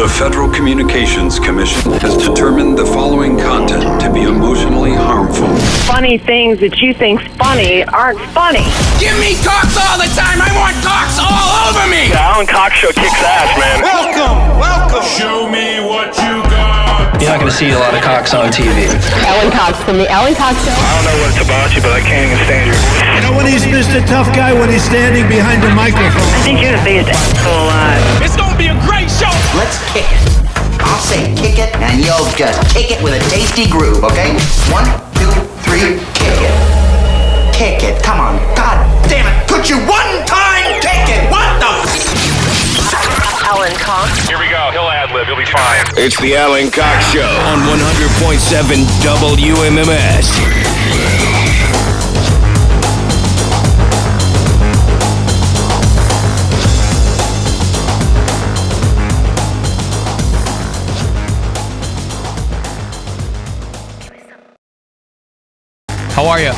The Federal Communications Commission has determined the following content to be emotionally harmful. Funny things that you think's funny aren't funny. Give me cocks all the time. I want cocks all over me. The Alan Cox Show kicks ass, man. Welcome. Show me what you got. You're not going to see a lot of cocks on TV. Alan Cox from the Alan Cox Show. I don't know what it's about you, but I can't even stand your voice. You know when he's Mr. Tough Guy when he's standing behind the microphone? I think you're the biggest asshole alive. It's gonna be a great show. Let's kick it. I'll say kick it, and you'll just kick it with a tasty groove, okay? 1, 2, 3, kick it. Kick it. Come on. God damn it. Could you one time kick it? What the? Alan Cox. Here we go. He'll ad-lib. He'll be fine. It's the Alan Cox Show on 100.7 WMMS. How are you?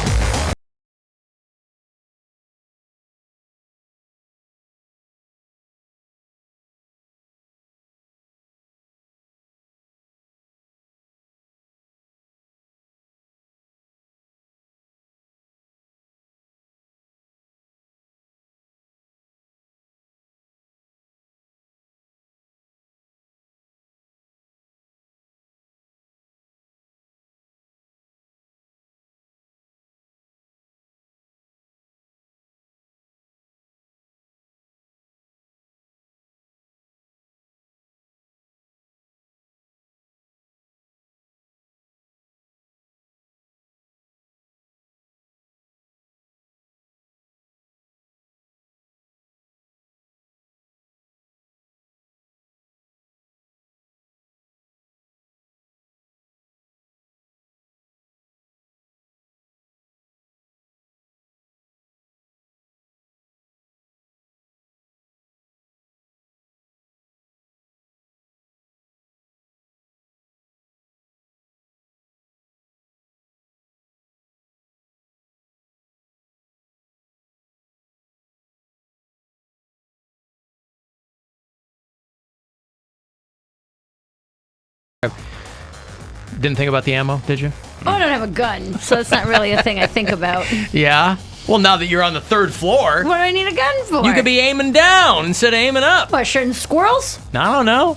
Didn't think about the ammo, did you? Oh, I don't have a gun, so it's not really a thing I think about. Yeah? Well, now that you're on the third floor, What do I need a gun for? you could be aiming down instead of aiming up. What, shooting squirrels? I don't know.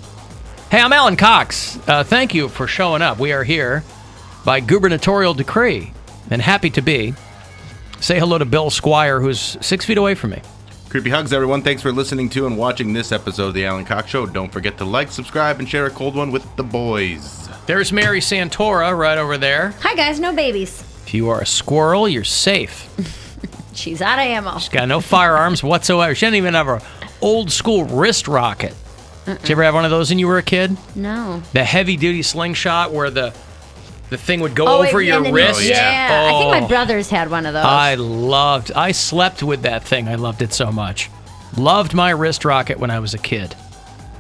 Hey, I'm Alan Cox. Thank you for showing up. We are here by gubernatorial decree, and happy to be. Say hello to Bill Squire, who's 6 feet away from me. Creepy hugs, everyone. Thanks for listening to and watching this episode of the Alan Cox Show. Don't forget to like, subscribe, and share a cold one with the boys. There's Mary Santora right over there. Hi, guys. No babies. If you are a squirrel, you're safe. She's out of ammo. She's got no firearms whatsoever. She doesn't even have an old school wrist rocket. Did you ever have one of those when you were a kid? No. The heavy duty slingshot where the thing would go over your wrist. Yeah. I think my brothers had one of those. I slept with that thing. I loved it so much. Loved my wrist rocket when I was a kid.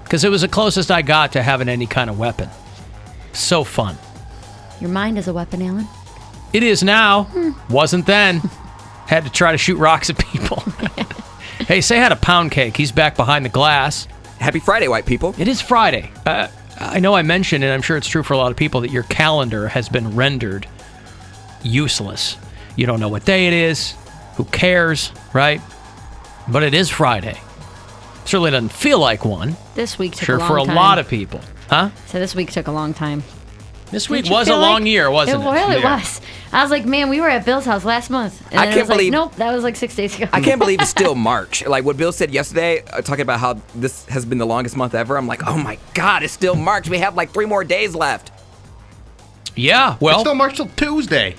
Because it was the closest I got to having any kind of weapon. So fun. Your mind is a weapon, Alan. It is now. Wasn't then. Had to try to shoot rocks at people. Hey, say hi to Poundcake. He's back behind the glass. Happy Friday, white people. It is Friday. I know I mentioned, and I'm sure it's true for a lot of people, that your calendar has been rendered useless. You don't know what day it is. Who cares, right? But it is Friday. Certainly doesn't feel like one. This week took sure, a long for a time. lot of people. Huh? So this week took a long time. This week was a long year, wasn't it? It really was. I was like, man, we were at Bill's house last month. And then I can't believe. Nope, that was like 6 days ago. I can't believe it's still March. Like what Bill said yesterday, talking about how this has been the longest month ever. I'm like, oh my God, it's still March. We have like 3 more days left. Yeah, well. It's still March till Tuesday.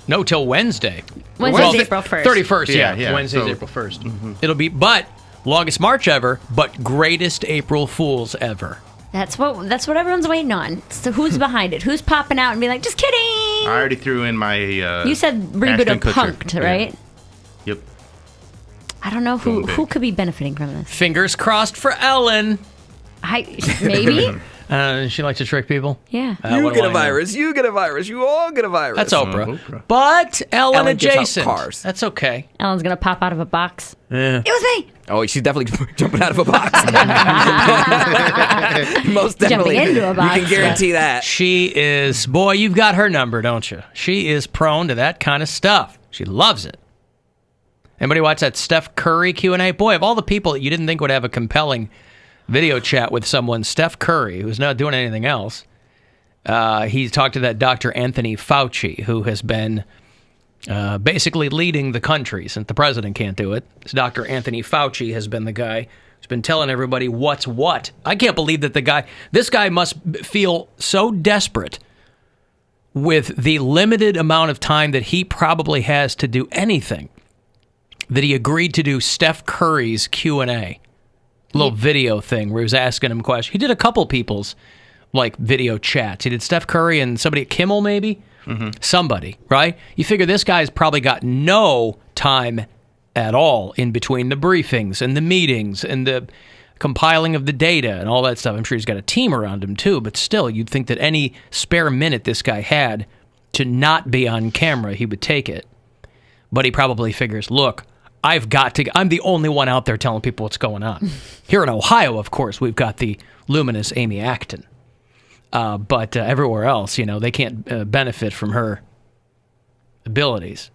No, till Wednesday. Wednesday's April 1st. 31st, yeah. Wednesday's so, April 1st. It'll be, but longest March ever, but greatest April Fools ever. That's what everyone's waiting on. So who's behind it? Who's popping out and being like, just kidding? I already threw in my. You said reboot of Punked, right? Yep. I don't know who could be benefiting from this. Fingers crossed for Ellen. Maybe. She likes to trick people. Yeah. You what get do a I know? virus. You get a virus. You all get a virus. That's Oprah. But Ellen Ellen gives out adjacent. cars. That's okay. Ellen's going to pop out of a box. Yeah. It was me. Oh, she's definitely jumping out of a box. Most definitely. Jumping into a box. You can guarantee that. She is, boy, you've got her number, don't you? She is prone to that kind of stuff. She loves it. Anybody watch that Steph Curry Q&A? Boy, of all the people that you didn't think would have a compelling video chat with someone, Steph Curry, who's not doing anything else, he talked to that Dr. Anthony Fauci, who has been basically leading the country since the president can't do it. This Dr. Anthony Fauci has been the guy who's been telling everybody what's what. I can't believe that this guy must feel so desperate with the limited amount of time that he probably has to do anything that he agreed to do Steph Curry's Q&A. Little video thing where he was asking him questions. He did a couple people's video chats. He did Steph Curry and somebody at Kimmel, maybe? Mm-hmm. Somebody, right? You figure this guy's probably got no time at all in between the briefings and the meetings and the compiling of the data and all that stuff. I'm sure he's got a team around him too, but still, you'd think that any spare minute this guy had to not be on camera, he would take it. But he probably figures, look, I'm the only one out there telling people what's going on. Here in Ohio, of course, we've got the luminous Amy Acton. But everywhere else, they can't benefit from her abilities.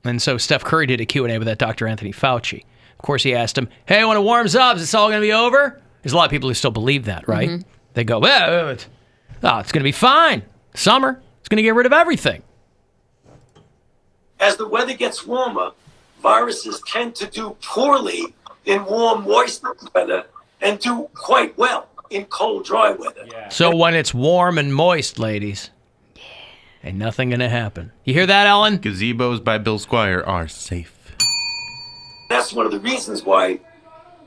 And so Steph Curry did a Q&A with that Dr. Anthony Fauci. Of course, he asked him, hey, when it warms up, is this all going to be over? There's a lot of people who still believe that, right? Mm-hmm. They go, it's going to be fine. Summer, it's going to get rid of everything. As the weather gets warmer, viruses tend to do poorly in warm, moist weather and do quite well in cold, dry weather. Yeah. So when it's warm and moist, ladies, ain't nothing going to happen. You hear that, Ellen? Gazebos by Bill Squire are safe. That's one of the reasons why,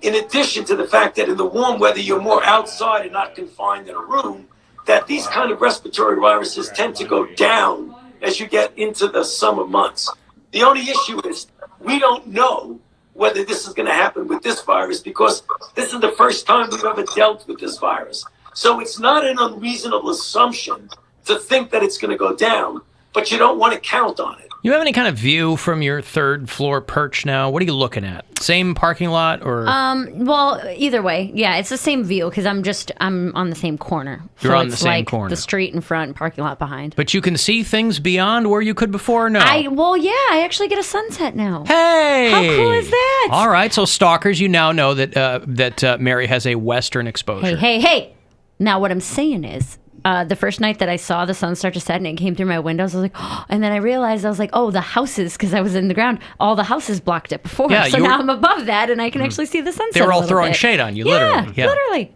in addition to the fact that in the warm weather you're more outside and not confined in a room, that these kind of respiratory viruses tend to go down as you get into the summer months. The only issue is we don't know whether this is going to happen with this virus because this is the first time we've ever dealt with this virus. So it's not an unreasonable assumption to think that it's going to go down, but you don't want to count on it. You have any kind of view from your third floor perch now? What are you looking at? Same parking lot or? Well, either way. Yeah, it's the same view because I'm on the same corner. You're on the it's same like corner. The street in front, parking lot behind. But you can see things beyond where you could before or no? I actually get a sunset now. Hey! How cool is that? All right, so stalkers, you now know that Mary has a western exposure. Hey. Now what I'm saying is, the first night that I saw the sun start to set and it came through my windows, I was like, oh, and then I realized, the houses, because I was in the ground, all the houses blocked it before. Yeah, so now I'm above that and I can actually see the sunset. They were all throwing bit. shade on you, Yeah, literally. Yeah, literally.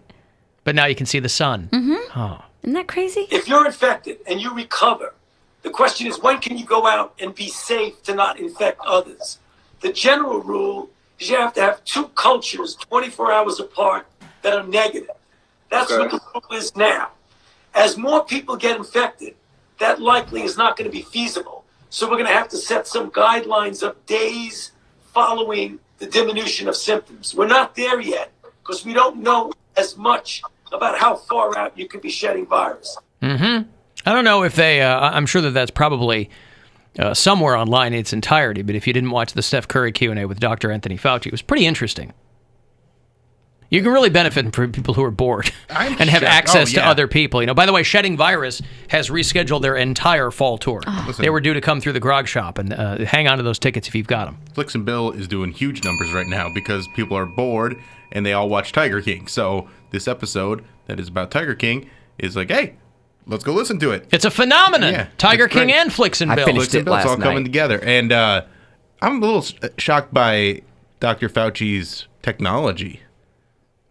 But now you can see the sun. Mm-hmm. Oh. Isn't that crazy? If you're infected and you recover, the question is when can you go out and be safe to not infect others? The general rule is you have to have 2 cultures 24 hours apart that are negative. That's what the rule is now. As more people get infected, that likely is not going to be feasible. So we're going to have to set some guidelines of days following the diminution of symptoms. We're not there yet because we don't know as much about how far out you could be shedding virus. Mm-hmm. I don't know if they, I'm sure that's probably somewhere online in its entirety, but if you didn't watch the Steph Curry Q&A with Dr. Anthony Fauci, it was pretty interesting. You can really benefit from people who are bored and have access to other people. By the way, Shedding Virus has rescheduled their entire fall tour. Listen, they were due to come through the Grog Shop, and hang on to those tickets if you've got them. Flicks and Bill is doing huge numbers right now because people are bored and they all watch Tiger King. So this episode that is about Tiger King is like, hey, let's go listen to it. It's a phenomenon. Yeah, Tiger King and Flicks and Bill. I finished Flicks and it last Bill's all night. coming together. And I'm a little shocked by Dr. Fauci's technology.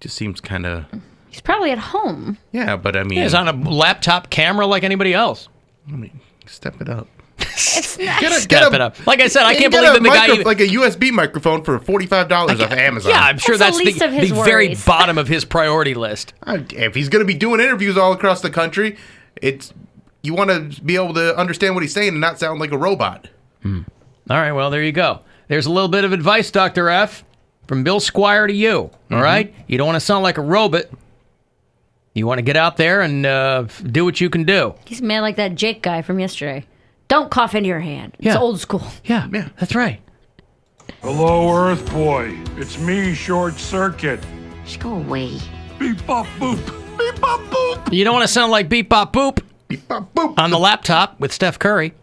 Just seems kind of... He's probably at home. Yeah, but I mean... He's on a laptop camera like anybody else. I mean, step it up. It's not. Step it up. Like I said, I can't believe that the guy... Like a USB microphone for $45 off Amazon. Yeah, I'm sure that's the least of his the very worries. bottom of his priority list. If he's going to be doing interviews all across the country, you want to be able to understand what he's saying and not sound like a robot. All right, well, there you go. There's a little bit of advice, Dr. F., from Bill Squire to you, all right? You don't want to sound like a robot. You want to get out there and do what you can do. He's mad like that Jake guy from yesterday. Don't cough into your hand. It's old school. Yeah, that's right. Hello, Earth Boy. It's me, Short Circuit. Just go away. Beep bop boop. Beep bop boop. You don't want to sound like Beep Bop Boop. Beep bop boop. On the laptop with Steph Curry.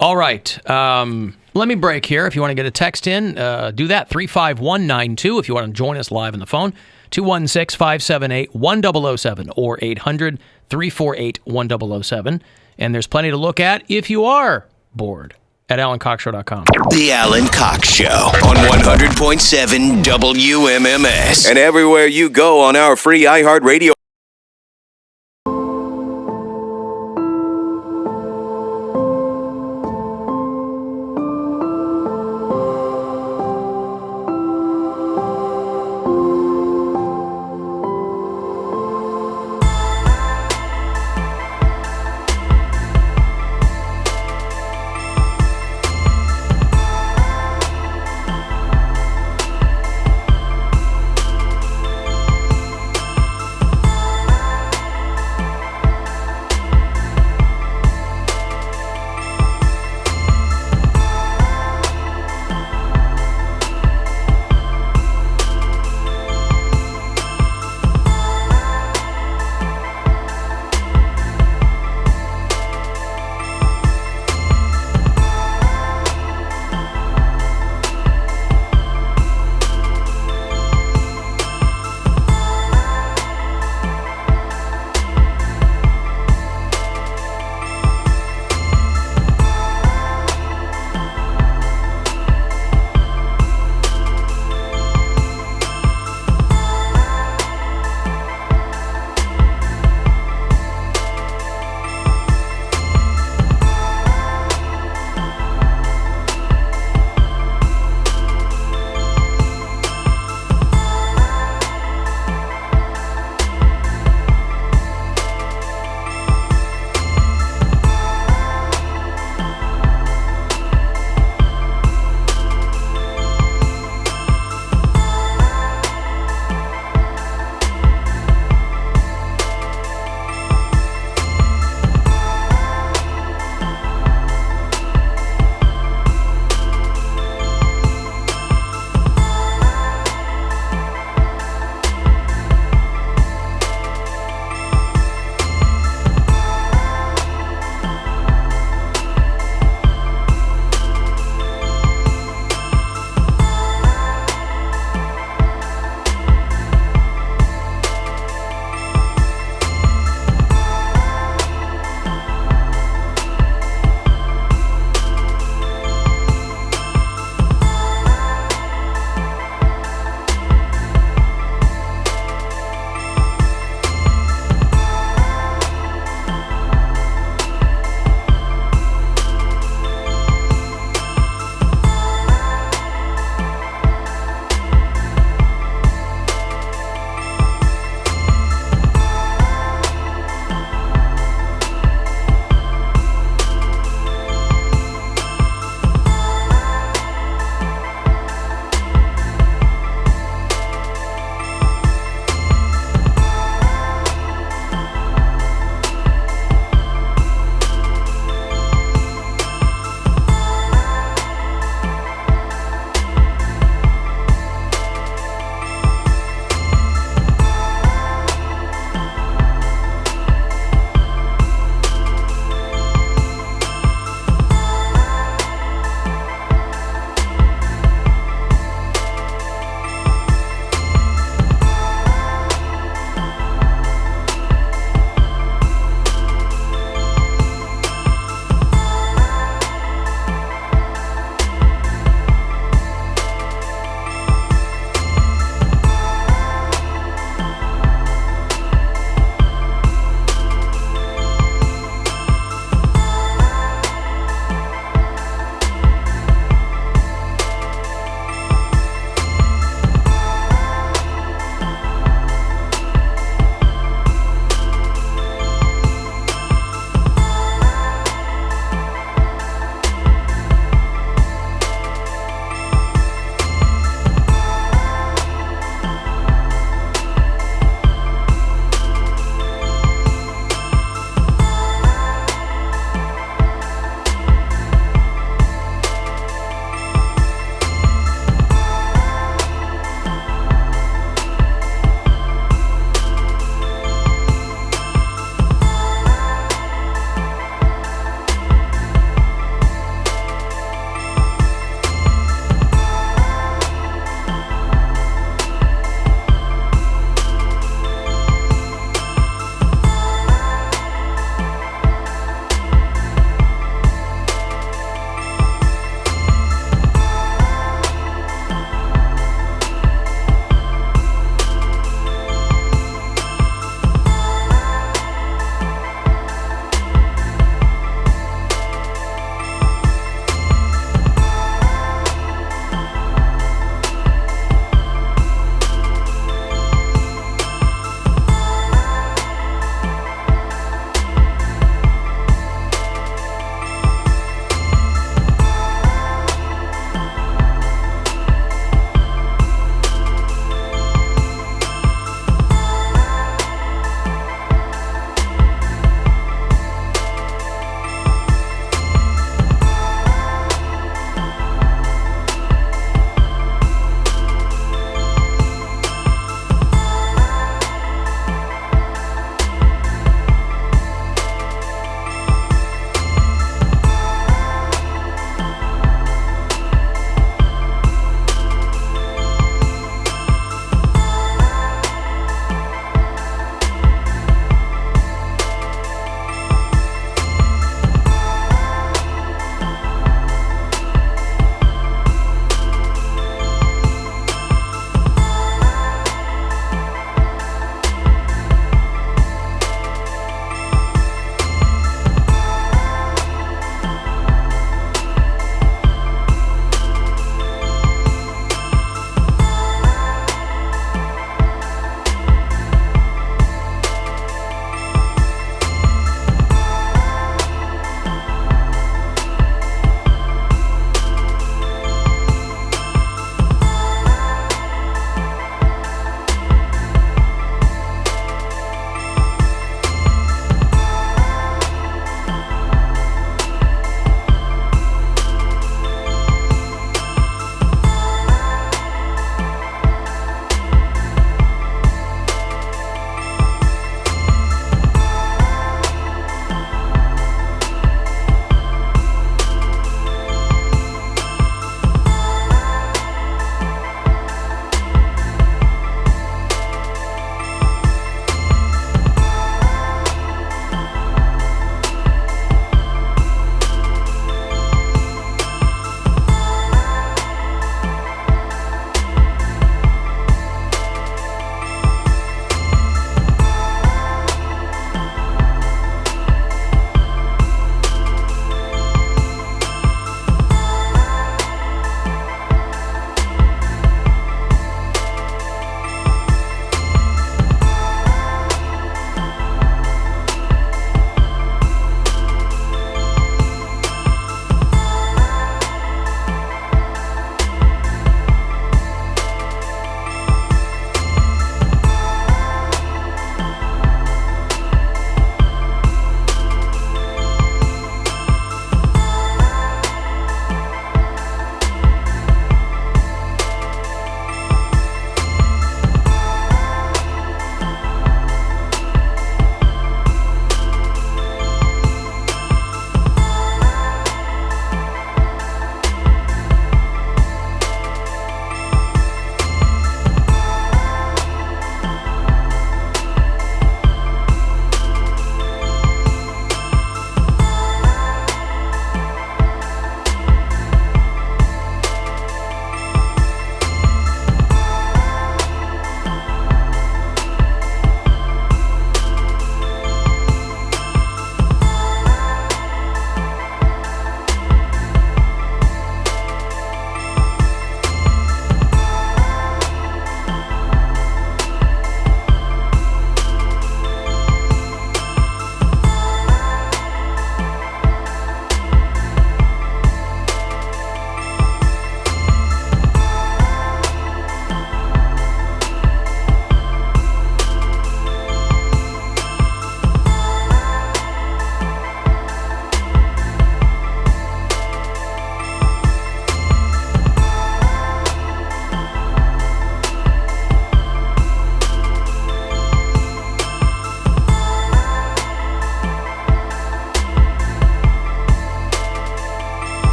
All right. Let me break here. If you want to get a text in, do that. 35192 if you want to join us live on the phone. 216-578-1007 or 800-348-1007. And there's plenty to look at if you are bored at AlanCoxShow.com. The Alan Cox Show on 100.7 WMMS. And everywhere you go on our free iHeartRadio.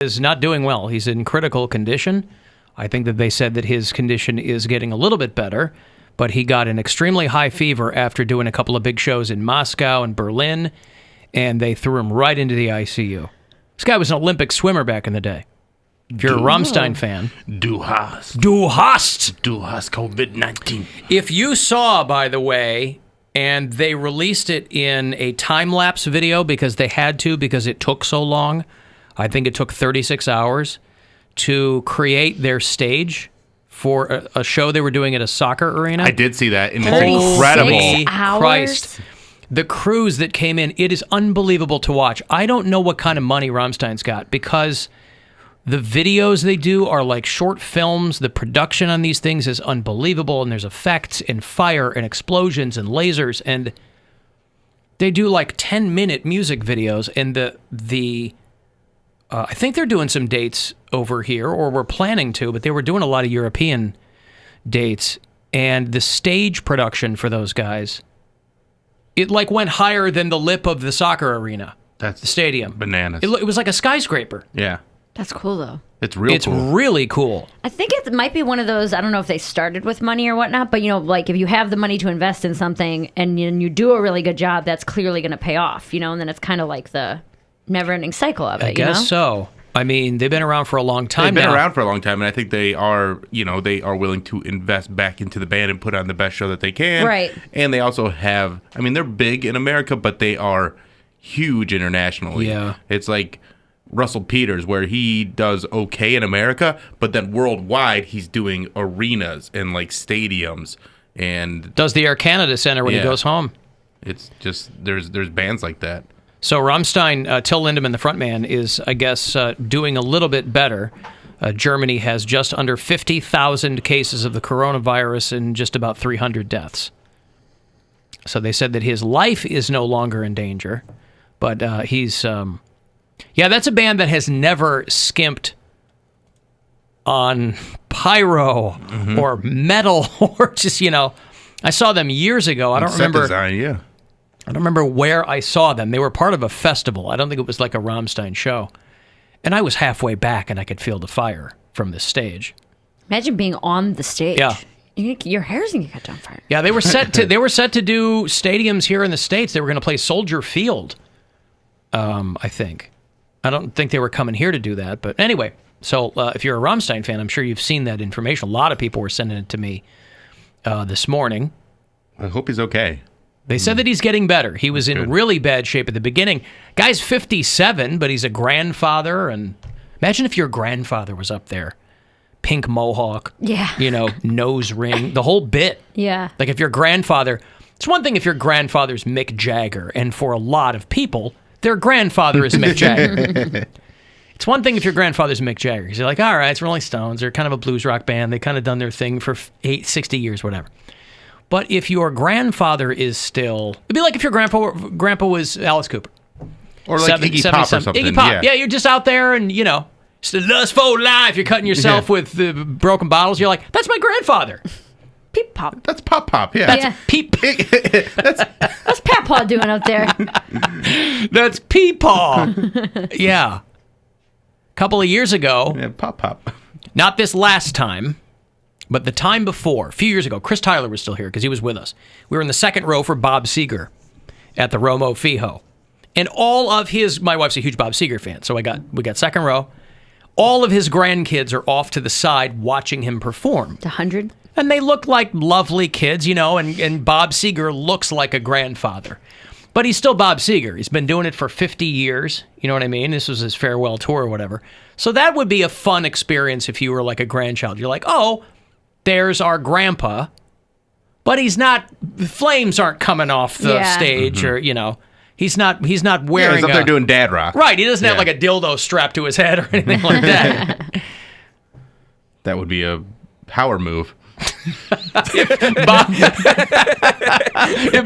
is not doing well. He's in critical condition. I think that they said that his condition is getting a little bit better, but he got an extremely high fever after doing a couple of big shows in Moscow and Berlin, and they threw him right into the ICU. This guy was an Olympic swimmer back in the day. If you're a Rammstein fan. Du hast COVID-19. If you saw, by the way, and they released it in a time-lapse video because they had to, because it took so long. I think it took 36 hours to create their stage for a show they were doing at a soccer arena. I did see that, and it's incredible. Holy Christ. The crews that came in, it is unbelievable to watch. I don't know what kind of money Rammstein's got, because the videos they do are like short films. The production on these things is unbelievable, and there's effects and fire and explosions and lasers, and they do like 10-minute music videos. And I think they're doing some dates over here, or we're planning to, but they were doing a lot of European dates, and the stage production for those guys, it like went higher than the lip of the soccer arena. That's the stadium. Bananas. It was like a skyscraper. Yeah. That's cool, though. It's cool. It's really cool. I think it might be one of those, I don't know if they started with money or whatnot, but, like if you have the money to invest in something and you do a really good job, that's clearly going to pay off, and then it's kind of like the never-ending cycle of it, I guess so. I mean, they've been around for a long time now. They've been around for a long time, and I think they are, they are willing to invest back into the band and put on the best show that they can. Right. And they also have, they're big in America, but they are huge internationally. Yeah. It's like Russell Peters, where he does okay in America, but then worldwide he's doing arenas and like stadiums and does the Air Canada Center when he goes home. It's just there's bands like that. So Rammstein, Till Lindemann, the frontman, is, I guess, doing a little bit better. Germany has just under 50,000 cases of the coronavirus and just about 300 deaths. So they said that his life is no longer in danger, but he's... that's a band that has never skimped on pyro or metal or just, I saw them years ago. I don't remember. Design, yeah. I don't remember where I saw them. They were part of a festival. I don't think it was like a Rammstein show. And I was halfway back and I could feel the fire from the stage. Imagine being on the stage. Yeah. Your hair's going to catch on fire. Yeah, they were set to do stadiums here in the States. They were going to play Soldier Field, I think. I don't think they were coming here to do that. But anyway, so if you're a Rammstein fan, I'm sure you've seen that information. A lot of people were sending it to me this morning. I hope he's okay. They said that he's getting better. He was in really bad shape at the beginning. Guy's 57, but he's a grandfather. And imagine if your grandfather was up there. Pink mohawk. Yeah. Nose ring. The whole bit. Yeah. Like if your grandfather... It's one thing if your grandfather's Mick Jagger. And for a lot of people, their grandfather is Mick Jagger. It's one thing if your grandfather's Mick Jagger. Because you're like, all right, it's Rolling Stones. They're kind of a blues rock band. They kind of done their thing for 60 years, whatever. But if your grandfather is still... It'd be like if your grandpa was Alice Cooper. Or like Iggy Pop or something. Iggy Pop. Yeah, you're just out there and, it's the lustful life. You're cutting yourself with the broken bottles. You're like, that's my grandfather. Peep Pop. That's Pop Pop, yeah. That's Peep. What's Papaw doing up there? That's Peepaw. Yeah. A couple of years ago. Yeah, Pop Pop. Not this last time. But the time before, a few years ago, Chris Tyler was still here because he was with us. We were in the second row for Bob Seger at the Romo Fijo. And all of my wife's a huge Bob Seger fan, so we got second row. All of his grandkids are off to the side watching him perform. 100? And they look like lovely kids, and Bob Seger looks like a grandfather. But he's still Bob Seger. He's been doing it for 50 years. You know what I mean? This was his farewell tour or whatever. So that would be a fun experience if you were like a grandchild. You're like, oh... There's our grandpa, but he's not. The flames aren't coming off the stage, or he's not wearing. He's up there doing dad rock, right? He doesn't have like a dildo strapped to his head or anything like that. That would be a power move. if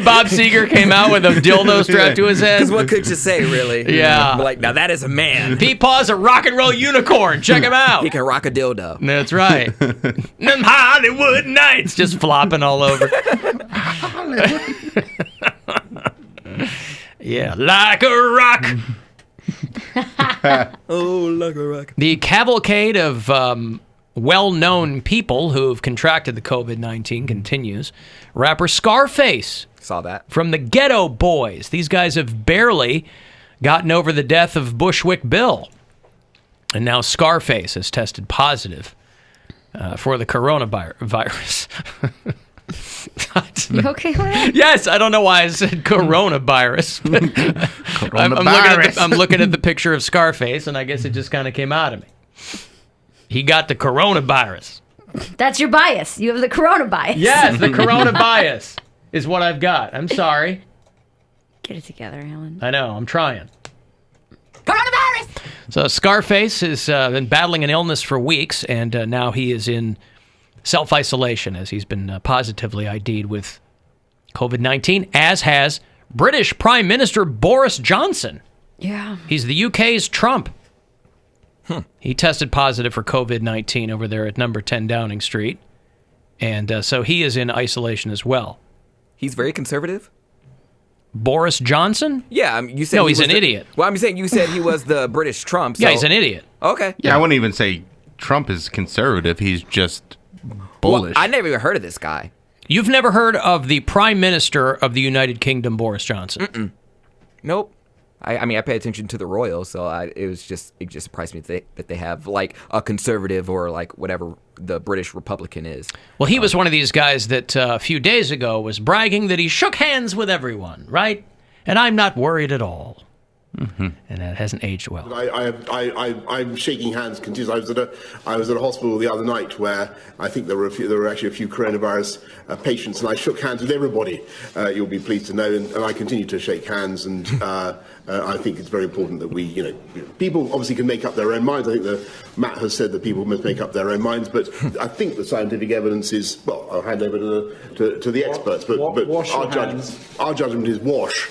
Bob Seger came out with a dildo strapped to his head, because what could you say, really? Yeah, like now that is a man. Peepaw's a rock and roll unicorn. Check him out. He can rock a dildo. That's right. Them Hollywood nights just flopping all over. Yeah, like a rock. Oh, like a rock. The cavalcade of well-known people who've contracted the COVID-19 continues. Rapper Scarface. Saw that. From the Ghetto Boys. These guys have barely gotten over the death of Bushwick Bill. And now Scarface has tested positive for the coronavirus. You okay with that? Yes, I don't know why I said coronavirus. I'm looking at the picture of Scarface, and I guess it just kind of came out of me. He got the coronavirus. That's your bias. You have the corona bias. Yes, the corona bias is what I've got. I'm sorry. Get it together, Alan. I know, I'm trying. Coronavirus! So Scarface has been battling an illness for weeks, and now he is in self-isolation as he's been positively ID'd with COVID-19, as has British Prime Minister Boris Johnson. Yeah. He's the UK's Trump. He tested positive for COVID-19 over there at number 10 Downing Street, and so he is in isolation as well. He's very conservative? Boris Johnson? Yeah, you said no, he he's was an idiot. Well, I'm saying you said he was the British Trump. So. Yeah, he's an idiot. Okay. Yeah, I wouldn't even say Trump is conservative. He's just bullish. Well, I never even heard of this guy. You've never heard of the Prime Minister of the United Kingdom, Boris Johnson? Mm-mm. Nope. I mean, I pay attention to the royals, so it just surprised me that they have like a conservative or like whatever the British Republican is. Well, he was one of these guys that a few days ago was bragging that he shook hands with everyone, right? And I'm not worried at all. Mm-hmm. And that hasn't aged well. I'm shaking hands continuously. I was at a hospital the other night where I think there were actually a few coronavirus patients, and I shook hands with everybody. You'll be pleased to know, and I continue to shake hands. And I think it's very important that we, people obviously can make up their own minds. I think that Matt has said that people must make up their own minds, but I think the scientific evidence is, well, I'll hand over to the experts, but our judgment is wash.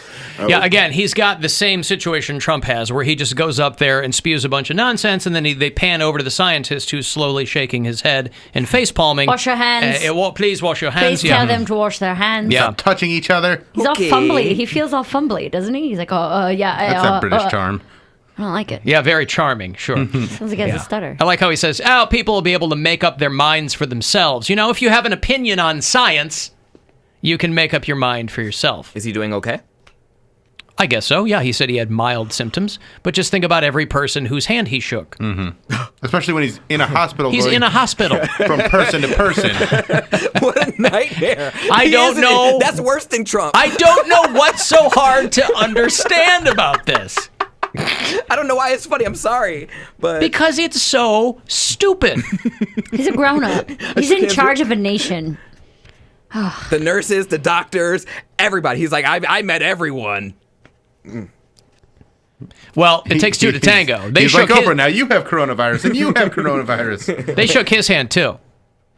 Yeah, again, he's got the same situation Trump has, where he just goes up there and spews a bunch of nonsense, and then they pan over to the scientist who's slowly shaking his head and face-palming. Wash your hands. Please wash your hands. Please tell them to wash their hands. Yeah, stop touching each other. He's all fumbly. He feels all fumbly, doesn't he? He's like, yeah. That's a British charm. I don't like it. Yeah, very charming, sure. Sounds like he has a stutter. I like how he says, people will be able to make up their minds for themselves. If you have an opinion on science, you can make up your mind for yourself. Is he doing okay? I guess so. Yeah, he said he had mild symptoms, but just think about every person whose hand he shook. Mm-hmm. Especially when he's in a hospital. He's in a hospital. From person to person. What a nightmare. I don't know. That's worse than Trump. I don't know what's so hard to understand about this. I don't know why it's funny. I'm sorry. But because it's so stupid. He's a grown-up. He's in charge of a nation. The nurses, the doctors, everybody. He's like, I met everyone. Well, it takes two to tango. He's like, Oprah, now you have coronavirus, and you have coronavirus. They shook his hand, too.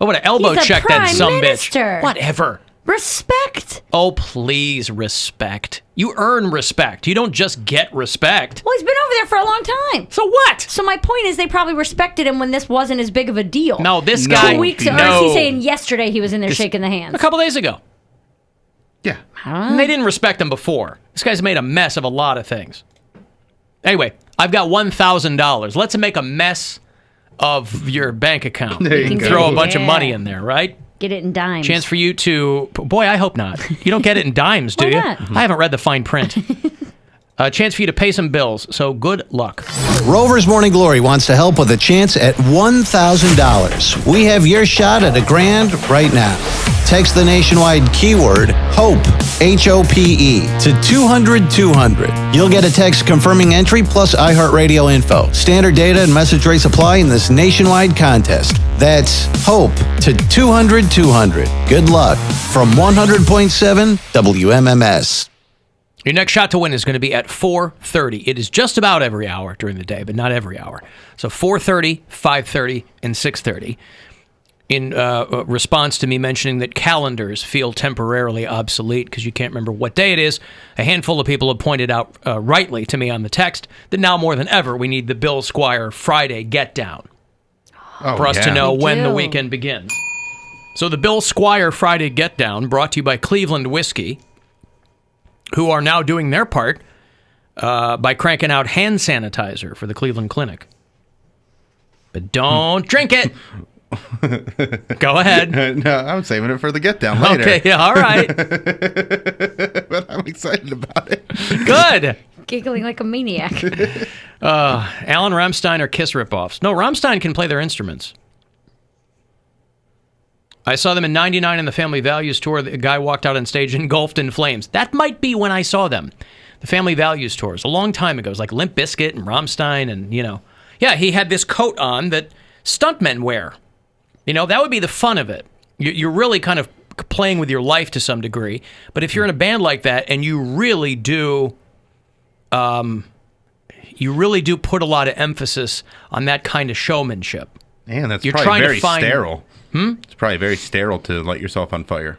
Oh, what an elbow check that sumbitch. Whatever. Respect. Oh, please, respect. You earn respect. You don't just get respect. Well, he's been over there for a long time. So what? So my point is they probably respected him when this wasn't as big of a deal. No, this guy... 2 weeks ago. Or is he saying yesterday he was in there shaking the hands? A couple days ago. Yeah. And they didn't respect him before. This guy's made a mess of a lot of things. Anyway, I've got $1,000. Let's make a mess of your bank account. There You can throw a bunch of money in there, right? Get it in dimes. Chance for you to... Boy, I hope not. You don't get it in dimes, do Why you? not? I haven't read the fine print. Chance for you to pay some bills, so good luck. Rover's Morning Glory wants to help with a chance at $1,000. We have your shot at $1,000 right now. Text the nationwide keyword HOPE, H-O-P-E, to 200-200. You'll get a text confirming entry plus iHeartRadio info. Standard data and message rates apply in this nationwide contest. That's HOPE to 200-200. Good luck from 100.7 WMMS. Your next shot to win is going to be at 4:30. It is just about every hour during the day, but not every hour. So 4:30, 5:30, and 6:30. In response to me mentioning that calendars feel temporarily obsolete because you can't remember what day it is, a handful of people have pointed out rightly to me on the text that now more than ever we need the Bill Squire Friday Getdown for us to know when the weekend begins. So the Bill Squire Friday Getdown, brought to you by Cleveland Whiskey, who are now doing their part by cranking out hand sanitizer for the Cleveland Clinic. But don't drink it. Go ahead. No, I'm saving it for the Getdown later. Okay, yeah, all right. But I'm excited about it. Good. Giggling like a maniac. Alan Rammstein or Kiss ripoffs. No, Rammstein can play their instruments. I saw them in 99 in the Family Values tour. The guy walked out on stage engulfed in flames. That might be when I saw them. The Family Values tours, a long time ago. It was like Limp Bizkit and Rammstein and, Yeah, he had this coat on that stuntmen wear. That would be the fun of it. You're really kind of playing with your life to some degree. But if you're in a band like that and you really do put a lot of emphasis on that kind of showmanship. Man, that's You're probably trying to very find- sterile. It's probably very sterile to light yourself on fire.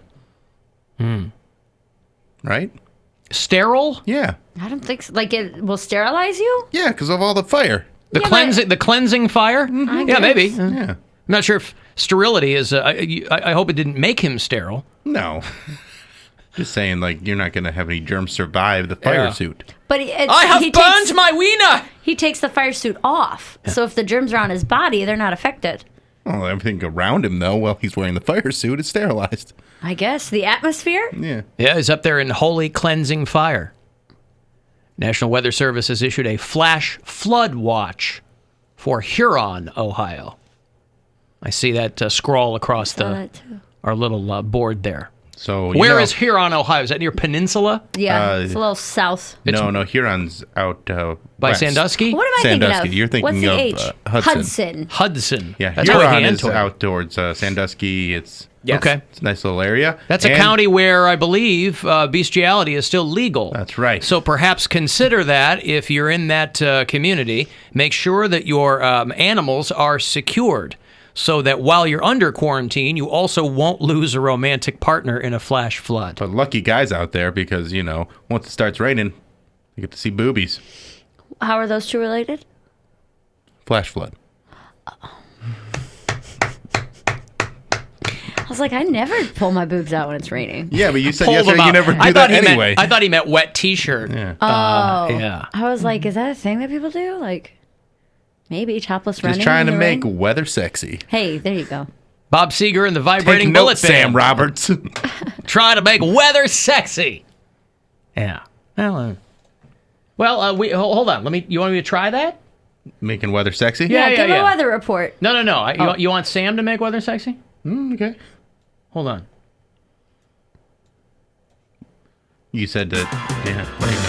Right? Sterile? Yeah. I don't think so. Like, it will sterilize you? Yeah, because of all the fire. The cleansing fire? I Yeah, guess. maybe. Yeah. I'm not sure if sterility is. I hope it didn't make him sterile. No. Just saying, you're not going to have any germs survive the fire Yeah. suit. But I have burned my wiener! He takes the fire suit off. So if the germs are on his body, they're not affected. Well, everything around him, though, while he's wearing the fire suit, is sterilized. I guess. The atmosphere? Yeah. Yeah, he's up there in holy cleansing fire. National Weather Service has issued a flash flood watch for Huron, Ohio. I see that scroll across our little board there. So Where is Huron, Ohio? Is that near Peninsula? Yeah, it's a little south. No, Huron's out By west. Sandusky? What am I thinking of? You're thinking What's the of H? Hudson. Hudson. Yeah, That's Huron way is toward. out towards Sandusky. It's Okay. It's a nice little area. That's a county where I believe bestiality is still legal. That's right. So perhaps consider that if you're in that community. Make sure that your animals are secured so that while you're under quarantine, you also won't lose a romantic partner in a flash flood. But lucky guys out there because, once it starts raining, you get to see boobies. How are those two related? Flash flood. I was like, I never pull my boobs out when it's raining. Yeah, but you said Pull yesterday them you out. never do I that thought he anyway. I thought he meant wet T-shirt. Yeah. Yeah. I was like, is that a thing that people do? Like, maybe topless running? Just trying to in the make rain? weather sexy. Hey, there you go. Bob Seger and the Vibrating Take Bullet notes, Sam Band. Roberts. Try to make weather sexy. Yeah. Well, hold on. You want me to try that? Making weather sexy? Yeah, give a weather report. No. You want Sam to make weather sexy? Okay. Hold on. You said that. Yeah. There you go.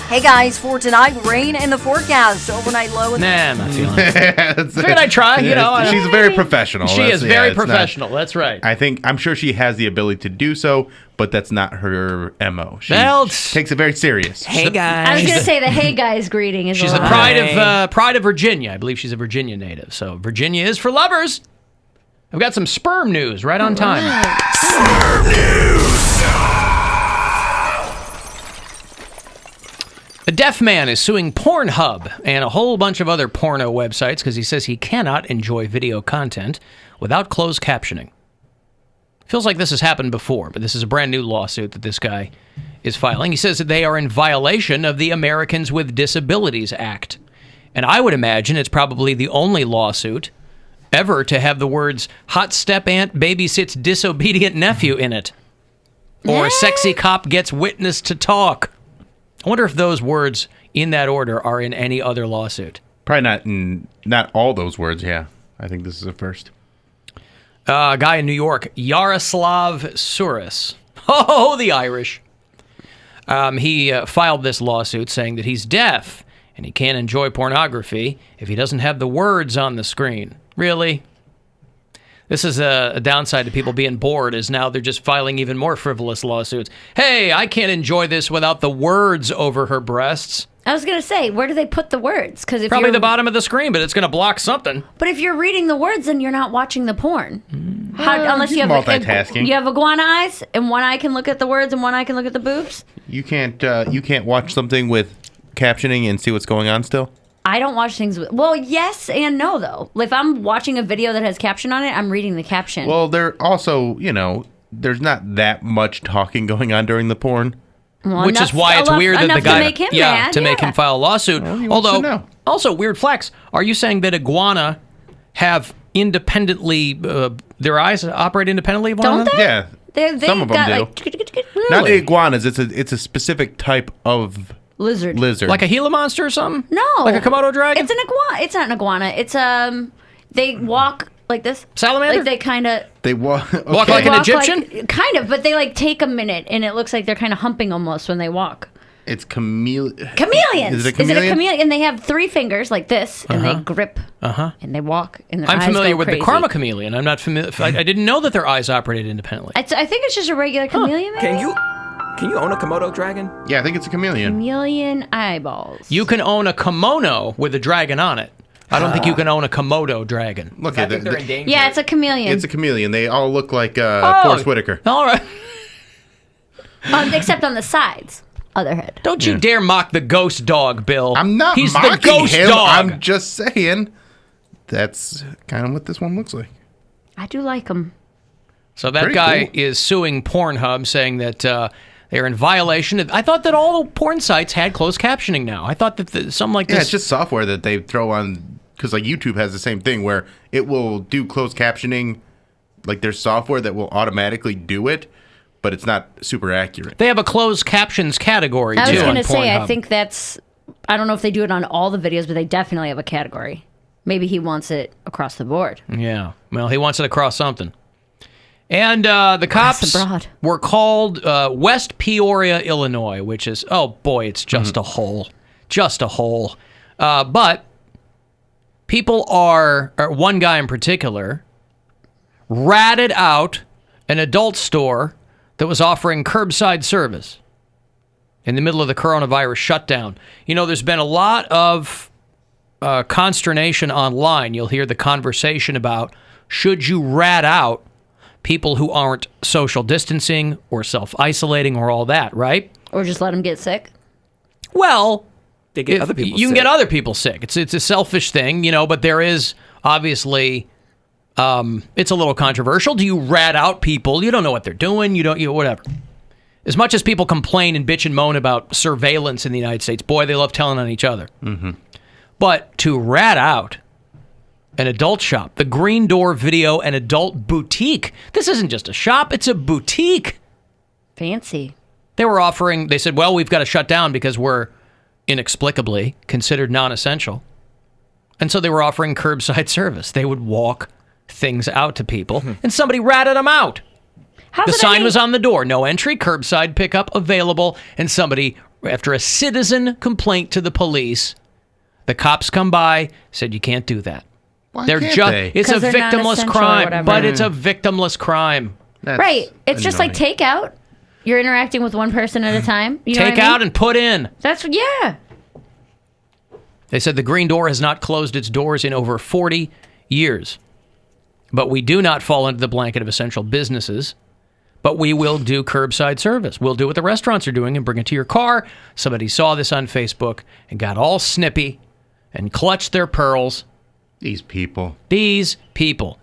Hey guys, for tonight, rain in the forecast. Overnight low. Nah, I'm not feeling it. Figured I'd try. She's very professional. She is very professional. That's right. I'm sure she has the ability to do so, but that's not her MO. She takes it very serious. Hey guys. I was going to say the hey guys greeting is She's the pride of Virginia. I believe she's a Virginia native. So Virginia is for lovers. I've got some sperm news right on time. Sperm news. A deaf man is suing Pornhub and a whole bunch of other porno websites because he says he cannot enjoy video content without closed captioning. Feels like this has happened before, but this is a brand new lawsuit that this guy is filing. He says that they are in violation of the Americans with Disabilities Act. And I would imagine it's probably the only lawsuit ever to have the words hot step aunt babysits disobedient nephew in it. Or sexy cop gets witness to talk. I wonder if those words in that order are in any other lawsuit. Probably not all those words, yeah. I think this is a first. A guy in New York, Yaroslav Souris. Oh, the Irish. He filed this lawsuit saying that he's deaf and he can't enjoy pornography if he doesn't have the words on the screen. Really? This is a downside to people being bored, is now they're just filing even more frivolous lawsuits. Hey, I can't enjoy this without the words over her breasts. I was going to say, where do they put the words? Because if Probably you're, the bottom of the screen, but it's going to block something. But if you're reading the words, then you're not watching the porn. Unless you have multitasking. You have iguana eyes, and one eye can look at the words, and one eye can look at the boobs. You can't watch something with captioning and see what's going on still? I don't watch things with... Well, yes and no, though. If I'm watching a video that has caption on it, I'm reading the caption. Well, there also, there's not that much talking going on during the porn. Well, which is enough- why it's enough- weird that the enough guy to make him mad, to make yeah. him file a lawsuit. he wants to Although, know. also weird flex. Are you saying that iguana have independently their eyes operate independently of one Don't another? they? Yeah. They Some of them got do. like Not the iguanas. It's a specific type of lizard. Like a Gila monster or something? No. Like a Komodo dragon? It's an iguana. It's not an iguana. It's they walk like this. Salamander? Like they kind of They walk. Okay. Walk like an Egyptian? kind of, but they like take a minute, and it looks like they're kind of humping almost when they walk. It's chameleons. Chameleons. Is it a chameleon? And they have 3 fingers like this, and they grip, and they walk, and their I'm eyes familiar go with crazy. the karma chameleon. I'm not familiar. I didn't know that their eyes operated independently. I think it's just a regular chameleon. Maybe? Can you own a Komodo dragon? Yeah, I think it's a chameleon. Chameleon eyeballs. You can own a kimono with a dragon on it. I don't think you can own a Komodo dragon. Look I at think they're it. endangered. Yeah, it's a chameleon. It's a chameleon. They all look like Forrest Whitaker. All right. Except on the sides. Other head. Don't you dare mock the ghost dog, Bill. I'm not He's mocking the ghost him. dog. I'm just saying that's kind of what this one looks like. I do like them. So that Pretty guy cool. is suing Pornhub, saying that they're in violation. I thought that all porn sites had closed captioning now. I thought that something like Yeah, this. it's just software that they throw on, because like YouTube has the same thing where it will do closed captioning. Like there's software that will automatically do it, but it's not super accurate. They have a closed captions category, I was too, going on to say, I Pornhub. think that's, I don't know if they do it on all the videos, but they definitely have a category. Maybe he wants it across the board. Yeah. Well, he wants it across something. And the cops abroad. were called West Peoria, Illinois, which is, oh boy, it's just a hole. Just a hole. But people or one guy in particular, ratted out an adult store that was offering curbside service in the middle of the coronavirus shutdown. You know, there's been a lot of consternation online. You'll hear the conversation about, should you rat out people who aren't social distancing or self-isolating or all that, right? Or just let them get sick. Well, They get other people you can sick. get other people sick. It's a selfish thing, you know, but there is obviously it's a little controversial. Do you rat out people? You don't know what they're doing. You whatever. As much as people complain and bitch and moan about surveillance in the United States, boy, they love telling on each other. Mm-hmm. But to rat out an adult shop, the Green Door Video and Adult Boutique. This isn't just a shop, it's a boutique. Fancy. They said, well, we've got to shut down because we're inexplicably considered non-essential. And so they were offering curbside service. They would walk things out to people, and somebody ratted them out. The sign was on the door, no entry, curbside pickup available, and somebody, after a citizen complaint to the police, the cops come by, said you can't do that. Why They're can't just they? it's a 'Cause they're victimless non-essential or crime, whatever. but it's a victimless crime. That's Right. It's just like annoying. takeout. You're interacting with one person at a time. You know Take what I mean? out and put in. That's, yeah. They said the Green Door has not closed its doors in over 40 years. But we do not fall into the blanket of essential businesses. But we will do curbside service. We'll do what the restaurants are doing and bring it to your car. Somebody saw this on Facebook and got all snippy and clutched their pearls. These people.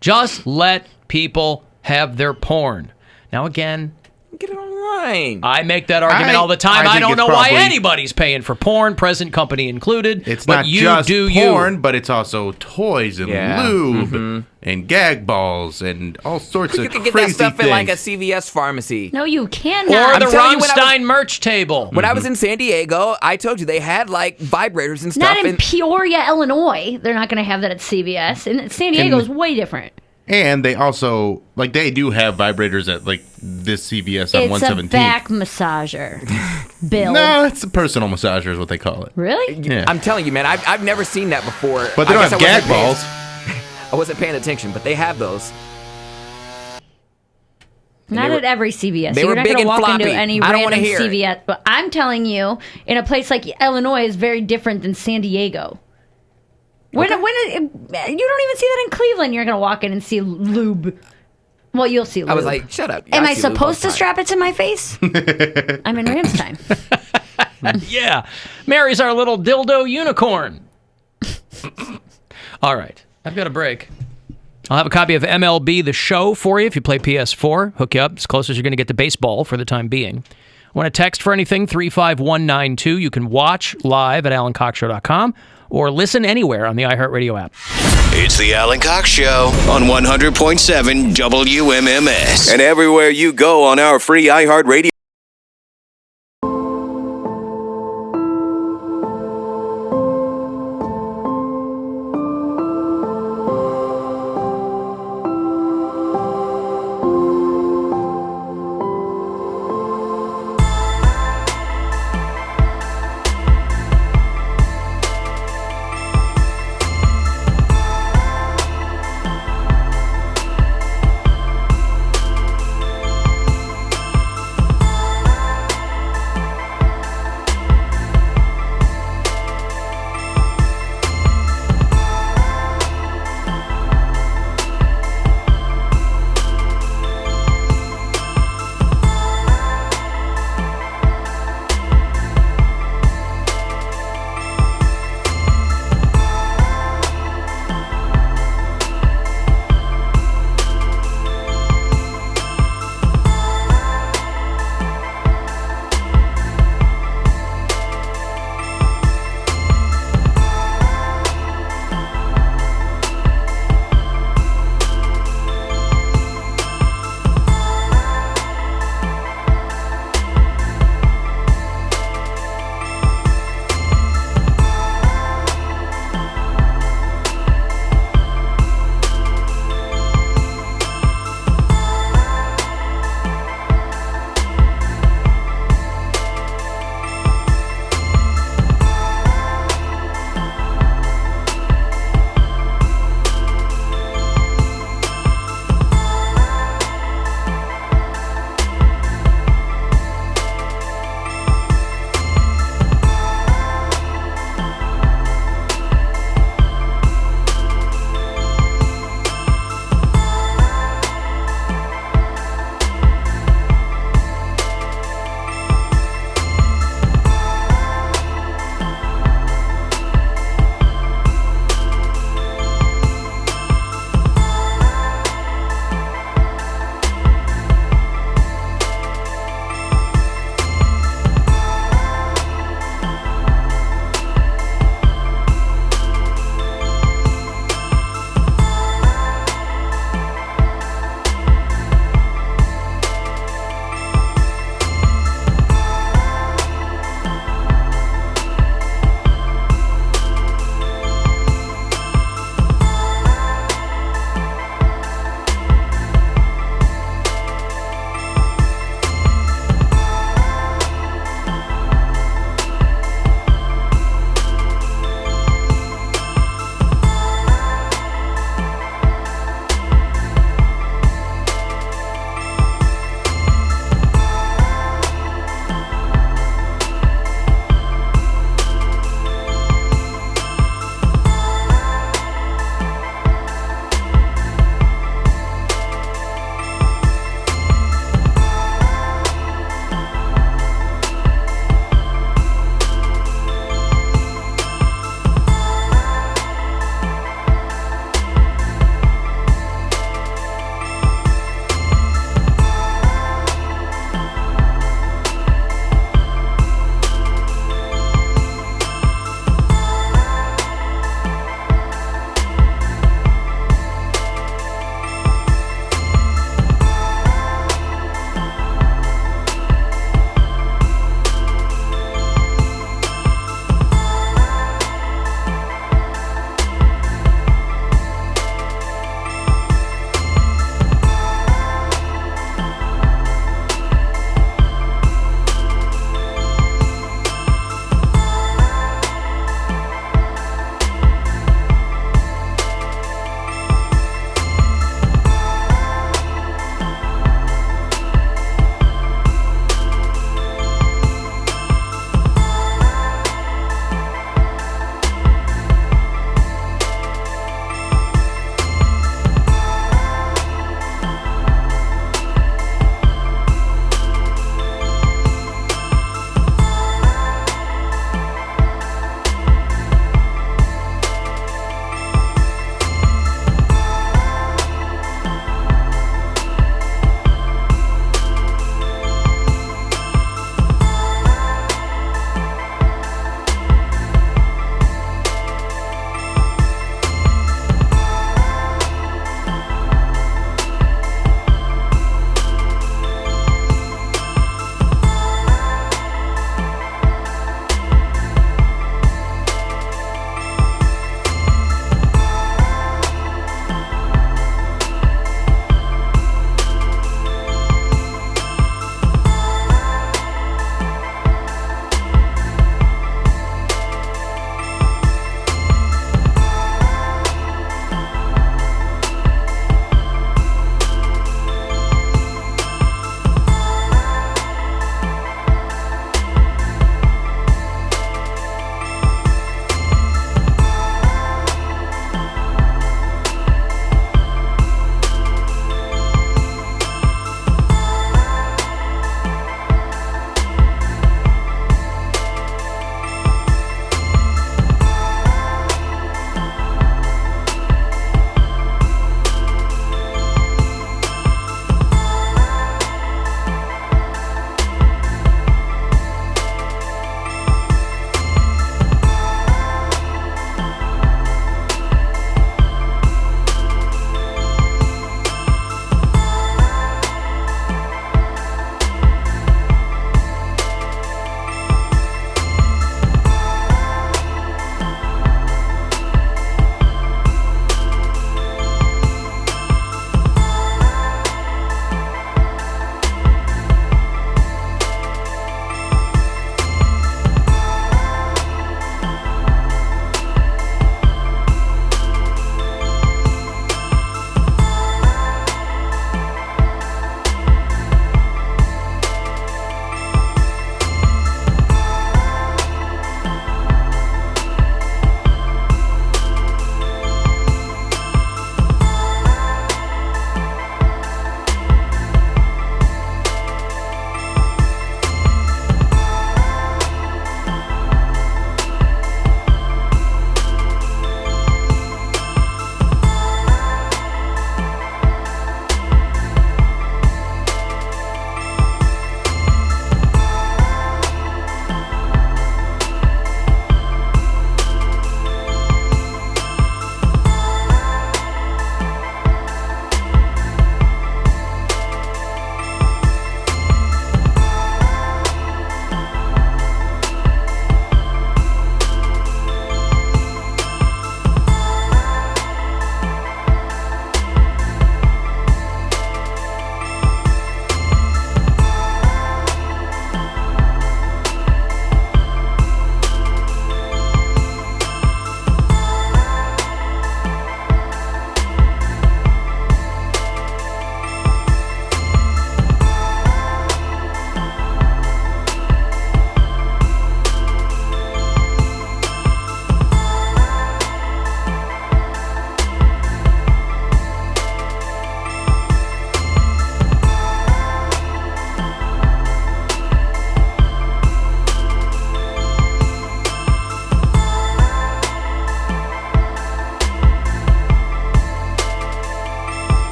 Just let people have their porn. Now, again, Get it online. I make that argument all the time. I think don't it's know why probably- anybody's paying for porn, present company included. It's but not you just do porn, you. but it's also toys and Yeah. lube and gag balls and all sorts You of can get crazy that stuff things. at like a CVS pharmacy. No, you Or cannot. the I'm telling you, when I was- Rammstein merch table. When I was in San Diego, I told you they had like vibrators and stuff. Not in and Peoria, Illinois. They're not going to have that at CVS. And San Diego's way different. And they also, like, they do have vibrators at, like, this CVS on It's a 117. back massager. Bill. No, it's a personal massager is what they call it. Really? Yeah. I'm telling you, man, I've never seen that before. But they I don't guess have I gag wasn't paying- balls. I wasn't paying attention, but they have those. Not they were- at every CVS. they You're were not big going to and walk into floppy. any I don't wanna random hear it. CVS. But I'm telling you, in a place like Illinois is very different than San Diego. You don't even see that in Cleveland. You're going to walk in and see lube. Well, you'll see lube. I was like, shut up. Am I see lube all supposed the to time. strap it to my face? I'm in Rammstein. Yeah. Mary's our little dildo unicorn. All right. I've got a break. I'll have a copy of MLB The Show for you if you play PS4. Hook you up as close as you're going to get to baseball for the time being. Want to text for anything? 35192. You can watch live at alancoxshow.com or listen anywhere on the iHeartRadio app. It's the Alan Cox Show on 100.7 WMMS. And everywhere you go on our free iHeartRadio.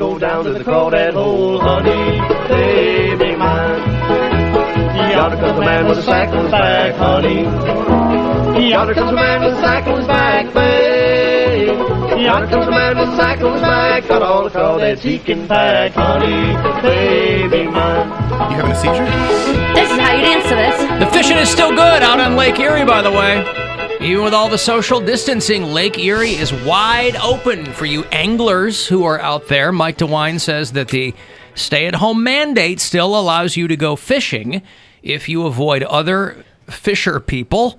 go down to the crawdad hole, honey, baby mine. Yonder comes a man with a sack on his back, honey. Yonder comes a man with a sack on his back, babe. Yonder comes a man with a sack on his back, got all the crawdads he can pack, honey, baby mine. You having a seizure? This is how you dance to this. The fishing is still good out on Lake Erie, by the way. Even with all the social distancing, Lake Erie is wide open for you anglers who are out there. Mike DeWine says that the stay-at-home mandate still allows you to go fishing if you avoid other fisher people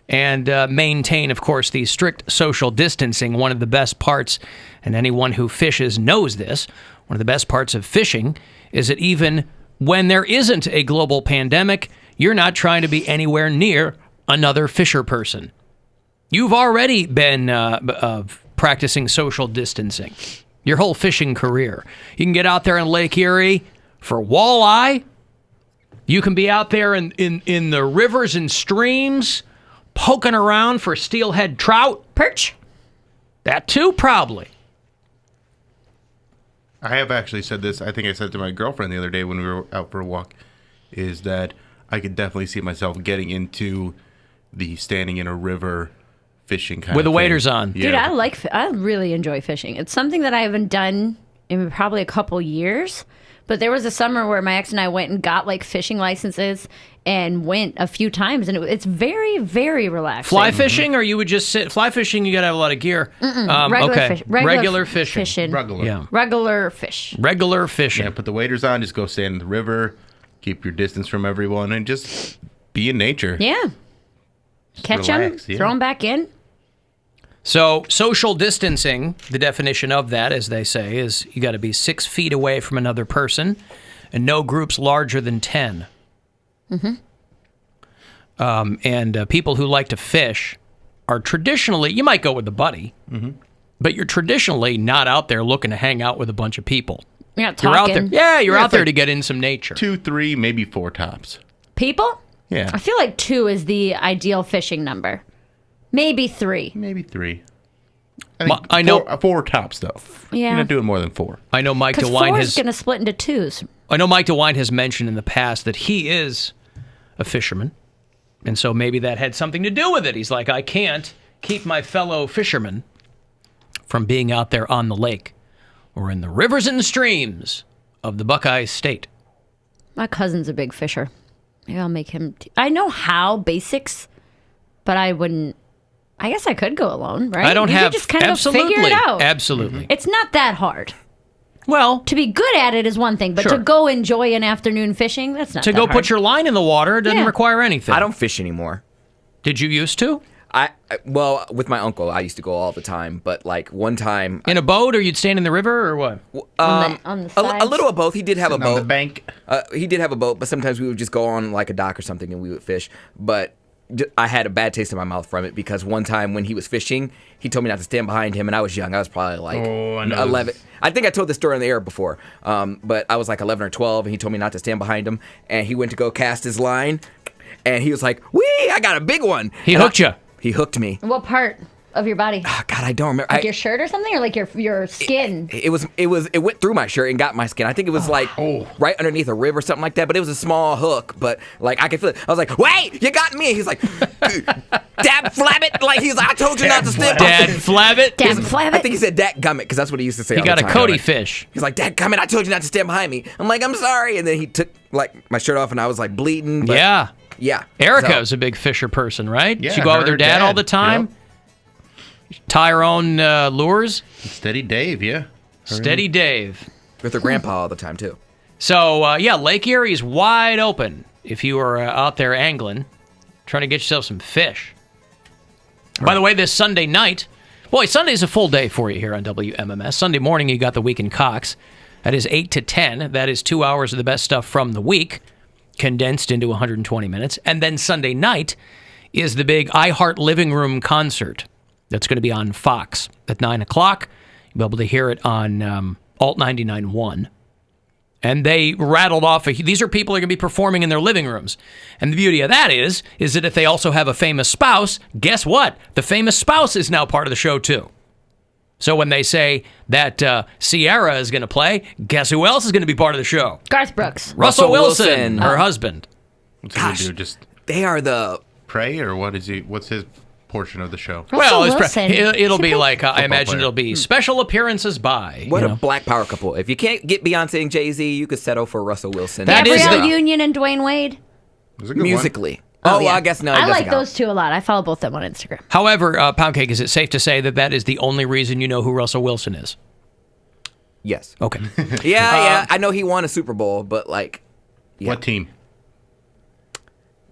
and maintain, of course, the strict social distancing. One of the best parts, and anyone who fishes knows this, one of the best parts of fishing is that even when there isn't a global pandemic, you're not trying to be anywhere near another fisher person. You've already been practicing social distancing your whole fishing career. You can get out there in Lake Erie for walleye. You can be out there in the rivers and streams poking around for steelhead trout. Perch. That too, probably. I have actually said this. I think I said it to my girlfriend the other day when we were out for a walk, is that I could definitely see myself getting into the standing in a river fishing kind with of the waders on. Yeah. Dude, I really enjoy fishing. It's something that I haven't done in probably a couple years. But there was a summer where my ex and I went and got like fishing licenses and went a few times, and it's very, very relaxing. Fly fishing, or you would just sit? Fly fishing, you got to have a lot of gear. Regular fish. Regular fishing. Regular. Yeah. Regular fish. Regular fishing. Yeah, put the waders on, just go stand in the river, keep your distance from everyone, and just be in nature. Yeah. Catch them, throw them back in. So social distancing, the definition of that, as they say, is you got to be 6 feet away from another person and no groups larger than 10. Mm-hmm. And people who like to fish are traditionally, you might go with a buddy, but you're traditionally not out there looking to hang out with a bunch of people. You're not You're out talking. there. Yeah, you're out there like to get in some nature. 2, 3, maybe 4 tops. People? Yeah. I feel like 2 is the ideal fishing number. Maybe 3. Maybe 3. I think I know 4 tops though. Yeah. You're not doing more than 4. I know Mike Because DeWine 4 has. is going to split into 2s. I know Mike DeWine has mentioned in the past that he is a fisherman, and so maybe that had something to do with it. He's like, I can't keep my fellow fishermen from being out there on the lake or in the rivers and streams of the Buckeye State. My cousin's a big fisher. Maybe I'll make him. I know how basics, but I wouldn't. I guess I could go alone, right? I don't you have could just kind absolutely, of figure it out. Absolutely. It's not that hard. Well, to be good at it is one thing, but Sure. to go enjoy an afternoon fishing, that's not To that go hard. put your line in the water doesn't Yeah. require anything. I don't fish anymore. Did you used to? Well, with my uncle, I used to go all the time. But like one time, in a boat, or you'd stand in the river, or what? on the a little of both. He did have a Sitting on boat. the bank. He did have a boat, but sometimes we would just go on like a dock or something and we would fish. But I had a bad taste in my mouth from it because one time when he was fishing, he told me not to stand behind him, and I was young. I was probably like 11. I think I told this story on the air before, but I was like 11 or 12, and he told me not to stand behind him. And he went to go cast his line, and he was like, "Wee! I got a big one." He hooked you. He hooked me. What part of your body? God, I don't remember. Like your shirt or something, or like your skin? It went through my shirt and got my skin. I think it was right underneath a rib or something like that, but it was a small hook, but like I could feel it. I was like, "Wait, you got me." He's like, "Dad flabbit." Like he's like, "I told you not to stand." Dad flabbit. Dad flabbit. I think he said "dat gummit" because that's what he used to say. He all got the a time. Cody fish. He's like, "Dad gummit, I told you not to stand behind me." I'm like, "I'm sorry," and then he took like my shirt off, and I was like bleeding. But, Yeah. yeah. Erica's a big fisher person, right? Yeah, She go out with her her dad all the time. Tie her own lures. Steady Dave, yeah. Steady Dave. With her grandpa all the time too. So yeah, Lake Erie is wide open if you are out there angling, trying to get yourself some fish. By the way, this Sunday night, boy, Sunday's a full day for you here on WMMS. Sunday morning, you got the Week in Cox. That is 8 to 10. That is 2 hours of the best stuff from the week, condensed into 120 minutes. And then Sunday night is the big iHeart Living Room concert. That's going to be on Fox at 9 o'clock. You'll be able to hear it on Alt 99.1. And they rattled off, these are people who are going to be performing in their living rooms. And the beauty of that is that if they also have a famous spouse, guess what? The famous spouse is now part of the show too. So when they say that Sierra is going to play, guess who else is going to be part of the show? Garth Brooks. Russell Wilson, her husband. What's he gonna do? Just they are the pray, or what is he? What's his portion of the show? Well, it'll be like I imagine it'll be special appearances by. What a black power couple. If you can't get Beyonce and Jay-Z, you could settle for Russell Wilson. Gabrielle Union and Dwayne Wade. Musically. Oh, yeah. I guess no. I like those two a lot. I follow both of them on Instagram. However, Poundcake, is it safe to say that is the only reason you know who Russell Wilson is? Yes. Okay. Yeah. I know he won a Super Bowl, but like, what team?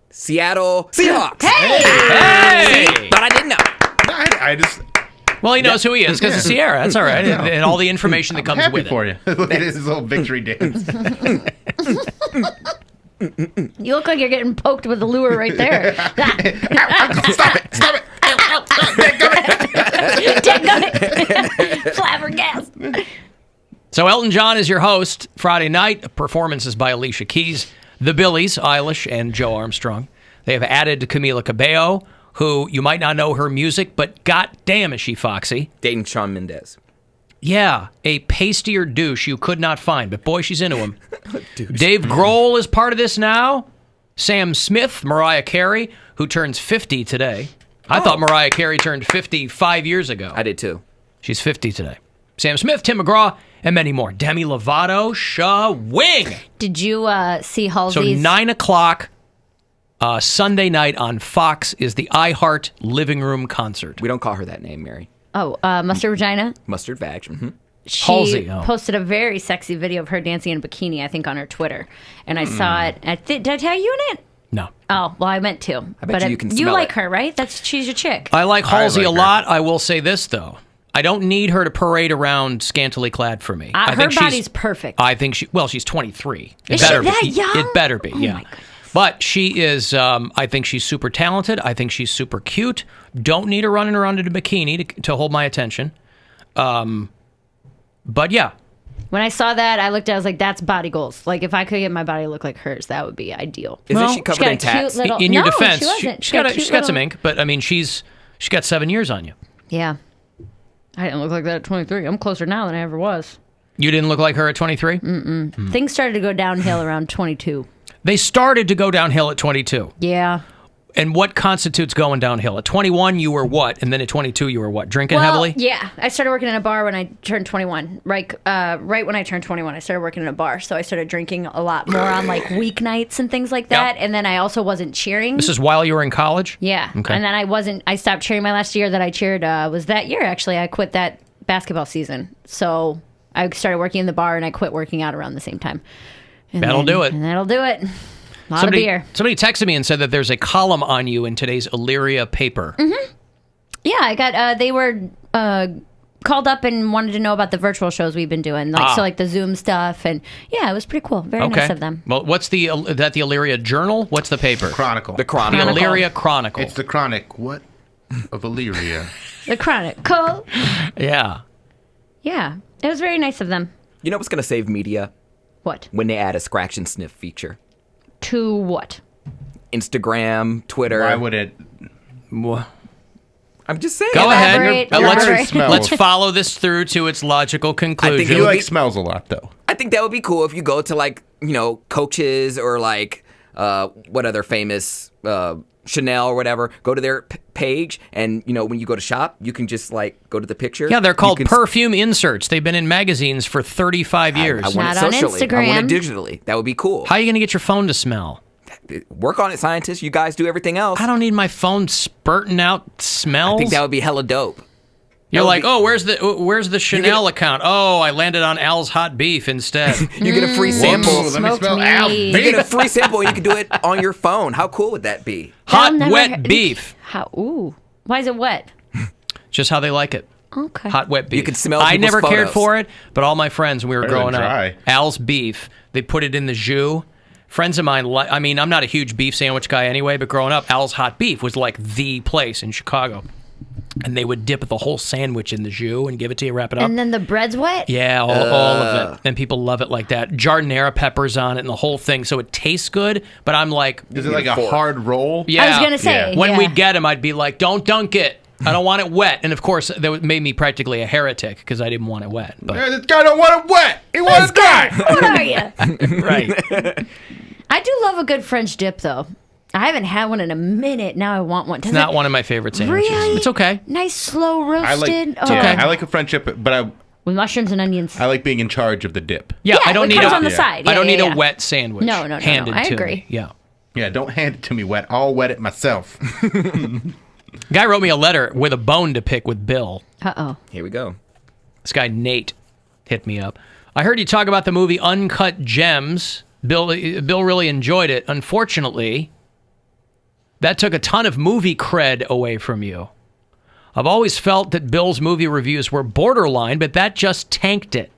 Seattle Seahawks. Hey! See? But I didn't know. I just. Well, he knows who he is because of Sierra. That's all right, and all the information that comes with it. For you. Look at his little victory dance. You look like you're getting poked with a lure right there. Stop it! Stop it! Flabbergasted. So Elton John is your host Friday night. Performances by Alicia Keys, the Billies, Eilish, and Joe Armstrong. They have added Camila Cabello, who you might not know her music, but goddamn is she foxy. Dating Shawn Mendes. Yeah, a pastier douche you could not find, but boy, she's into him. Dave Grohl is part of this now. Sam Smith, Mariah Carey, who turns 50 today. I thought Mariah Carey turned 50 5 years ago. I did too. She's 50 today. Sam Smith, Tim McGraw, and many more. Demi Lovato, Wing. Did you see Halsey's? So 9 o'clock Sunday night on Fox is the iHeart Living Room Concert. We don't call her that name, Mary. Oh, Mustard Vagina? Mustard Vag. Mm-hmm. She Halsey, posted a very sexy video of her dancing in a bikini, I think, on her Twitter. And I saw it. Did I tag you in it? No. Oh, well, I meant to. I bet you can smell You like it. her, right? She's your chick. I like Halsey I like a lot. I will say this, though. I don't need her to parade around scantily clad for me. I her think body's perfect. I think she's 23. Is she that young? It better be, Oh yeah. my goodness. But she is, I think she's super talented. I think she's super cute. Don't need her running around in a bikini to hold my attention. But yeah. When I saw that, I looked at it, I was like, that's body goals. Like, if I could get my body to look like hers, that would be ideal. Isn't she covered in tats? In your defense, she wasn't. she's got some ink, but I mean, she's got 7 years on you. Yeah. I didn't look like that at 23. I'm closer now than I ever was. You didn't look like her at 23? Mm-mm. Things started to go downhill around 22. They started to go downhill at 22. Yeah. And what constitutes going downhill? At 21, you were what? And then at 22, you were what? Drinking heavily? Yeah. I started working in a bar when I turned 21. Right when I turned 21, I started working in a bar. So I started drinking a lot more on like weeknights and things like that. Yep. And then I also wasn't cheering. This is while you were in college? Yeah. Okay. And then I stopped cheering. My last year that I cheered was that year, actually. I quit that basketball season. So I started working in the bar and I quit working out around the same time. That'll do it. And that'll do it. A lot of beer. Somebody texted me and said that there's a column on you in today's Illyria paper. Mm-hmm. Yeah, I got. They were called up and wanted to know about the virtual shows we've been doing, like the Zoom stuff, and yeah, it was pretty cool. Very nice of them. Well, what's the Illyria Journal? What's the paper? Chronicle. The Chronicle. The Illyria Chronicle. It's the Chronic. What of Illyria? The Chronicle. Yeah. Yeah, it was very nice of them. You know what's going to save media? What? When they add a scratch and sniff feature. To what? Instagram, Twitter. Why would it? I'm just saying. Go ahead. Elaborate. Let's follow this through to its logical conclusion. I think You like smells a lot, though. I think that would be cool if you go to like, Coaches or like what other famous Chanel or whatever, go to their page, and when you go to shop, you can just like go to the picture. Yeah, they're called perfume inserts. They've been in magazines for 35 years. I want Not it socially. on Instagram. I want it digitally. That would be cool. How are you going to get your phone to smell? Work on it, scientists. You guys do everything else. I don't need my phone spurting out smells. I think that would be hella dope. You're like, where's the Chanel account? Oh, I landed on Al's hot beef instead. You get a free sample. Let me smell meat. Al's You beef. get a free sample, and you can do it on your phone. How cool would that be? Hot, never wet heard- beef. How? Ooh. Why is it wet? Just how they like it. Okay. Hot, wet beef. You can smell I people's never cared photos. for it, but all my friends, when we were Better than growing up, dry. Al's beef, they put it in the jus. Friends of mine, I mean, I'm not a huge beef sandwich guy anyway, but growing up, Al's Hot Beef was like the place in Chicago. And they would dip the whole sandwich in the jus and give it to you, wrap it up. And then the bread's wet? Yeah, all of it. And people love it like that. Jardinera peppers on it and the whole thing. So it tastes good, but I'm like... Is it like a hard roll? Yeah. I was going to say. When we'd get them, I'd be like, don't dunk it. I don't want it wet. And of course, that made me practically a heretic because I didn't want it wet. But This guy don't want it wet. He wants to die. What are you? right. I do love a good French dip, though. I haven't had one in a minute. Now I want one. It's not one of my favorite sandwiches. Really? It's okay. Nice, slow roasted. I like a French dip, but with mushrooms and onions. I like being in charge of the dip. Yeah, I don't it need comes a, on the side. I don't Yeah, need yeah. a wet sandwich. No. handed I to agree. me. Yeah. Yeah, don't hand it to me wet. I'll wet it myself. Guy wrote me a letter with a bone to pick with Bill. Uh-oh. Here we go. This guy Nate hit me up. I heard you talk about the movie Uncut Gems. Bill really enjoyed it. Unfortunately, that took a ton of movie cred away from you. I've always felt that Bill's movie reviews were borderline, but that just tanked it.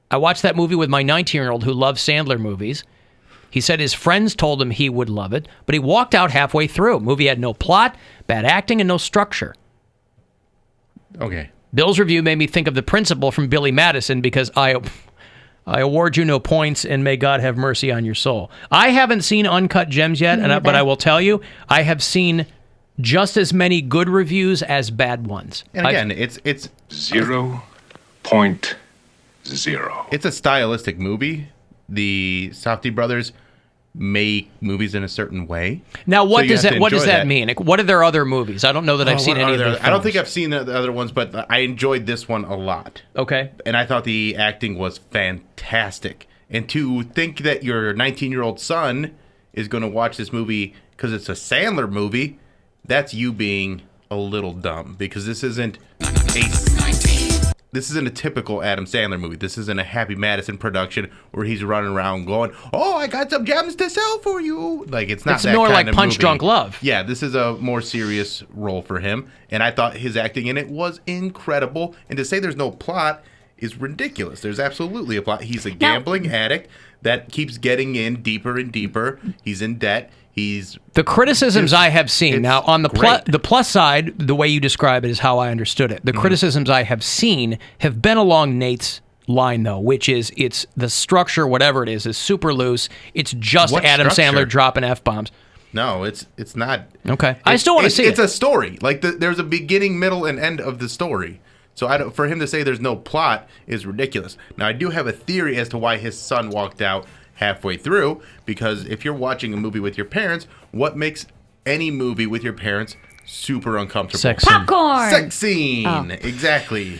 I watched that movie with my 19-year-old who loves Sandler movies. He said his friends told him he would love it, but he walked out halfway through. Movie had no plot, bad acting, and no structure. Okay. Bill's review made me think of the principal from Billy Madison because I award you no points and may God have mercy on your soul. I haven't seen Uncut Gems yet, but I will tell you, I have seen just as many good reviews as bad ones. And again, it's 0.0. It's a stylistic movie. The Safdie brothers make movies in a certain way. Now, what So you does have that to what does enjoy that mean? Like, what are their other movies? I don't know that I've seen any of their I don't think I've seen the other ones, but I enjoyed this one a lot. Okay. And I thought the acting was fantastic. And to think that your 19-year-old son is going to watch this movie because it's a Sandler movie, that's you being a little dumb, because this isn't a typical Adam Sandler movie. This isn't a Happy Madison production where he's running around going, "Oh, I got some gems to sell for you." Like, it's not. It's that more kind like of Punch movie. Drunk Love. Yeah, this is a more serious role for him, and I thought his acting in it was incredible. And to say there's no plot is ridiculous. There's absolutely a plot. He's a gambling addict that keeps getting in deeper and deeper. He's in debt. The criticisms I have seen now on the plus side, the way you describe it is how I understood it. The criticisms I have seen have been along Nate's line, though, which is it's the structure, whatever it is super loose. It's just What Adam structure? Sandler dropping F-bombs. No, it's not. Okay, I still want to see It's it. a story. Like there's a beginning, middle, and end of the story. So for him to say there's no plot is ridiculous. Now, I do have a theory as to why his son walked out halfway through, because if you're watching a movie with your parents, what makes any movie with your parents super uncomfortable? Sex scene. Popcorn! Sex scene. Oh. Exactly.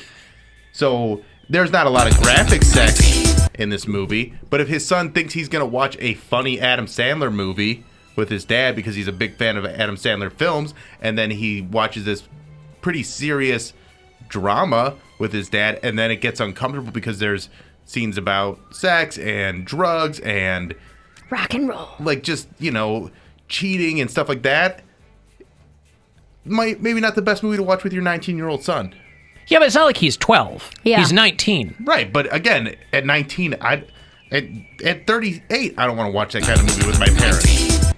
So there's not a lot of graphic sex in this movie, but if his son thinks he's going to watch a funny Adam Sandler movie with his dad because he's a big fan of Adam Sandler films, and then he watches this pretty serious drama with his dad, and then it gets uncomfortable because there's scenes about sex and drugs and rock and roll, like just cheating and stuff like that, maybe not the best movie to watch with your 19-year-old son. Yeah, but it's not like he's 12. Yeah. He's 19. Right, but again, at 19, at 38, I don't want to watch that kind of movie with my parents.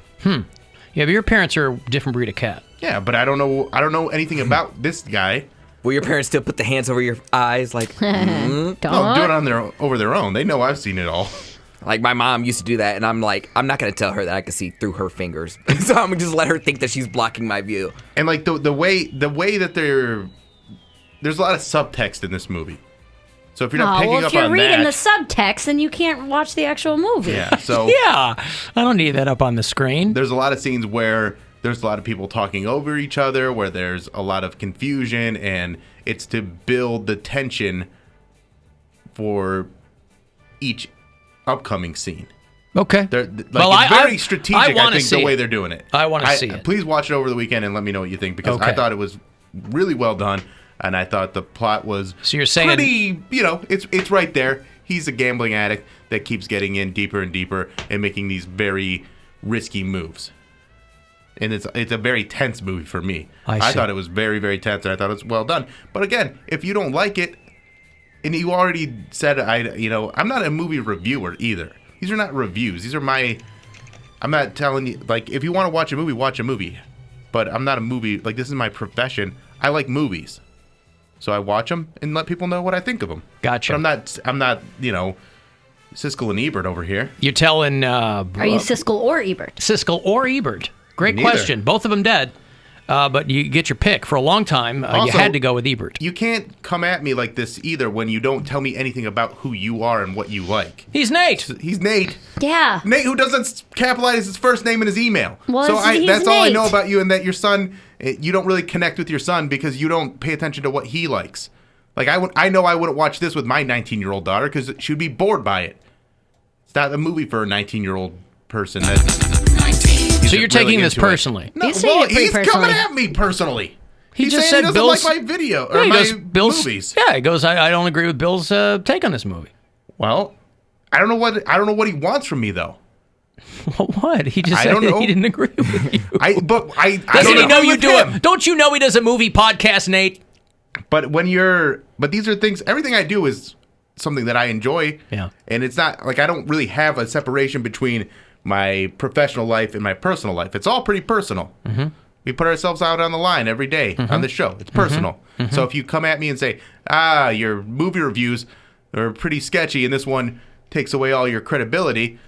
Yeah, but your parents are a different breed of cat. Yeah, but I don't know anything about this guy. Will your parents still put the hands over your eyes like, No, do it over their own. They know I've seen it all. Like, my mom used to do that, and I'm like, I'm not going to tell her that I can see through her fingers. So I'm going to just let her think that she's blocking my view. And like the way that there's a lot of subtext in this movie. So if you're not picking if up you're on reading that, the subtext, then you can't watch the actual movie. yeah. So Yeah, I don't need that up on the screen. there's a lot of scenes where there's a lot of people talking over each other, where there's a lot of confusion, and it's to build the tension for each upcoming scene. Okay. They're it's very strategic, I think, the way they're doing it. I want to see it. Please watch it over the weekend and let me know what you think, because I Okay. thought it was really well done, and I thought the plot was So you're saying pretty, it's right there. He's a gambling addict that keeps getting in deeper and deeper and making these very risky moves. And it's a very tense movie for me. I see. thought it was very, very tense, and I thought it was well done. But again, if you don't like it, and you already said I'm not a movie reviewer either. These are not reviews. These are I'm not telling you, like, if you want to watch a movie, watch a movie. But I'm not a movie, like, this is my profession. I like movies. So I watch them and let people know what I think of them. Gotcha. But I'm not Siskel and Ebert over here. You're telling... Are you Siskel or Ebert? Siskel or Ebert? Great Neither. question. Both of them dead. But you get your pick. For a long time, you Also, had to go with Ebert. You can't come at me like this either when you don't tell me anything about who you are and what you like. He's Nate. He's Nate. Yeah. Nate, who doesn't capitalize his first name in his email. Well, so he's that's all I Nate. know about you, and that your son, you don't really connect with your son because you don't pay attention to what he likes. Like, I know I wouldn't watch this with my 19-year-old daughter because she would be bored by it. It's not a movie for a 19-year-old person. So you're taking this personally? No, He's saying it pretty he's personally. coming at me personally. He He's just saying said he doesn't Bill's like my video Yeah, or he my goes, Bill's, movies. Yeah, he goes. I don't agree with Bill's take on this movie. Well, I don't know what he wants from me though. What? He just I said don't know. he didn't agree with you. I Doesn't he know you do it? Don't you know he does a movie podcast, Nate? But these are things. Everything I do is something that I enjoy. Yeah. And it's not like I don't really have a separation between my professional life and my personal life. It's all pretty personal. Mm-hmm. We put ourselves out on the line every day on the show. It's personal. Mm-hmm. So if you come at me and say, your movie reviews are pretty sketchy and this one takes away all your credibility,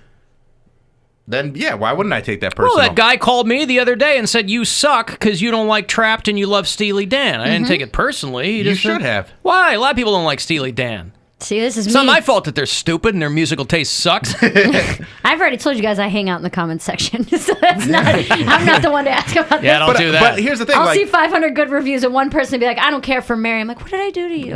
then yeah, why wouldn't I take that personal? Well, that guy called me the other day and said, you suck because you don't like Trapped and you love Steely Dan. I didn't take it personally. He You just should said, have. Why? A lot of people don't like Steely Dan. See, this is It's not my fault that they're stupid and their musical taste sucks. I've already told you guys I hang out in the comments section, so that's not. I'm not the one to ask about Yeah, this. don't do that. But here's the thing. I'll like, see 500 good reviews and one person be like, "I don't care for Mary." I'm like, "What did I do to you?"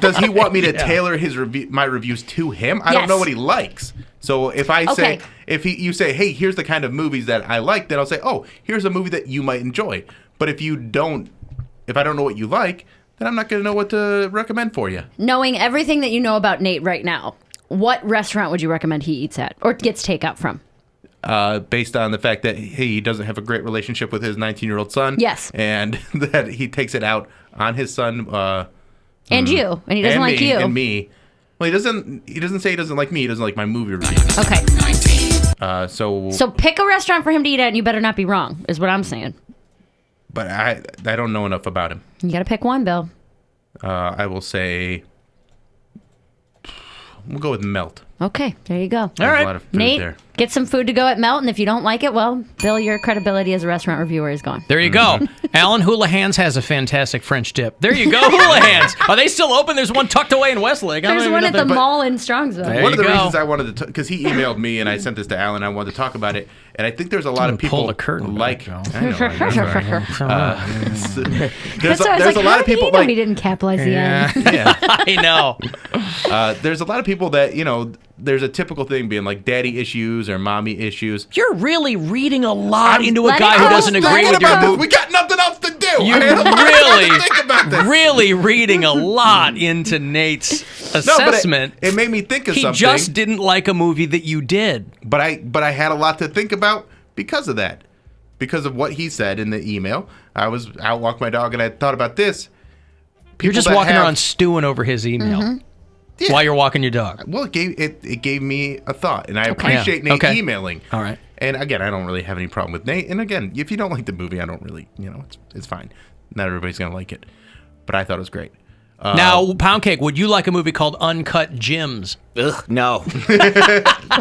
does he want me to tailor his my reviews to him? I don't Yes. know what he likes. So if I say, Okay. you say, hey, here's the kind of movies that I like, then I'll say, oh, here's a movie that you might enjoy. But if I don't know what you like, then I'm not going to know what to recommend for you. Knowing everything that you know about Nate right now, what restaurant would you recommend he eats at or gets takeout from? Based on the fact that he doesn't have a great relationship with his 19-year-old son. Yes. And that he takes it out on his son. And you. And he doesn't like me, you. And me. Well, he doesn't say he doesn't like me. He doesn't like my movie reviews. Okay. So pick a restaurant for him to eat at, and you better not be wrong, is what I'm saying. But I don't know enough about him. You got to pick one, Bill. I will say we'll go with Melt. Okay, there you go. All There's a lot of food Nate, there. get some food to go at Melt, and if you don't like it, well, Bill, your credibility as a restaurant reviewer is gone. There you go. Alan Houlihan's has a fantastic French dip. There you go, Houlihan's. Are they still open? There's one tucked away in Westlake. I don't There's even one know at if the they're- mall in Strongsville. There One of you the go. reasons I wanted to, because he emailed me and I sent this to Alan, I wanted to talk about it, and I think there's a lot of people Pull the curtain like. back, I know, I'm sorry. There's That's why I was a like, lot how of did he people know like. he didn't capitalize the end? I know. There's a lot of people that there's a typical thing being like daddy issues or mommy issues. You're really reading a lot into a Let guy it who go, doesn't let agree it with your go. movie. We got nothing else to do. You're I don't really, think about this. really reading a lot into Nate's assessment. It made me think of He something. just didn't like a movie that you did. But I had a lot to think about because of that. Because of what he said in the email. I was out walking my dog and I thought about this. You're just walking around stewing over his email while you're walking your dog. Well, it gave me a thought, and I appreciate Yeah. Nate Okay. emailing. All right. And again, I don't really have any problem with Nate. And again, if you don't like the movie, I don't really, it's fine. Not everybody's gonna like it, but I thought it was great. Now, Poundcake, would you like a movie called Uncut Gems? Ugh, no.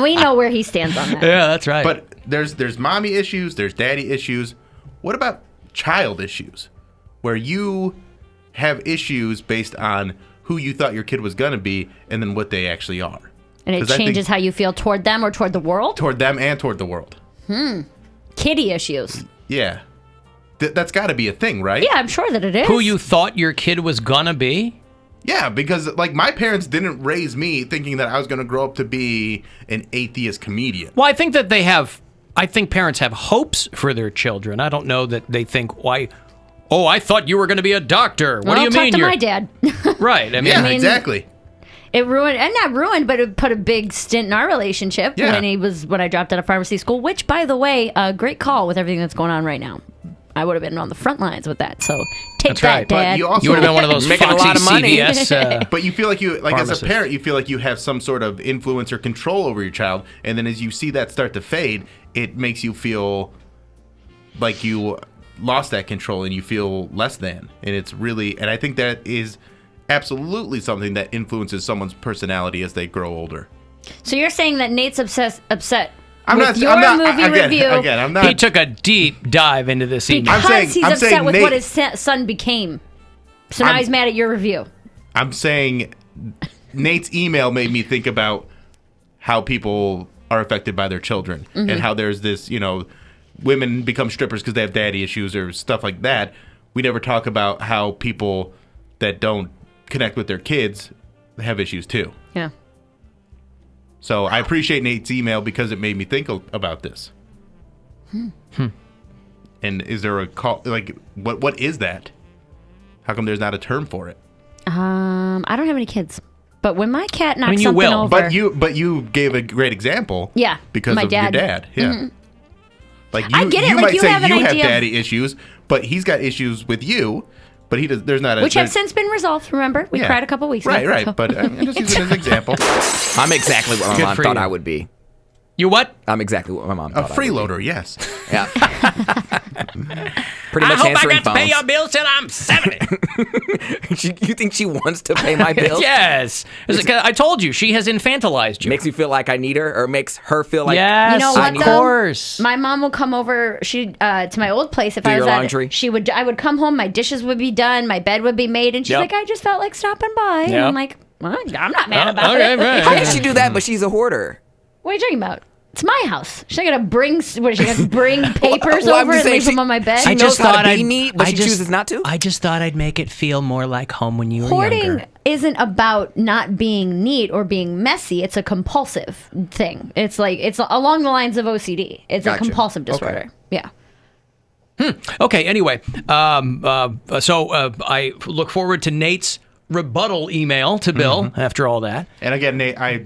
We know where he stands on that. Yeah, that's right. But there's mommy issues, there's daddy issues. What about child issues, where you have issues based on who you thought your kid was gonna be, and then what they actually are? And it 'Cause I think changes how you feel toward them or toward the world? toward them and toward the world. Kitty issues. Yeah, that's got to be a thing, right? Yeah, I'm sure that it is. Who you thought your kid was gonna be? Yeah, because like my parents didn't raise me thinking that I was going to grow up to be an atheist comedian. Well, I think that I think parents have hopes for their children. I don't know that they think, why, oh, I thought you were going to be a doctor. What do you mean? Talk to my dad. Right. I mean, exactly. It ruined, and not ruined, but it put a big stint in our relationship when I dropped out of pharmacy school, which, by the way, a great call with everything that's going on right now. I would have been on the front lines with that. So take That's that, right. But Dad. you also you would have been one of those Making a Foxy lot of money. CVS. But you feel like as a pharmacist. parent, you feel like you have some sort of influence or control over your child, and then as you see that start to fade, it makes you feel like you lost that control and you feel less than. And I think that is absolutely something that influences someone's personality as they grow older. So you're saying that Nate's upset review. Again, I'm not. He took a deep dive into this email. Because he's upset with what his son became. So now he's mad at your review. I'm saying Nate's email made me think about how people are affected by their children and how there's this, women become strippers because they have daddy issues or stuff like that. We never talk about how people that don't connect with their kids have issues too. Yeah. So I appreciate Nate's email because it made me think about this. And is there a call? Like, what is that? How come there's not a term for it? I don't have any kids, but when my cat knocks something over, but you gave a great example. Yeah, because my of dad. your dad. Yeah, like I get it. You Like, might you say have an you have idea of- daddy issues, but he's got issues with you. But he does. There's not a which have since been resolved. Remember, we cried a couple weeks ago. Right. So. But I'm just using it as an example. I'm exactly what my mom thought I would be. You what? I'm exactly what my mom thought. A freeloader, yes. Yeah. Pretty much I hope I answering got to pay phones. your bills till I'm 70. You think she wants to pay my bills? Yes. I told you, she has infantilized you. Makes me feel like I need her, or makes her feel like yes, You know what, I need though? her. course. My mom will come over. To my old place if Do I was your at laundry? it. I would come home. My dishes would be done. My bed would be made, and she's Yep. like, I just felt like stopping by. And Yep. I'm like, well, I'm not mad about okay, it. right. How can she do that? But she's a hoarder. What are you talking about? It's my house. She's not gonna bring. What is she gonna bring papers Well, I'm over just and leave saying them on my bed? She knows how to be neat, but she chooses not to. I just thought I'd make it feel more like home when you were Hoarding younger. isn't about not being neat or being messy. It's a compulsive thing. It's along the lines of OCD. It's a Gotcha. compulsive disorder. Okay. Yeah. Okay, anyway. So I look forward to Nate's rebuttal email to Bill after all that. And again, Nate, I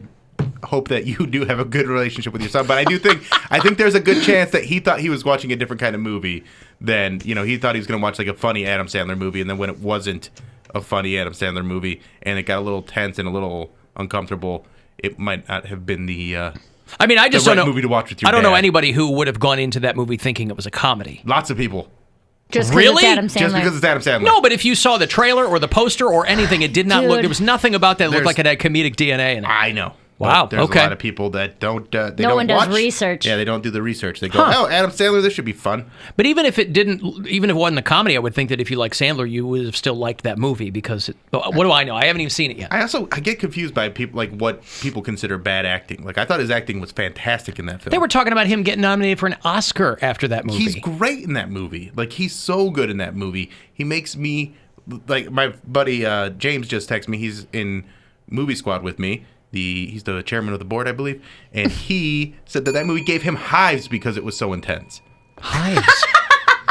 hope that you do have a good relationship with your son, but I think there's a good chance that he thought he was watching a different kind of movie than, he thought he was going to watch like a funny Adam Sandler movie, and then when it wasn't a funny Adam Sandler movie and it got a little tense and a little uncomfortable, it might not have been the I mean, I just the right don't know. movie to watch with your I don't know dad. anybody who would have gone into that movie thinking it was a comedy. Lots of people. Just 'cause Really? it's Adam Sandler. Just because it's Adam Sandler. No, but if you saw the trailer or the poster or anything, it did not look. Dude. There was nothing about that that looked There's- like it had comedic DNA in it. I know. Wow, But there's okay. a lot of people that don't. They No don't one does watch. research. Yeah, they don't do the research. They go, "Oh, Adam Sandler, this should be fun." But even if it wasn't a comedy, I would think that if you like Sandler, you would have still liked that movie because what do I know? I haven't even seen it yet. I get confused by people like what people consider bad acting. Like I thought his acting was fantastic in that film. They were talking about him getting nominated for an Oscar after that movie. He's great in that movie. Like he's so good in that movie. He makes me like my buddy James just texted me. He's in Movie Squad with me. He's the chairman of the board, I believe, and he said that movie gave him hives because it was so intense. Hives.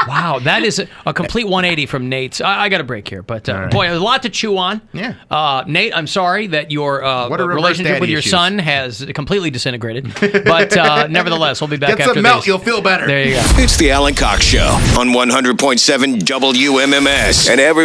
Wow, that is a complete 180 from Nate's. I got a break here, but boy, there's a lot to chew on. Yeah. Nate, I'm sorry that your What a reverse relationship daddy with your issues. son has completely disintegrated. But nevertheless, we'll be back Get after some milk, this. you'll feel better. There you go. It's the Alan Cox Show on 100.7 WMMS. And every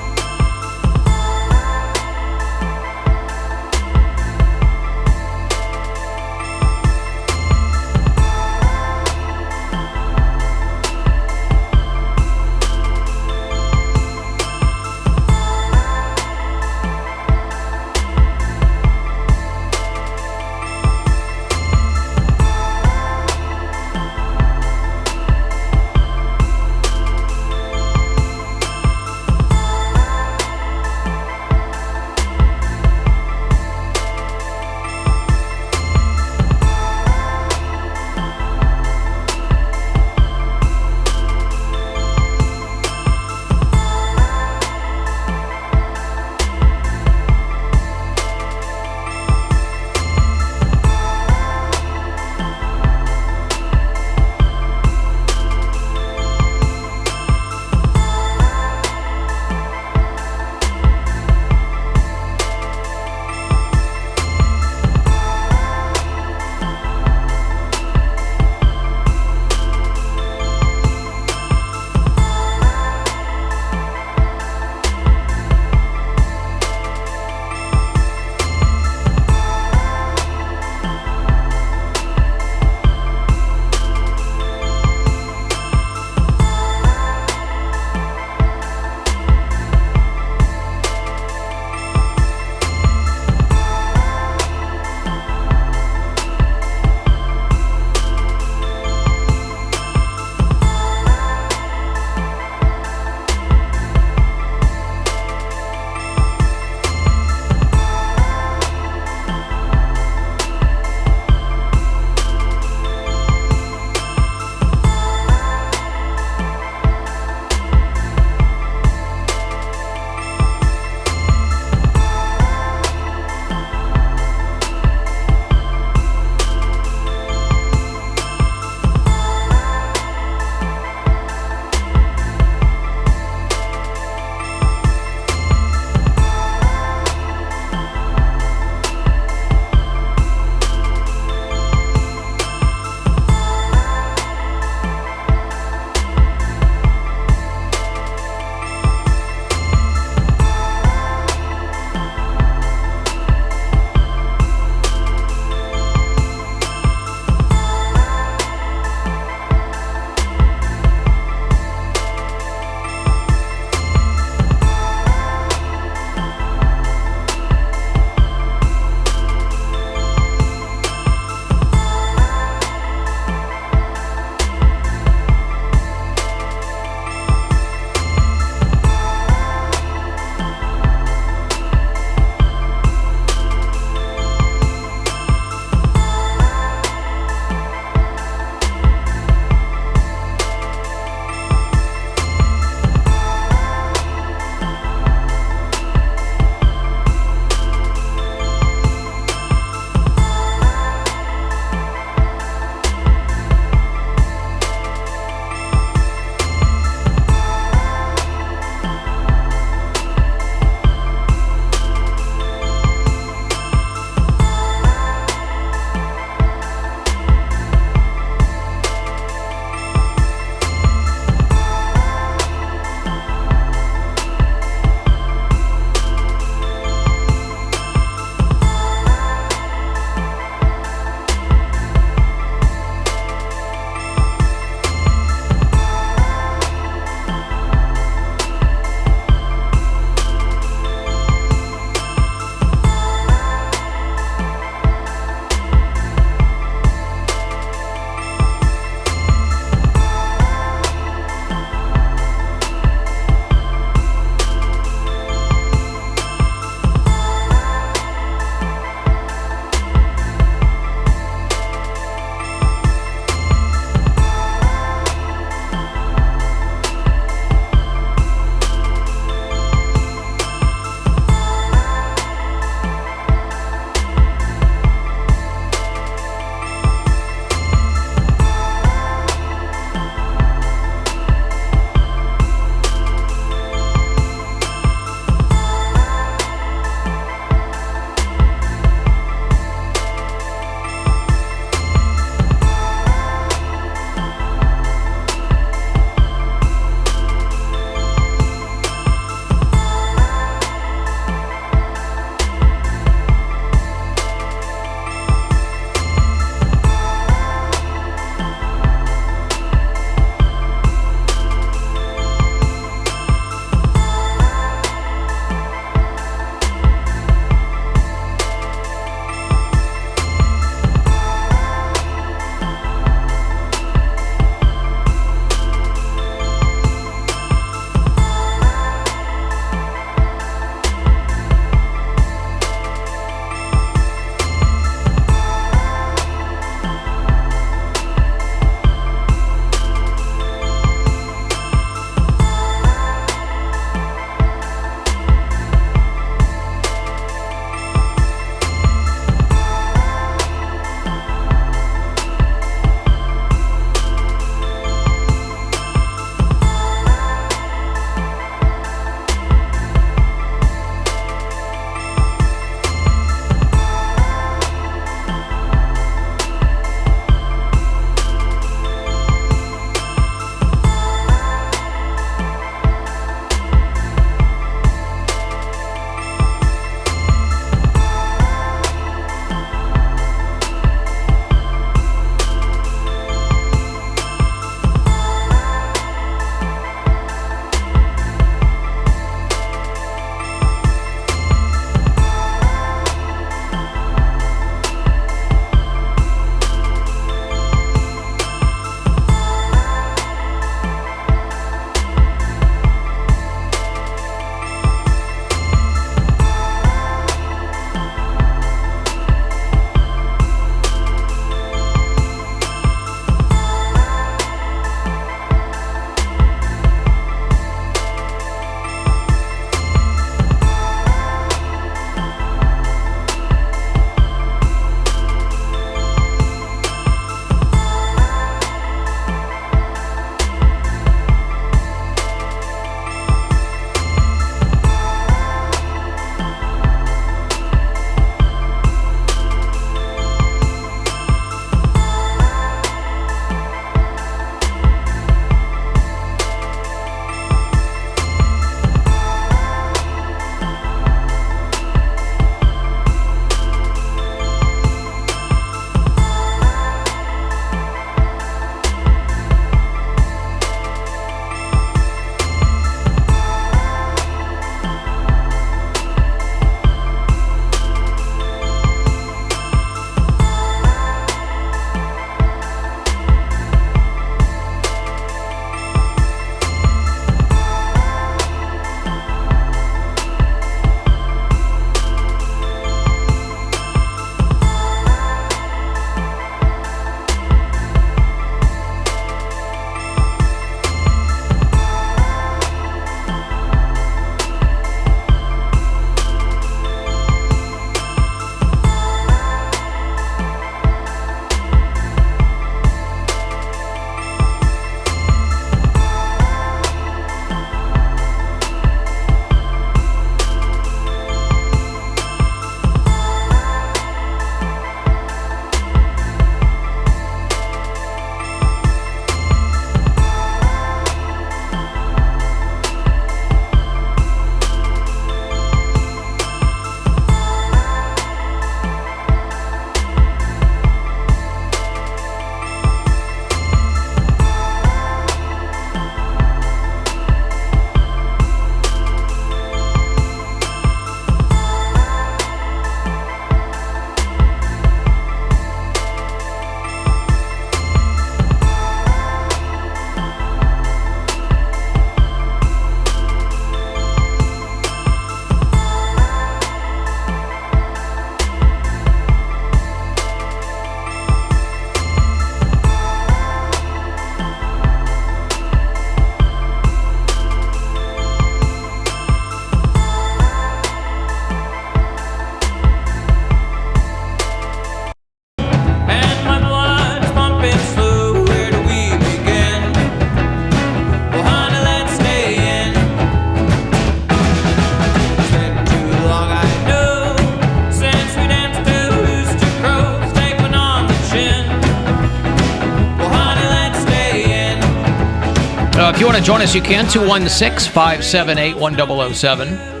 If you want to join us, you can. 216-578-1007.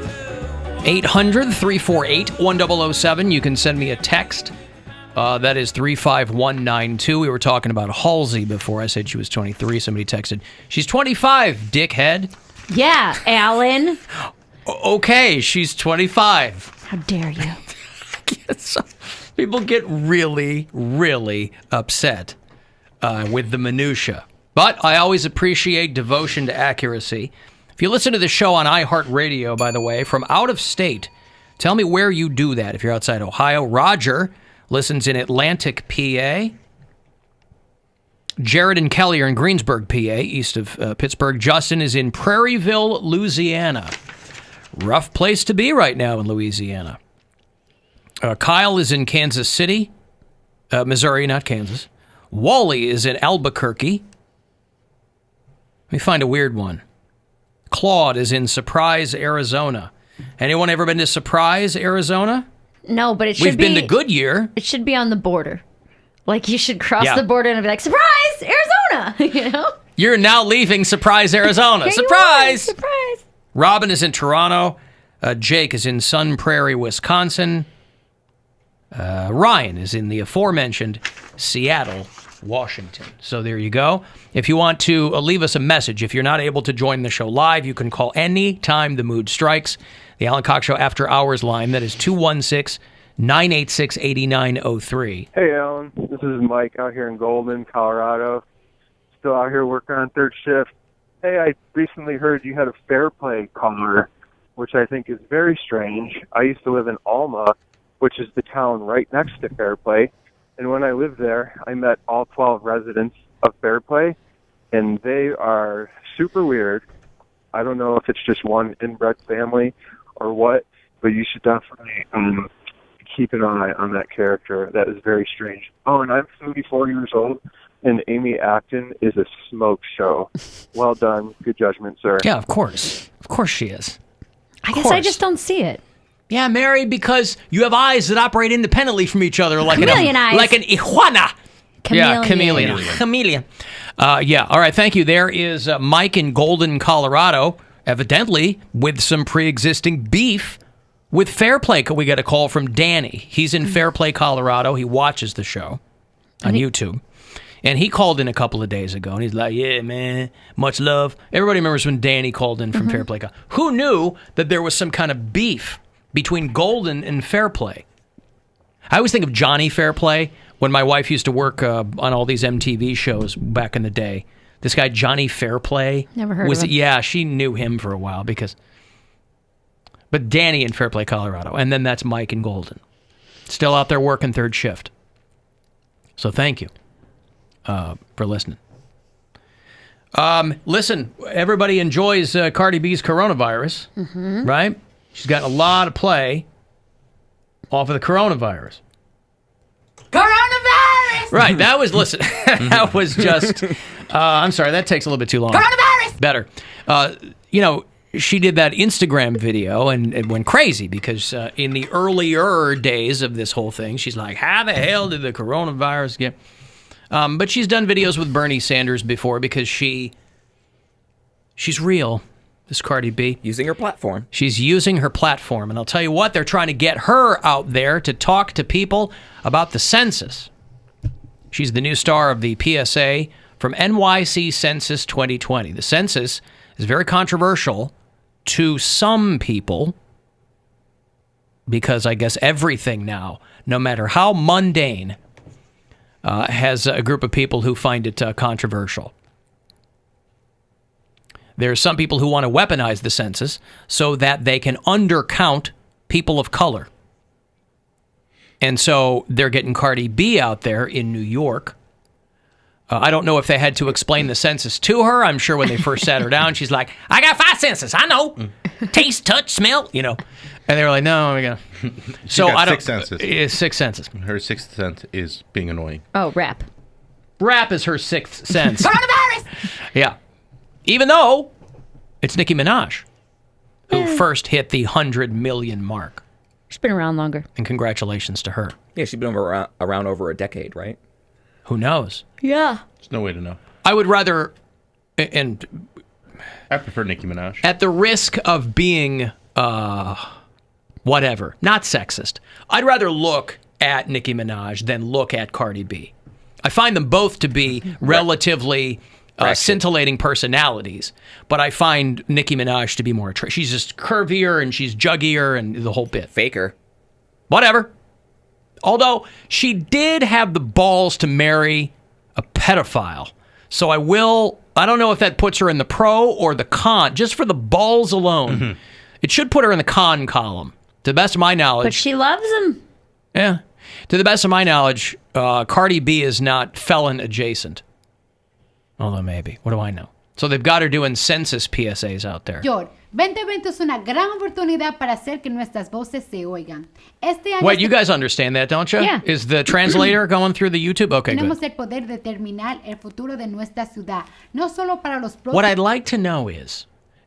800-348-1007. You can send me a text. That is 35192. We were talking about Halsey before. I said she was 23. Somebody texted, she's 25, dickhead. Yeah, Alan. Okay, she's 25. How dare you? People get really, really upset with the minutia. But I always appreciate devotion to accuracy. If you listen to the show on iHeartRadio, by the way, from out of state, tell me where you do that. If you're outside Ohio, Roger listens in Atlantic, PA. Jared and Kelly are in Greensburg, PA, east of Pittsburgh. Justin is in Prairieville, Louisiana. Rough place to be right now in Louisiana. Kyle is in Kansas City, Missouri, not Kansas. Wally is in Albuquerque. Let me find a weird one. Claude is in Surprise, Arizona. Anyone ever been to Surprise, Arizona? No, but it should We've been to Goodyear. It should be on the border. Like, you should cross Yeah. the border and be like, surprise, Arizona! You know? You're now leaving Surprise, Arizona. Here you Surprise! are. Surprise! Robin is in Toronto. Jake is in Sun Prairie, Wisconsin. Ryan is in the aforementioned Seattle, Washington. So there you go. If you want to leave us a message, if you're not able to join the show live, you can call any time the mood strikes. The Alan Cox Show After Hours line, that is 216-986-8903. Hey, Alan. This is Mike out here in Golden, Colorado. Still out here working on third shift. Hey, I recently heard you had a Fair Play caller, which I think is very strange. I used to live in Alma, which is the town right next to Fair Play. And when I lived there, I met all 12 residents of Fair Play, and they are super weird. I don't know if it's just one inbred family or what, but you should definitely keep an eye on that character. That is very strange. Oh, and I'm 34 years old, and Amy Acton is a smoke show. Well done. Good judgment, sir. Yeah, of course. Of course she is. I guess I just don't see it. Yeah, Mary, because you have eyes that operate independently from each other, like Chameleon eyes. like an iguana. Yeah, Chameleon. chameleon. Yeah, all right, thank you. There is Mike in Golden, Colorado, evidently with some pre-existing beef with Fair Play. We got a call from Danny. He's in Fair Play, Colorado. He watches the show on YouTube. And he called in a couple of days ago, and he's like, yeah, man, much love. Everybody remembers when Danny called in from Fair Play. Who knew that there was some kind of beef between Golden and Fair Play? I always think of Johnny Fairplay when my wife used to work on all these MTV shows back in the day. This guy, Johnny Fairplay. Never heard of him. Yeah, she knew him for a while because... But Danny in Fairplay, Colorado. And then that's Mike in Golden. Still out there working third shift. So thank you for listening. Listen, everybody enjoys Cardi B's coronavirus, right? She's gotten a lot of play off of the coronavirus. Coronavirus! Right, that was, listen, that was just, I'm sorry, that takes a little bit too long. Coronavirus! Better. You know, she did that Instagram video and it went crazy because in the earlier days of this whole thing, she's like, how the hell did the coronavirus get? But she's done videos with Bernie Sanders before because she's real. This Cardi B. Using her platform. She's using her platform. And I'll tell you what, they're trying to get her out there to talk to people about the census. She's the new star of the PSA from NYC Census 2020. The census is very controversial to some people because I guess everything now, no matter how mundane, has a group of people who find it controversial. There are some people who want to weaponize the census so that they can undercount people of color. And so they're getting Cardi B out there in New York. I don't know if they had to explain the census to her. I'm sure when they first sat her down, she's like, I got 5 senses. I know. Taste, touch, smell, you know. And they were like, no, we got. So got I don't. 6 senses. 6 senses. Her 6th sense is being annoying. Oh, rap. Rap is her 6th sense. Coronavirus! Yeah. Even though it's Nicki Minaj who first hit the 100 million mark. She's been around longer. And congratulations to her. Yeah, she's been around over a decade, right? Who knows? Yeah. There's no way to know. I would rather, and I prefer Nicki Minaj. At the risk of being, whatever, not sexist, I'd rather look at Nicki Minaj than look at Cardi B. I find them both to be relatively scintillating personalities, but I find Nicki Minaj to be more attractive. She's just curvier and she's juggier and the whole bit. Faker. Whatever. Although she did have the balls to marry a pedophile. So I don't know if that puts her in the pro or the con, just for the balls alone. It should put her in the con column, to the best of my knowledge. But she loves him. Yeah. To the best of my knowledge, Cardi B is not felon adjacent. Although maybe. What do I know? So they've got her doing census PSAs out there. 2020 es una gran oportunidad para hacer que nuestras voces se oigan. Este año Wait, you guys understand that, don't you? Yeah. Is the translator going through the YouTube? Okay, good. tenemos el poder de determinar el futuro de nuestra ciudad, no solo para los What I'd like to know is,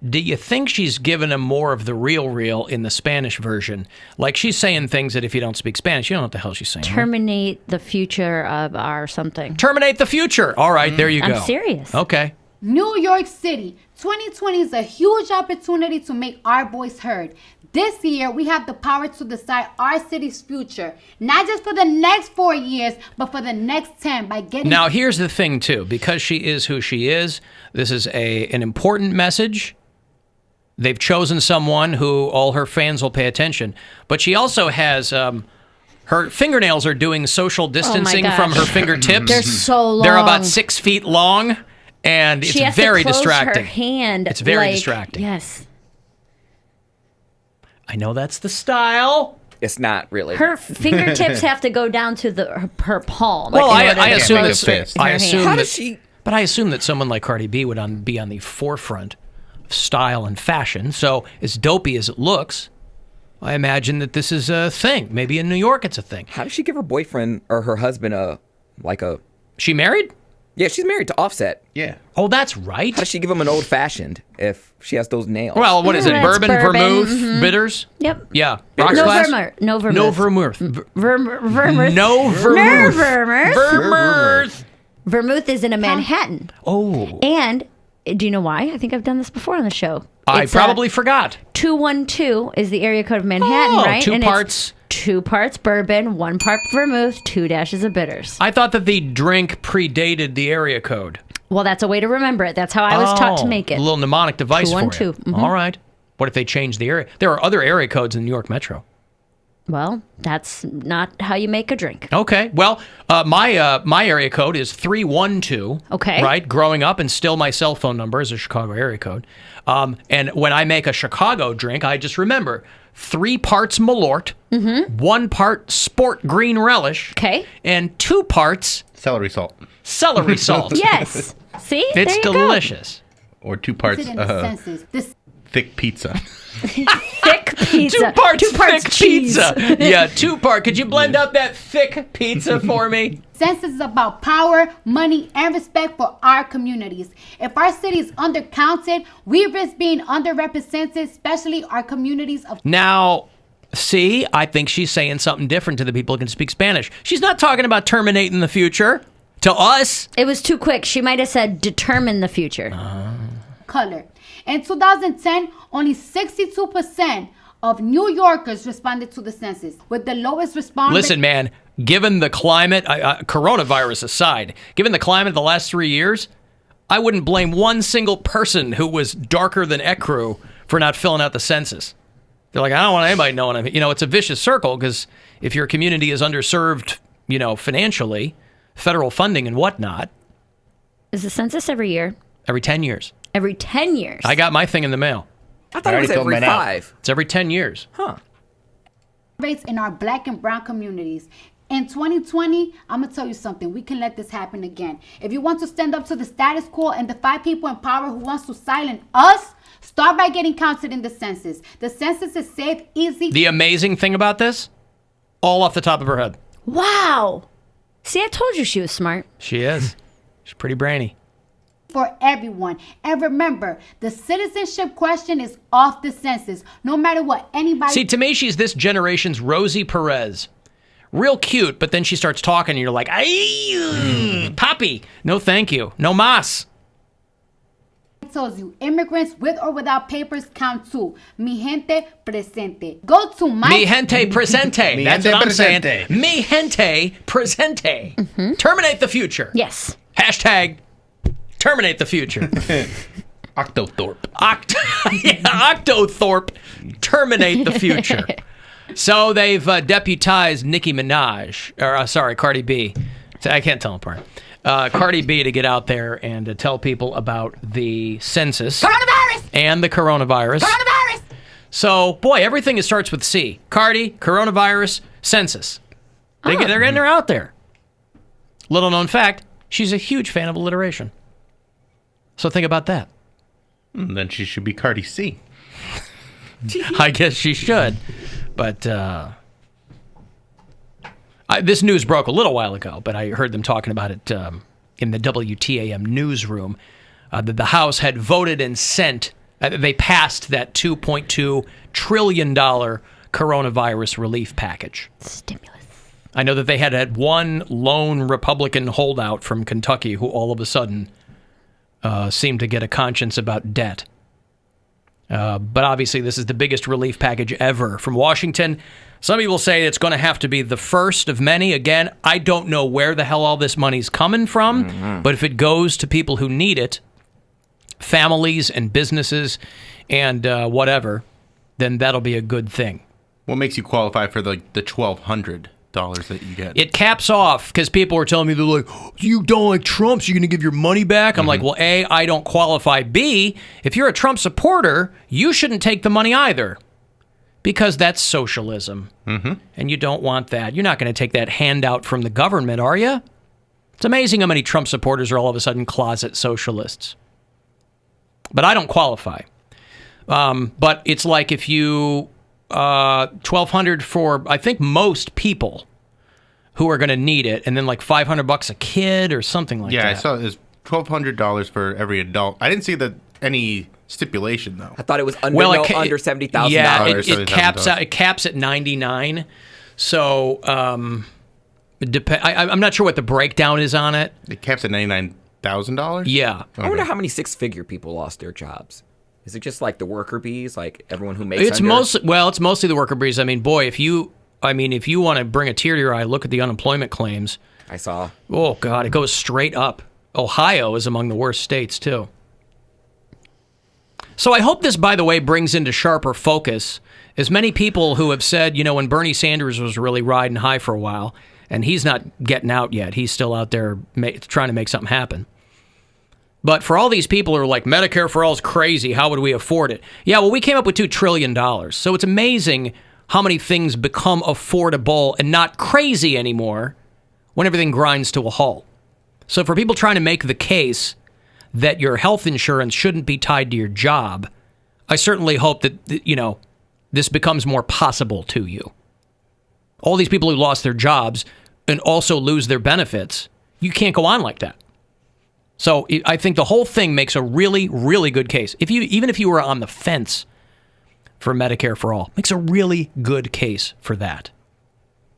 do you think she's given him more of the real in the Spanish version? Like she's saying things that if you don't speak Spanish, you don't know what the hell she's saying. Right? Terminate the future of our something. Terminate the future. All right, there you go. I'm serious. Okay. New York City. 2020 is a huge opportunity to make our voice heard. This year, we have the power to decide our city's future, not just for the next 4 years, but for the next 10 by getting... Now, here's the thing, too. Because she is who she is, this is an important message. They've chosen someone who all her fans will pay attention. But she also has... her fingernails are doing social distancing from her fingertips. They're so long. They're about 6 feet long. And she it's has very to close distracting. Her hand, it's very distracting. Yes. I know that's the style. It's not really. Her fingertips have to go down to her palm. Well, I assume that. I assume How that. does she? But I assume that someone like Cardi B would be on the forefront of style and fashion. So as dopey as it looks, I imagine that this is a thing. Maybe in New York, it's a thing. How does she give her boyfriend or her husband a? She married? Yeah, she's married to Offset. Yeah. Oh, that's right. How does she give him an old fashioned if she has those nails? Well, what is it? Bourbon, vermouth, Mhm. bitters? Yep. Yeah. No Rocks glass? vermouth. No vermouth. No vermouth. Vermouth. No vermouth. Vermouth. Vermouth is in a Manhattan. Oh. And do you know why? I think I've done this before on the show. I It's, probably forgot. 212 is the area code of Manhattan, Oh, right? two And parts. It's 2 parts bourbon, 1 part vermouth, 2 dashes of bitters. I thought that the drink predated the area code. Well, that's a way to remember it. That's how I was taught to make it. A little mnemonic device for you. 212. Mhm. All right. What if they change the area? There are other area codes in New York Metro. Well, that's not how you make a drink. Okay. Well, my area code is 312. Okay. Right? Growing up, and still my cell phone number is a Chicago area code. And when I make a Chicago drink, I just remember 3 parts Malort, 1 part Sport Green Relish, and 2 parts celery salt. Celery salt. Yes. See? It's there you go. delicious. Or 2 parts Sit in the census. This thick pizza. Thick pizza. 2 parts thick cheese. pizza. Yeah, 2 part. Could you blend up that thick pizza for me? census is about power, money, and respect for our communities. If our city is undercounted, we risk being underrepresented, especially our communities of... Now, see, I think she's saying something different to the people who can speak Spanish. She's not talking about terminating the future to us. It was too quick. She might have said determine the future. color. In 2010, only 62% of New Yorkers responded to the census, with the lowest response. Listen, man, given the climate, coronavirus aside, given the climate the last 3 years, I wouldn't blame one single person who was darker than Ecru for not filling out the census. They're like, I don't want anybody knowing. It's a vicious circle, because if your community is underserved, financially, federal funding and whatnot. Is the census every year? Every 10 years. Every 10 years? I got my thing in the mail. I thought it was every 5. It's every 10 years. Huh. Rates in our black and brown communities. In 2020, I'm going to tell you something. We can let this happen again. If you want to stand up to the status quo and defy people in power who wants to silence us, start by getting counted in the census. The census is safe, easy. The amazing thing about this, all off the top of her head. Wow. See, I told you she was smart. She is. She's pretty brainy. For everyone. And remember, the citizenship question is off the census, no matter what anybody... See, to me, she's this generation's Rosie Perez. Real cute, but then she starts talking and you're like, Poppy, no thank you. No mas. tells you immigrants with or without papers count too. Mi gente presente. Go to my... Mi gente presente. Mi That's gente what I'm presente. saying. Mi gente presente. Terminate the future. Yes. Hashtag terminate the future. Octothorpe. Octothorpe. Terminate the future. So they've deputized Nicki Minaj, Cardi B. I can't tell them apart. Cardi B to get out there and to tell people about the census. Coronavirus! And the coronavirus. Coronavirus! So, boy, everything starts with C. Cardi, coronavirus, census. They're getting her out there. Little known fact, she's a huge fan of alliteration. So think about that. Then she should be Cardi C. I guess she should. But this news broke a little while ago, but I heard them talking about it in the WTAM newsroom, that the House had voted and sent, they passed that $2.2 trillion coronavirus relief package. Stimulus. I know that they had one lone Republican holdout from Kentucky who all of a sudden seemed to get a conscience about debt. But obviously, this is the biggest relief package ever from Washington. Some people say it's going to have to be the first of many. Again, I don't know where the hell all this money's coming from, but if it goes to people who need it, families and businesses and whatever, then that'll be a good thing. What makes you qualify for the $1,200 that you get? It caps off because people were telling me, they're like, you don't like Trump, so you're going to give your money back? I'm like, well, A, I don't qualify. B, if you're a Trump supporter, you shouldn't take the money either because that's socialism. And you don't want that. You're not going to take that handout from the government, are you? It's amazing how many Trump supporters are all of a sudden closet socialists. But I don't qualify. But it's like if you... $1,200 for, I think, most people who are going to need it, and then like $500 a kid or something like that. Yeah, I saw it was $1,200 for every adult. I didn't see any stipulation though. I thought it was under $70,000. Yeah, it caps out. It caps at $99,000. So I'm not sure what the breakdown is on it. It caps at $99,000. Yeah, I wonder how many six-figure people lost their jobs. Is it just like the worker bees, like everyone who makes? It's mostly the worker bees. I mean, boy, if you want to bring a tear to your eye, look at the unemployment claims. I saw. Oh God, it goes straight up. Ohio is among the worst states too. So I hope this, by the way, brings into sharper focus as many people who have said, when Bernie Sanders was really riding high for a while, and he's not getting out yet. He's still out there trying to make something happen. But for all these people who are like, Medicare for all is crazy, how would we afford it? Yeah, well, we came up with $2 trillion. So it's amazing how many things become affordable and not crazy anymore when everything grinds to a halt. So for people trying to make the case that your health insurance shouldn't be tied to your job, I certainly hope that, this becomes more possible to you. All these people who lost their jobs and also lose their benefits, you can't go on like that. So I think the whole thing makes a really, really good case. Even if you were on the fence for Medicare for all, makes a really good case for that.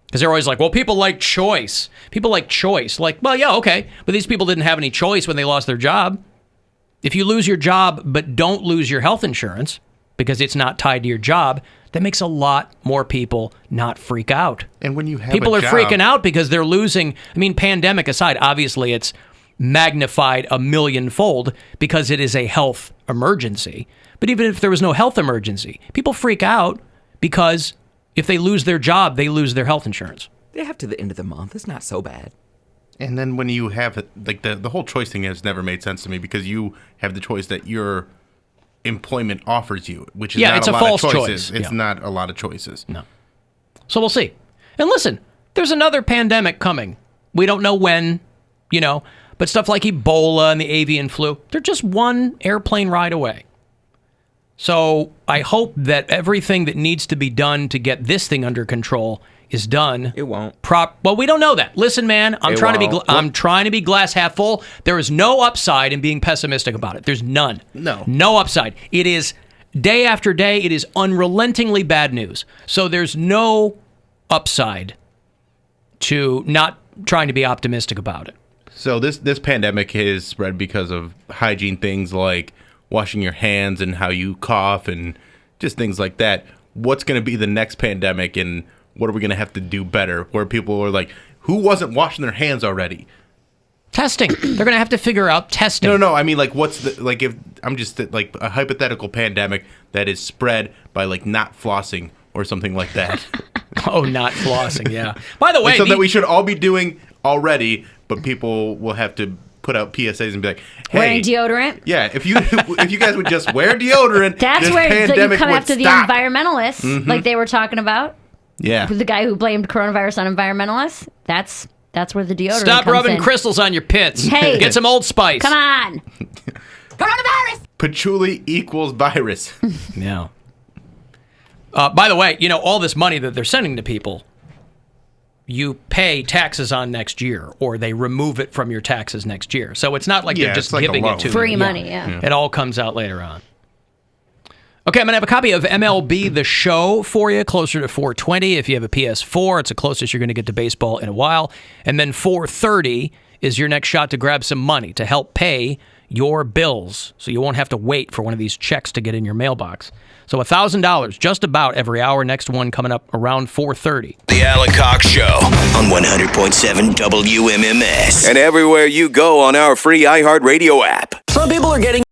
Because they're always like, well, people like choice. People like choice. Like, well, yeah, okay. But these people didn't have any choice when they lost their job. If you lose your job but don't lose your health insurance because it's not tied to your job, that makes a lot more people not freak out. And when you have people a are job, freaking out because they're losing. I mean, pandemic aside, obviously it's magnified a millionfold because it is a health emergency. But even if there was no health emergency, people freak out because if they lose their job, they lose their health insurance. They have to the end of the month. It's not so bad. And then when you have like the whole choice thing has never made sense to me because you have the choice that your employment offers you, which is not it's a a lot false of choices. choice. It's not a lot of choices. No. So we'll see. And listen, there's another pandemic coming. We don't know when, but stuff like Ebola and the avian flu, they're just one airplane ride away. So I hope that everything that needs to be done to get this thing under control is done. It won't. Well, we don't know that. Listen, man, I'm trying to be glass half full. There is no upside in being pessimistic about it. There's none. No upside. It is day after day. It is unrelentingly bad news. So there's no upside to not trying to be optimistic about it. So this pandemic is spread because of hygiene things like washing your hands and how you cough and just things like that. What's going to be the next pandemic, and what are we going to have to do better? Where people are like, who wasn't washing their hands already? Testing. They're going to have to figure out testing. No. I mean, like, what's the, like, if I'm just like a hypothetical pandemic that is spread by like not flossing or something like that. Oh, not flossing. Yeah. By the way, like something that we should all be doing already, but people will have to put out PSAs and be like, hey, wearing deodorant. Yeah, if you guys would just wear deodorant, that's this where pandemic you come would after stop. the environmentalists, like they were talking about. Yeah. The guy who blamed coronavirus on environmentalists. That's where the deodorant Stop comes rubbing in. crystals on your pits. Hey. Get some Old Spice. Come on. Coronavirus. Patchouli equals virus. Yeah. By the way, all this money that they're sending to people, you pay taxes on next year, or they remove it from your taxes next year. So it's not like they're just like giving it to you. Free money, yeah. It all comes out later on. Okay, I'm going to have a copy of MLB The Show for you, closer to 4:20. If you have a PS4, it's the closest you're going to get to baseball in a while. And then 4:30 is your next shot to grab some money to help pay your bills, so you won't have to wait for one of these checks to get in your mailbox. So $1,000 just about every hour. Next one coming up around 4:30. The Alan Cox Show on 100.7 WMMS. And everywhere you go on our free iHeartRadio app. Some people are getting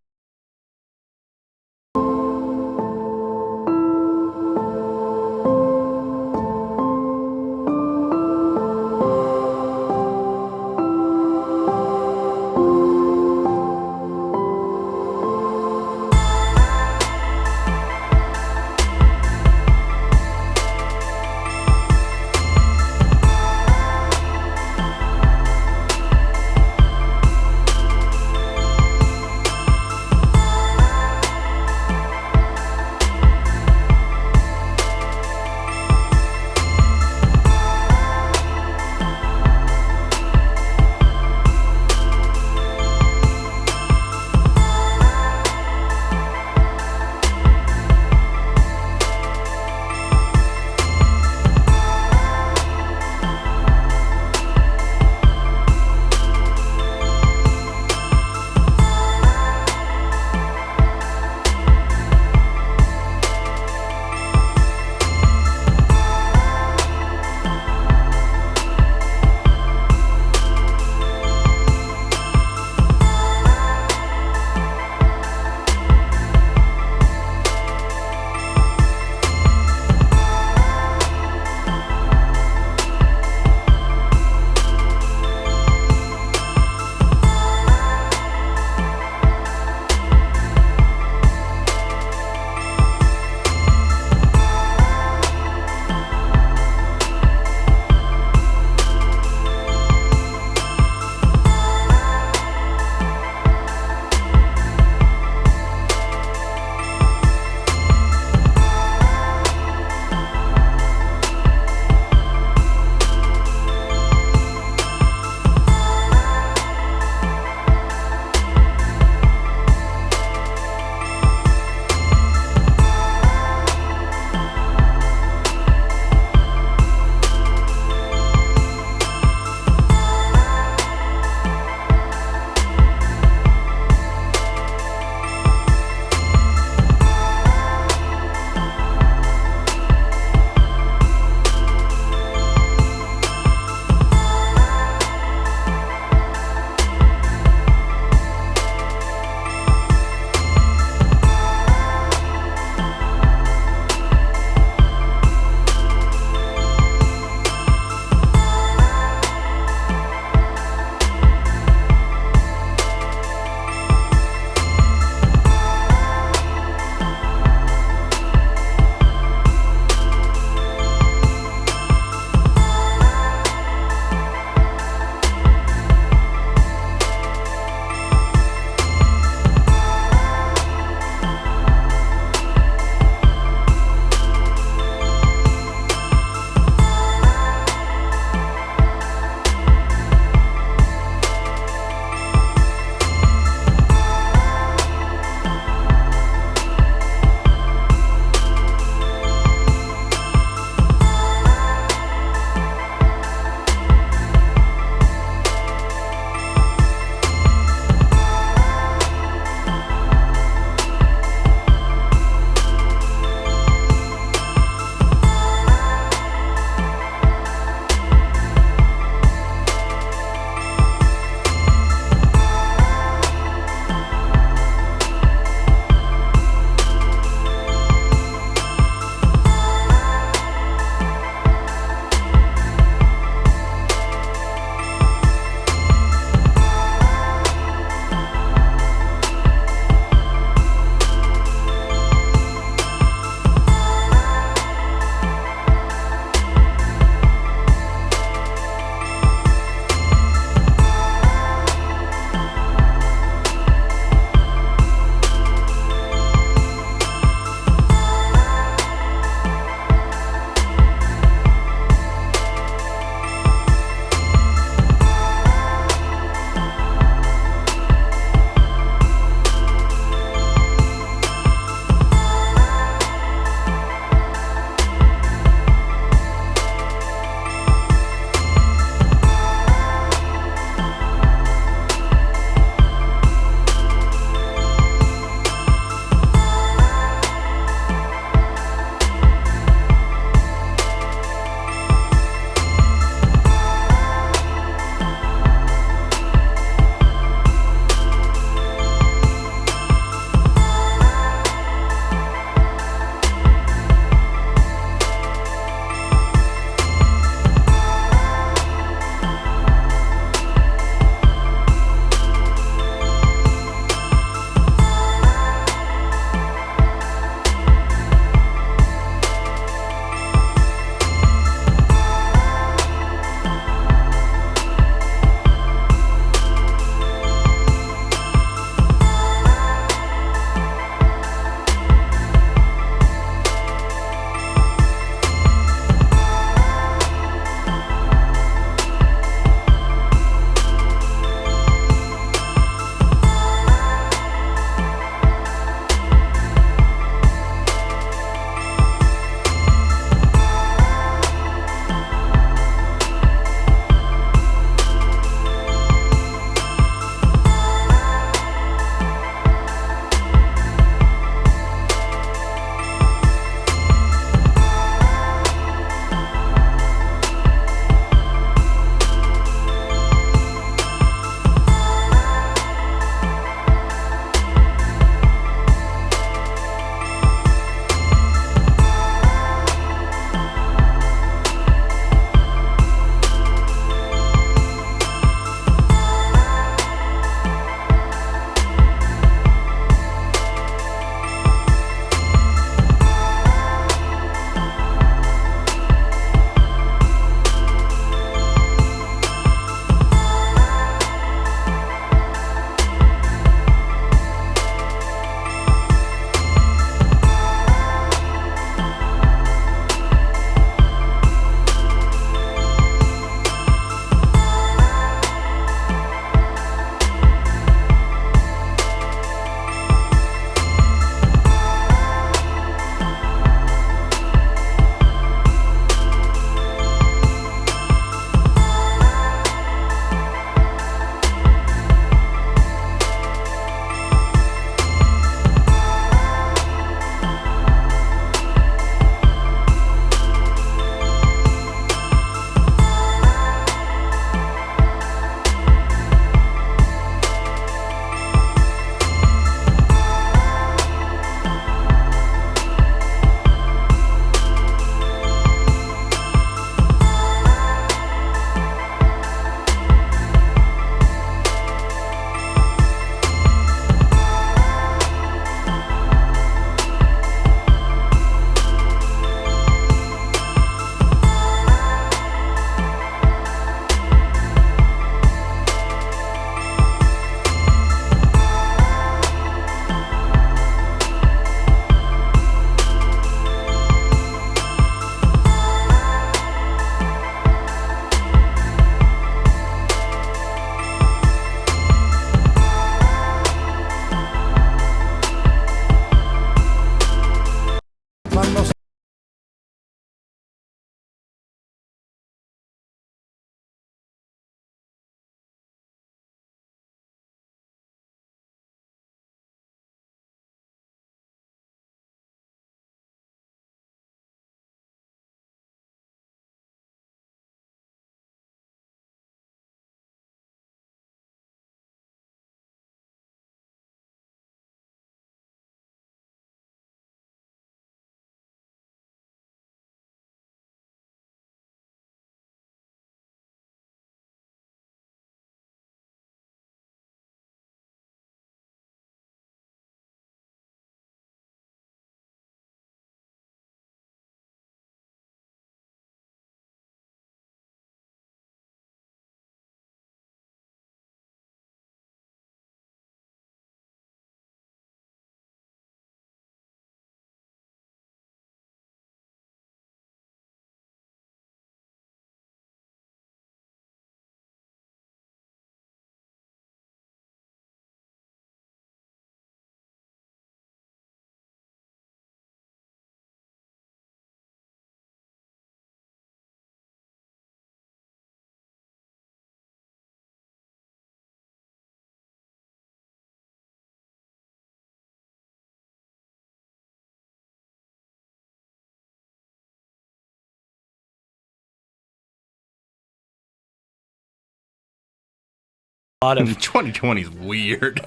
lot of 2020 is weird.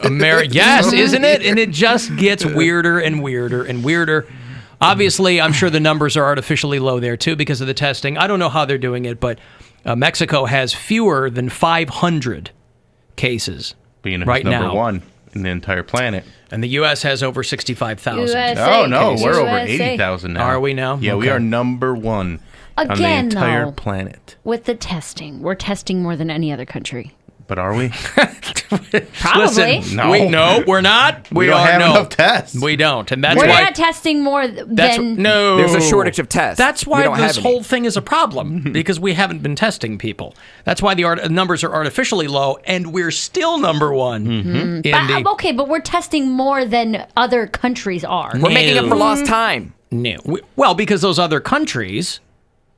Yes, isn't it? And it just gets weirder and weirder and weirder. Obviously, I'm sure the numbers are artificially low there, too, because of the testing. I don't know how they're doing it, but Mexico has fewer than 500 cases being right number now. one in the entire planet. And the U.S. has over 65,000. Oh, no, we're over 80,000 now. Are we now? Yeah, we Okay. are number one on the Again, entire though. planet. With the testing, we're testing more than any other country. But are we? Probably. Listen, we're not. We don't have enough tests. We don't. And that's We're why. not testing more than... No. There's a shortage of tests. That's We why don't this have any. whole thing is a problem, because we haven't been testing people. That's why the numbers are artificially low, and we're still number one. In the, Okay, but we're testing more than other countries are. We're making up for lost time. No. Well, because those other countries...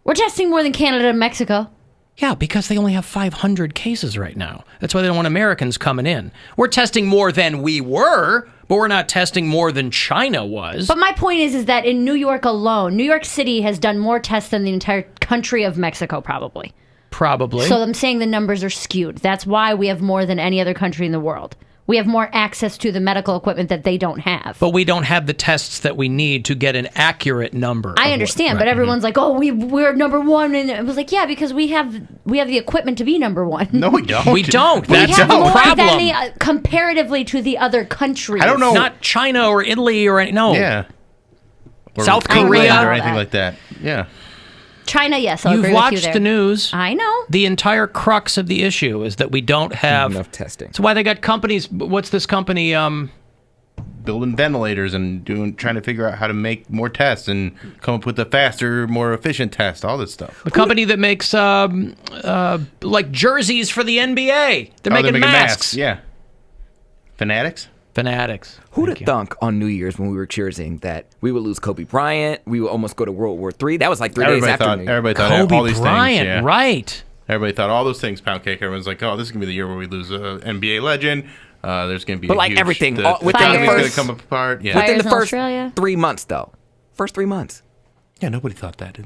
We're testing more than Canada and Mexico. Yeah, because they only have 500 cases right now. That's why they don't want Americans coming in. We're testing more than we were, but we're not testing more than China was. But my point is that in New York alone, New York City has done more tests than the entire country of Mexico, probably. Probably. So I'm saying the numbers are skewed. That's why we have more than any other country in the world. We have more access to the medical equipment that they don't have. But we don't have the tests that we need to get an accurate number. I understand, but everyone's like, "Oh, we're number one," and it was like, "Yeah, because we have the equipment to be number one." No, we don't. We don't. We That's have the more problem. than the, comparatively to the other countries. I don't know. Not China or Italy or any. No. Yeah. Or South England Korea or anything like that. Yeah. China, yes, I'll You've agree with you watched there. the news. I know. The entire crux of the issue is that we don't have enough testing. That's why they got companies. What's this company? Building ventilators and trying to figure out how to make more tests and come up with a faster, more efficient test. All this stuff. The company that makes like jerseys for the NBA. They're making masks. Yeah. Fanatics. Who'd have thunk on New Year's when we were cheersing that we would lose Kobe Bryant, we would almost go to World War III? That was like 3 days after New Year's. Everybody thought Kobe all these Bryant, things. Yeah. right. Everybody thought all those things, Poundcake. Everyone's like, oh, this is going to be the year where we lose an NBA legend. There's going to be But a like huge, everything, the within the economy's going first- to come apart. Yeah. Within the in first Australia? 3 months, though. First 3 months. Yeah, nobody thought that.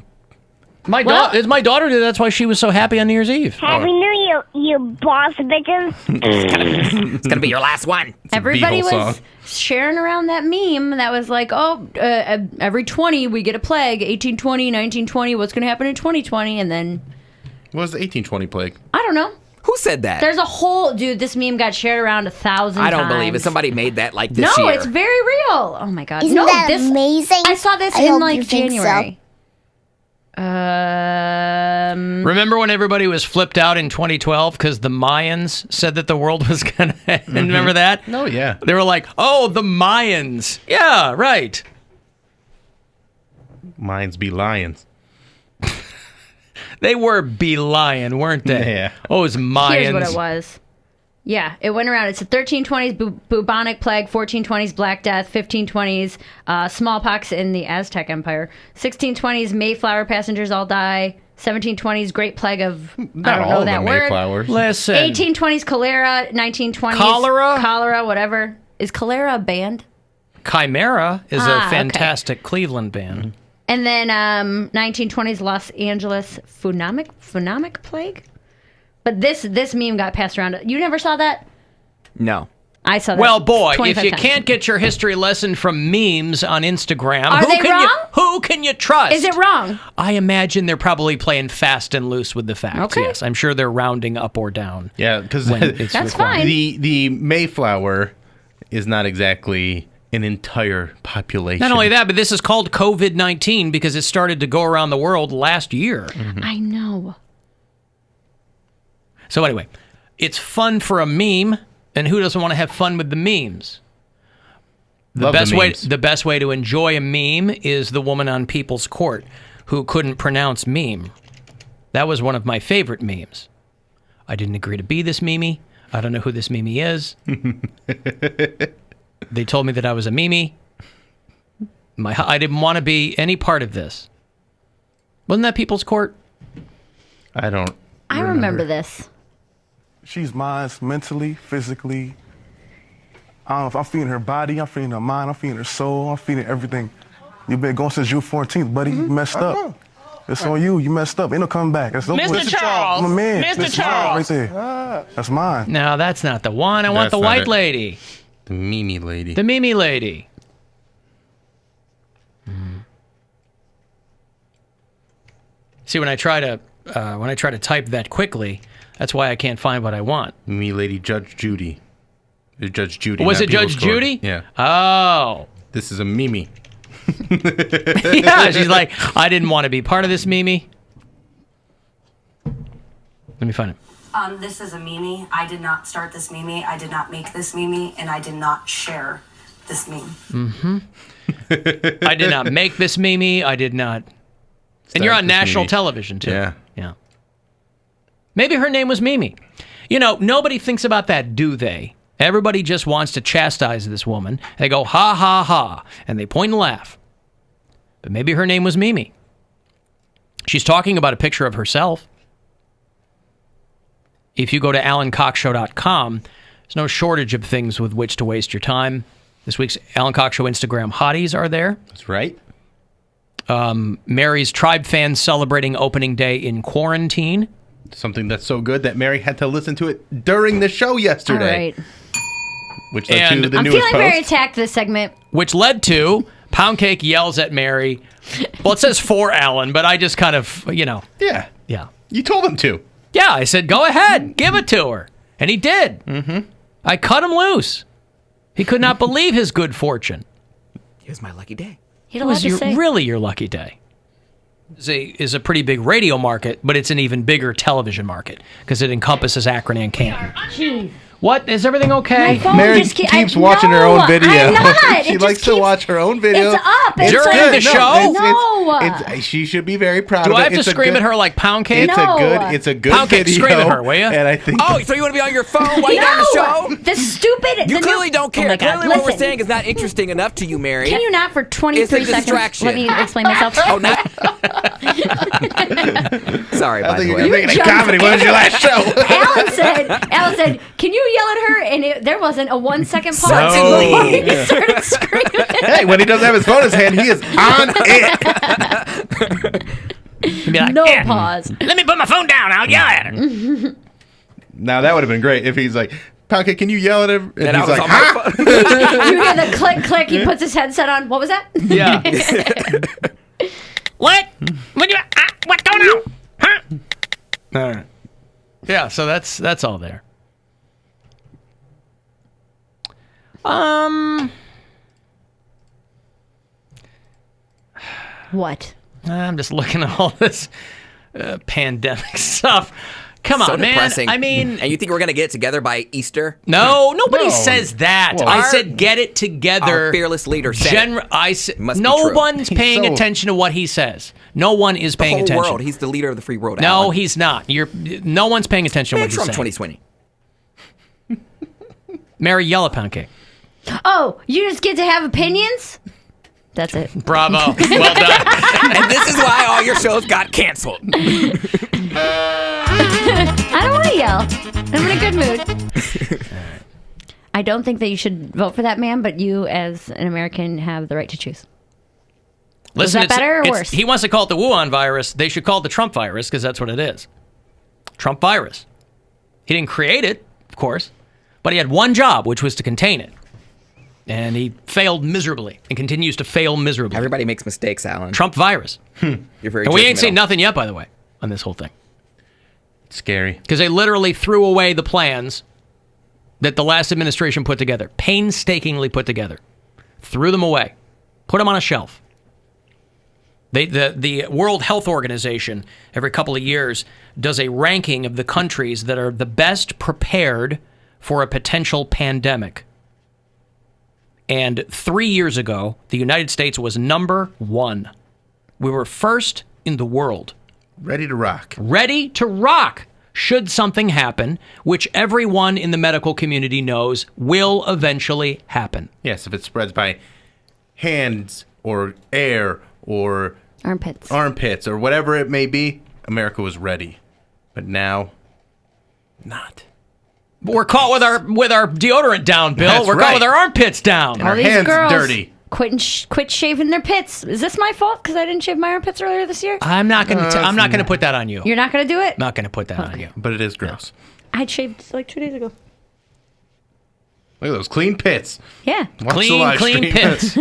My daughter did. That's why she was so happy on New Year's Eve. Happy New Year, you boss bitches. It's going to be your last one. Everybody was sharing around that meme that was like, oh, every 20 we get a plague. 1820, 1920, what's going to happen in 2020? And then... What was the 1820 plague? I don't know. Who said that? There's a whole... Dude, this meme got shared around 1,000 times. I don't believe it. Somebody made that like this year. No, it's very real. Oh, my God. Isn't no, that this, amazing? I saw this I in hope like you think so. January. Remember when everybody was flipped out in 2012 because the Mayans said that the world was going to end? Remember that? Oh, yeah. They were like, oh, the Mayans. Yeah, right. Minds be lions. They were be-lying, weren't they? Yeah. Oh, it was Mayans. Here's what it was. Yeah, it went around. It's a 1320s bubonic plague, 1420s Black Death, 1520s smallpox in the Aztec Empire, 1620s Mayflower passengers all die, 1720s Great Plague of I don't know that word. Mayflowers. Listen. 1820s cholera, 1920s cholera, whatever. Is cholera a band? Chimera is Ah, a fantastic Cleveland band. And then 1920s Los Angeles phonemic plague. But this meme got passed around. You never saw that? No. I saw that. Well, boy, 25 if you times. can't get your history lesson from memes on Instagram, Are they wrong? Who can you trust? Is it wrong? I imagine they're probably playing fast and loose with the facts. Okay. Yes, I'm sure they're rounding up or down. Yeah, because That's fine. The Mayflower is not exactly an entire population. Not only that, but this is called COVID-19 because it started to go around the world last year. I know. So anyway, it's fun for a meme, and who doesn't want to have fun with the memes? Love the memes. The best way to enjoy a meme is the woman on People's Court who couldn't pronounce meme. That was one of my favorite memes. I didn't agree to be this meme. I don't know who this meme is. They told me that I was a meme. I didn't want to be any part of this. Wasn't that People's Court? I don't. I remember this. She's mine mentally, physically. I don't know if I'm feeding her body, I'm feeding her mind, I'm feeding her soul, I'm feeding everything. You've been going since June 14th, buddy. You messed up. It's on you. You messed up. Ain't no coming back. That's no Mr. Charles. I'm a man. Mr. That's Charles. mine right there. That's mine. No, that's not the one. I want That's the not white it. lady. The Mimi lady. The Mimi lady. See, when I try to type that quickly, that's why I can't find what I want. Mimi lady, Judge Judy. Judge Judy. Was not it Judge People's Court. Judy? Yeah. Oh. This is a Mimi. Yeah, she's like, I didn't want to be part of this, Mimi. Let me find it. This is a Mimi. I did not start this Mimi. I did not make this Mimi, and I did not share this meme. Mm-hmm. I did not make this Mimi. I did not. And you're on national television, too. Yeah. Yeah. Maybe her name was Mimi. You know, nobody thinks about that, do they? Everybody just wants to chastise this woman. They go, ha, ha, ha, and they point and laugh. But maybe her name was Mimi. She's talking about a picture of herself. If you go to AlanCoxShow.com, there's no shortage of things with which to waste your time. This week's Alan Cox Show Instagram hotties are there. That's right. Mary's Tribe fans celebrating opening day in quarantine. Something that's so good that Mary had to listen to it during the show yesterday. All right. Which led to the I'm newest feeling post. very attacked this segment. Which led to Poundcake yells at Mary. Well, it says for Alan, but I just kind of, Yeah. Yeah. You told him to. Yeah, I said, go ahead, give it to her. And he did. Mm-hmm. I cut him loose. He could not believe his good fortune. Here's my lucky day. He It had a lot was to say. really your lucky day. Is a pretty big radio market, but it's an even bigger television market because it encompasses Akron and Canton. Jeez. What? Is everything okay? My phone Mary just keeps watching her own video. I'm not. She It likes just to watch her own video. It's up. It's During like, the show? She should be very proud Do of it. I have to It's a scream good- at her like Poundcake? It's a good Poundcake, video. scream at her, will you? And I think Oh, so you want to be on your phone while you're on the show? The stupid. You the clearly new, don't care. Oh my God. Clearly what we're Listen, saying is not interesting enough to you, Mary. Can you not for 23 It's a seconds distraction. let me explain myself? Oh, no. Sorry, by the way. you're making a comedy. What was your last show? Alan said, can you yell at her? And there wasn't a 1 second pause. No. He started screaming. Hey, when he doesn't have his phone in his hand, he is on it. He'd be like, No pause. Let me put my phone down. I'll yell at her. Now, that would have been great if he's like, Poundcake, can you yell at him? And he's like, "Huh?" You hear the click, click. He puts his headset on. What was that? Yeah. What? What's going on? Huh? All right. Yeah, so that's all there. What? I'm just looking at all this pandemic stuff. Come So on, man. depressing. I mean, and you think we're gonna get it together by Easter? nobody says that. Well, I said get it together. Our fearless leader said it. Must be no true. one's paying attention to what he says. No one is The paying whole attention. world. He's the leader of the free world. No, Alan. he's not. No one's paying attention to Man, what he's Trump saying. 2020. Mary, yell at Poundcake. Oh, you just get to have opinions? That's it. Bravo. Well done. And this is why all your shows got canceled. I don't want to yell. I'm in a good mood. I don't think that you should vote for that man, but you, as an American, have the right to choose. Listen, that better or worse? He wants to call it the Wuhan virus. They should call it the Trump virus because that's what it is. Trump virus. He didn't create it, of course, but he had one job, which was to contain it. And he failed miserably and continues to fail miserably. Everybody makes mistakes, Alan. Trump virus. You're very And we ain't seen judgmental. nothing yet, by the way, on this whole thing. It's scary. Because they literally threw away the plans that the last administration put together, painstakingly put together. Threw them away. Put them on a shelf. The World Health Organization, every couple of years, does a ranking of the countries that are the best prepared for a potential pandemic. And 3 years ago, the United States was number 1. We were first in the world. Ready to rock. Ready to rock should something happen, which everyone in the medical community knows will eventually happen. Yes, if it spreads by hands or air or armpits or whatever it may be, America was ready. But now, not. We're caught with our deodorant down, Bill. That's We're caught right. with our armpits down. And our hands dirty. Quit shaving their pits. Is this my fault because I didn't shave my armpits earlier this year? I'm not going to. I'm not going to put that on you. You're not going to do it? Not going to put that on you. But it is gross. I shaved like 2 days ago. Look at those clean pits. Yeah. Watch the live Clean stream. pits.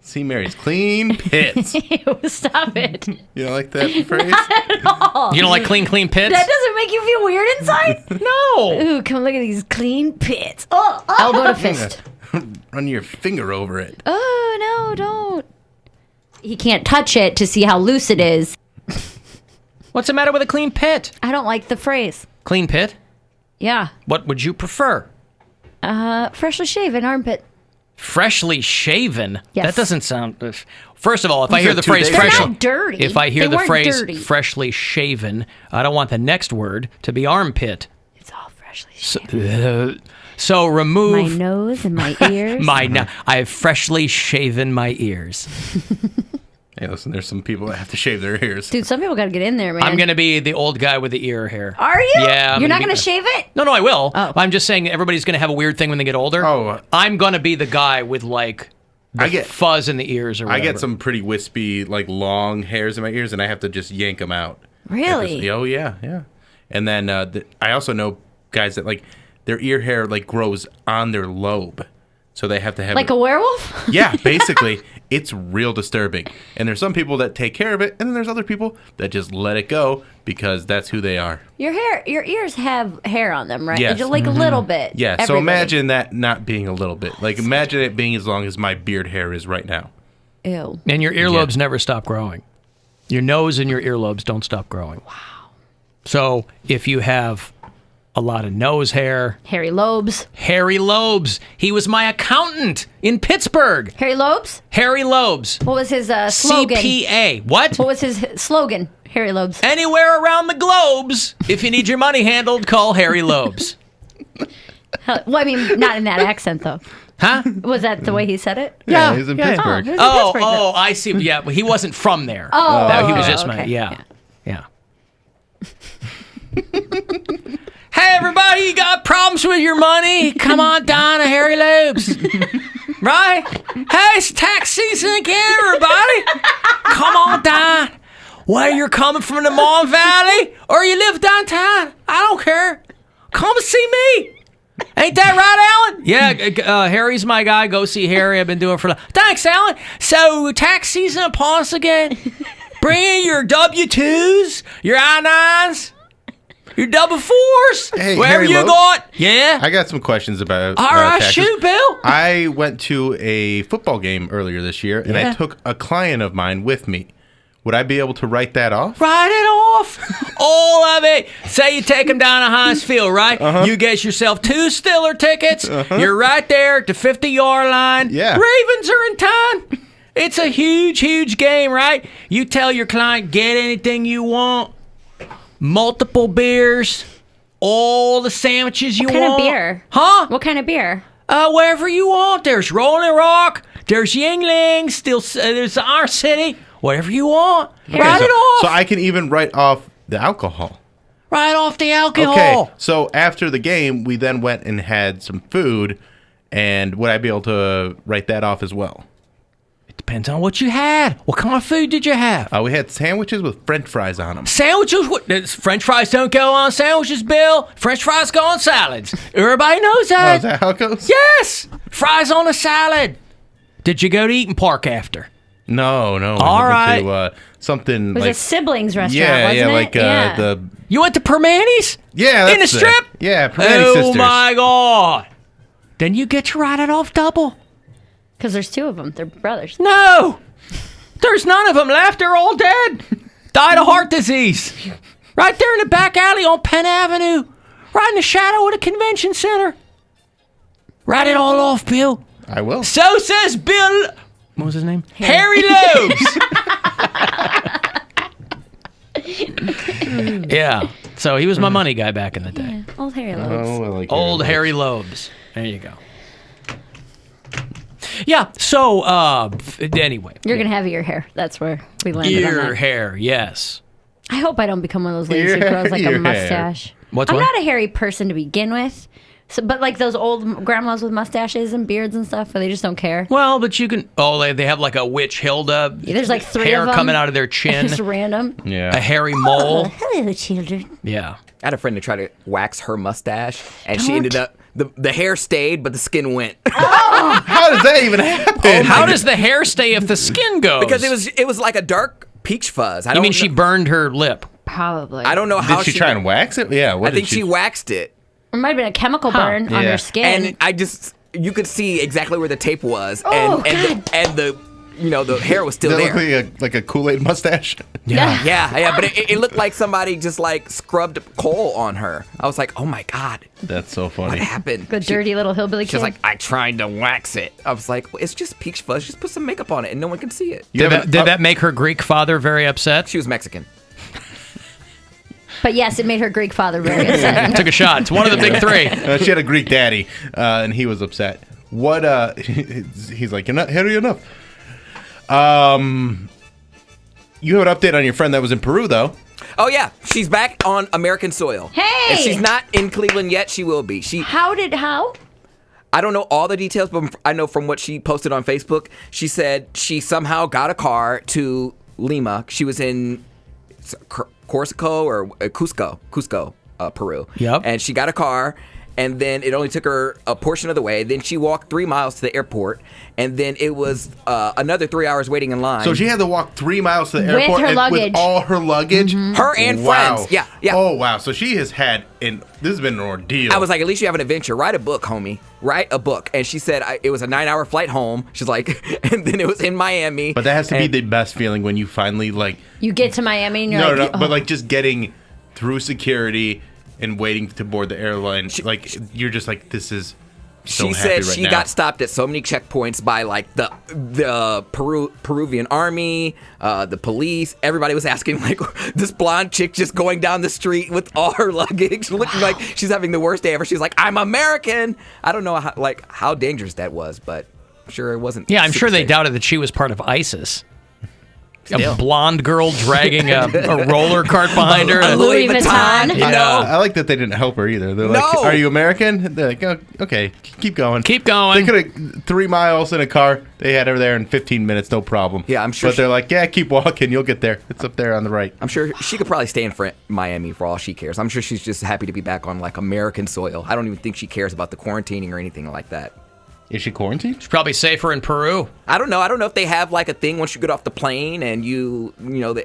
See Mary's clean pits. Ew, stop it. You don't like that phrase? Not at all. You don't like clean pits? That doesn't make you feel weird inside? No. Ooh, come look at these clean pits. Oh, elbow to fist. Run your finger over it. Oh, no, don't. He can't touch it to see how loose it is. What's the matter with a clean pit? I don't like the phrase. Clean pit? Yeah. What would you prefer? Freshly shaven armpit. Freshly shaven? Yes. That doesn't sound. First of all, if I You hear said the 2 phrase days freshly, They're not dirty. if I hear They the weren't phrase dirty. freshly shaven, I don't want the next word to be armpit. It's all freshly shaven. So remove My nose and my ears. I have freshly shaven my ears. Hey, listen, there's some people that have to shave their ears. Dude, some people got to get in there, man. I'm gonna be the old guy with the ear hair. Are you? Yeah. You're not going to shave it? No, I will. Oh. I'm just saying everybody's gonna have a weird thing when they get older. Oh. I'm gonna be the guy with like the fuzz in the ears or I whatever. get some pretty wispy, like long hairs in my ears, and I have to just yank them out. Really? Oh yeah. And then I also know guys that like their ear hair like grows on their lobe, so they have to have Like a werewolf? Yeah, basically, it's real disturbing. And there's some people that take care of it, and then there's other people that just let it go because that's who they are. Your ears have hair on them, right? Yes. Like a little bit. Yeah. So Everybody. imagine that not being a little bit. Like imagine it being as long as my beard hair is right now. Ew. And your earlobes never stop growing. Your nose and your earlobes don't stop growing. Wow. So if you have a lot of nose hair. Hairy lobes. Harry Lobes. He was my accountant in Pittsburgh. Harry Lobes? Harry Lobes. What was his slogan? CPA. What? What was his slogan? Harry Lobes. Anywhere around the globes, if you need your money handled, call Harry Lobes. Well, I mean, not in that accent, though. Huh? Was that the way he said it? Yeah, he's in Pittsburgh. Oh, he was in Pittsburgh, though. I see. Yeah, but he wasn't from there. Oh, No, he was just okay. my, yeah. Hey, everybody, you got problems with your money? Come on down to Harry Lobes. Right? Hey, it's tax season again, everybody. Come on down. Whether you're coming from the Mon Valley or you live downtown, I don't care. Come see me. Ain't that right, Alan? Yeah, Harry's my guy. Go see Harry. I've been doing it for Thanks, Alan. So, tax season upon us again. Bring in your W-2s, your I-9s. Your double fours, Hey, wherever Harry you Lobes? got. Yeah. I got some questions about All right, taxes. shoot, Bill. I went to a football game earlier this year, and Yeah. I took a client of mine with me. Would I be able to write that off? Write it off. All of it. Say you take them down to Heinz Field, right? You get yourself 2 Stiller tickets. You're right there at the 50-yard line. Yeah. Ravens are in town. It's a huge, huge game, right? You tell your client, get anything you want. Multiple beers. All the sandwiches you What want. kind of beer? Huh? What kind of beer? Wherever you want. There's Rolling Rock. There's Yingling. Still, there's Our City. Whatever you want. Write it off. So I can even write off the alcohol. Write off the alcohol. Okay. So after the game, we then went and had some food, and would I be able to write that off as well? It depends on what you had. What kind of food did you have? We had sandwiches with French fries on them. Sandwiches? French fries don't go on sandwiches, Bill. French fries go on salads. Everybody knows that. Oh, is that how it goes? Yes. Fries on a salad. Did you go to Eaton Park after? No. All I went right. to, something It was like a siblings restaurant, yeah, wasn't it? like the You went to Permani's? yeah, In the that's strip? Yeah, Permani Oh Sisters. my God. Then you get to write it off double. Because there's 2 of them. They're brothers. No. There's none of them left. They're all dead. Died of heart disease. Right there in the back alley on Penn Avenue. Right in the shadow of the convention center. Write it all off, Bill. I will. So says Bill. What was his name? Harry Lobes. Yeah. So he was my money guy back in the day. Yeah, old Harry Lobes. Oh, I like Old Harry Lobes. There you go. Yeah. So anyway. You're going to have ear hair. That's where we landed on Ear that. hair. Yes. I hope I don't become one of those ladies who Ear- grows like a ear hair. mustache. What's I'm what? not a hairy person to begin with, So, but like those old grandmas with mustaches and beards and stuff, where they just don't care. Well, but you can. Oh, they have like a witch Hilda. Yeah, there's like 3 hair of them coming out of their chin. Just random. Yeah. A hairy mole. Hello, children. Yeah. I had a friend that tried to wax her mustache, and she ended up the hair stayed, but the skin went. How does that even happen? How does the hair stay if the skin goes? Because it was like a dark peach fuzz. You mean she burned her lip? Probably. I don't know how Did she try and wax it? Yeah. I think she waxed it. It might have been a chemical burn on her skin. And you could see exactly where the tape was, Oh, and the the hair was still That there. looked like a Kool-Aid mustache. Yeah. But it looked like somebody just like scrubbed coal on her. I was like, oh my god, that's so funny. What happened? Good dirty little hillbilly She was kid. like, I tried to wax it. I was like, well, it's just peach fuzz. Just put some makeup on it, and no one can see it. Did that make her Greek father very upset? She was Mexican. But yes, it made her Greek father very upset. Took a shot. It's one of the big 3. She had a Greek daddy, and he was upset. What? He's like, you're not hairy enough. You have an update on your friend that was in Peru, though. Oh yeah, she's back on American soil. Hey! If she's not in Cleveland yet, she will be. How? I don't know all the details, but I know from what she posted on Facebook, she said she somehow got a car to Lima. She was in Corsico or Cusco, Peru. Yep. And she got a car, and then it only took her a portion of the way. Then she walked 3 miles to the airport, and then it was another 3 hours waiting in line. So she had to walk 3 miles to the With airport her luggage. with all her luggage? Her and Wow. friends. Yeah. Oh, wow. So she has had, this has been an ordeal. I was like, at least you have an adventure. Write a book, homie. Write a book. And she said it was a 9-hour flight home. She's like, and then it was in Miami. But that has to be the best feeling when you finally, like... You get to Miami and you're No, like... but like just getting through security and waiting to board the airline, like you're just like, this is so She happy said right she now. got stopped at so many checkpoints by like the Peruvian army, the police. Everybody was asking like, this blonde chick just going down the street with all her luggage, looking like she's having the worst day ever. She's like, I'm American. I don't know how dangerous that was, but I'm sure it wasn't. Yeah, I'm sure they safe. doubted that she was part of ISIS. Still. A blonde girl dragging a roller cart behind her. A Louis Vuitton. You know? I like that they didn't help her either. They're like, No. are you American? They're like, oh, okay, keep going. Keep going. They could have 3 miles in a car. They had her there in 15 minutes, no problem. Yeah, I'm sure But they're like, yeah, keep walking. You'll get there. It's up there on the right. I'm sure she could probably stay in Miami for all she cares. I'm sure she's just happy to be back on like American soil. I don't even think she cares about the quarantining or anything like that. Is she quarantined? She's probably safer in Peru. I don't know. I don't know if they have like a thing once you get off the plane and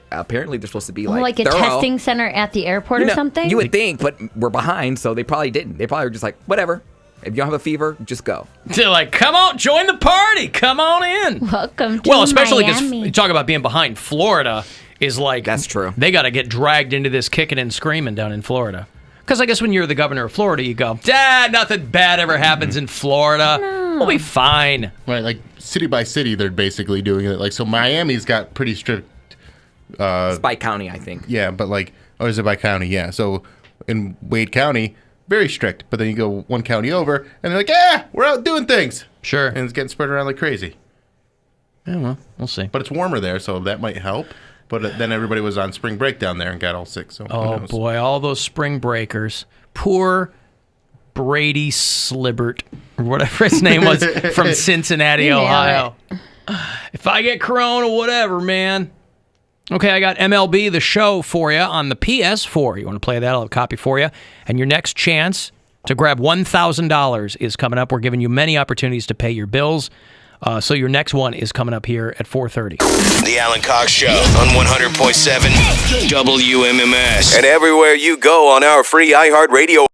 apparently they're supposed to be like a thorough. testing center at the airport or something? You would think, but we're behind, so they probably didn't. They probably were just like, whatever. If you don't have a fever, just go. They're like, come on, join the party. Come on in. Welcome to Well, especially because Miami. you talk about being behind. Florida is like... That's true. They got to get dragged into this kicking and screaming down in Florida. Because I guess when you're the governor of Florida, you go, nothing bad ever happens in Florida. We'll be fine. Right, like city by city, they're basically doing it. Like, so Miami's got pretty strict. It's by county, I think. Yeah, but like, is it by county? Yeah. So in Wade County, very strict. But then you go one county over, and they're like, we're out doing things. Sure. And it's getting spread around like crazy. Yeah, well, we'll see. But it's warmer there, so that might help. But then everybody was on spring break down there and got all sick. So Oh, boy, all those spring breakers. Poor Brady Slibbert, or whatever his name was, from Cincinnati, You nailed Ohio. If I get corona, whatever, man. Okay, I got MLB The Show for you on the PS4. You want to play that? I'll have a copy for you. And your next chance to grab $1,000 is coming up. We're giving you many opportunities to pay your bills. So your next one is coming up here at 4:30. The Alan Cox Show on 100.7 WMMS. And everywhere you go on our free iHeartRadio.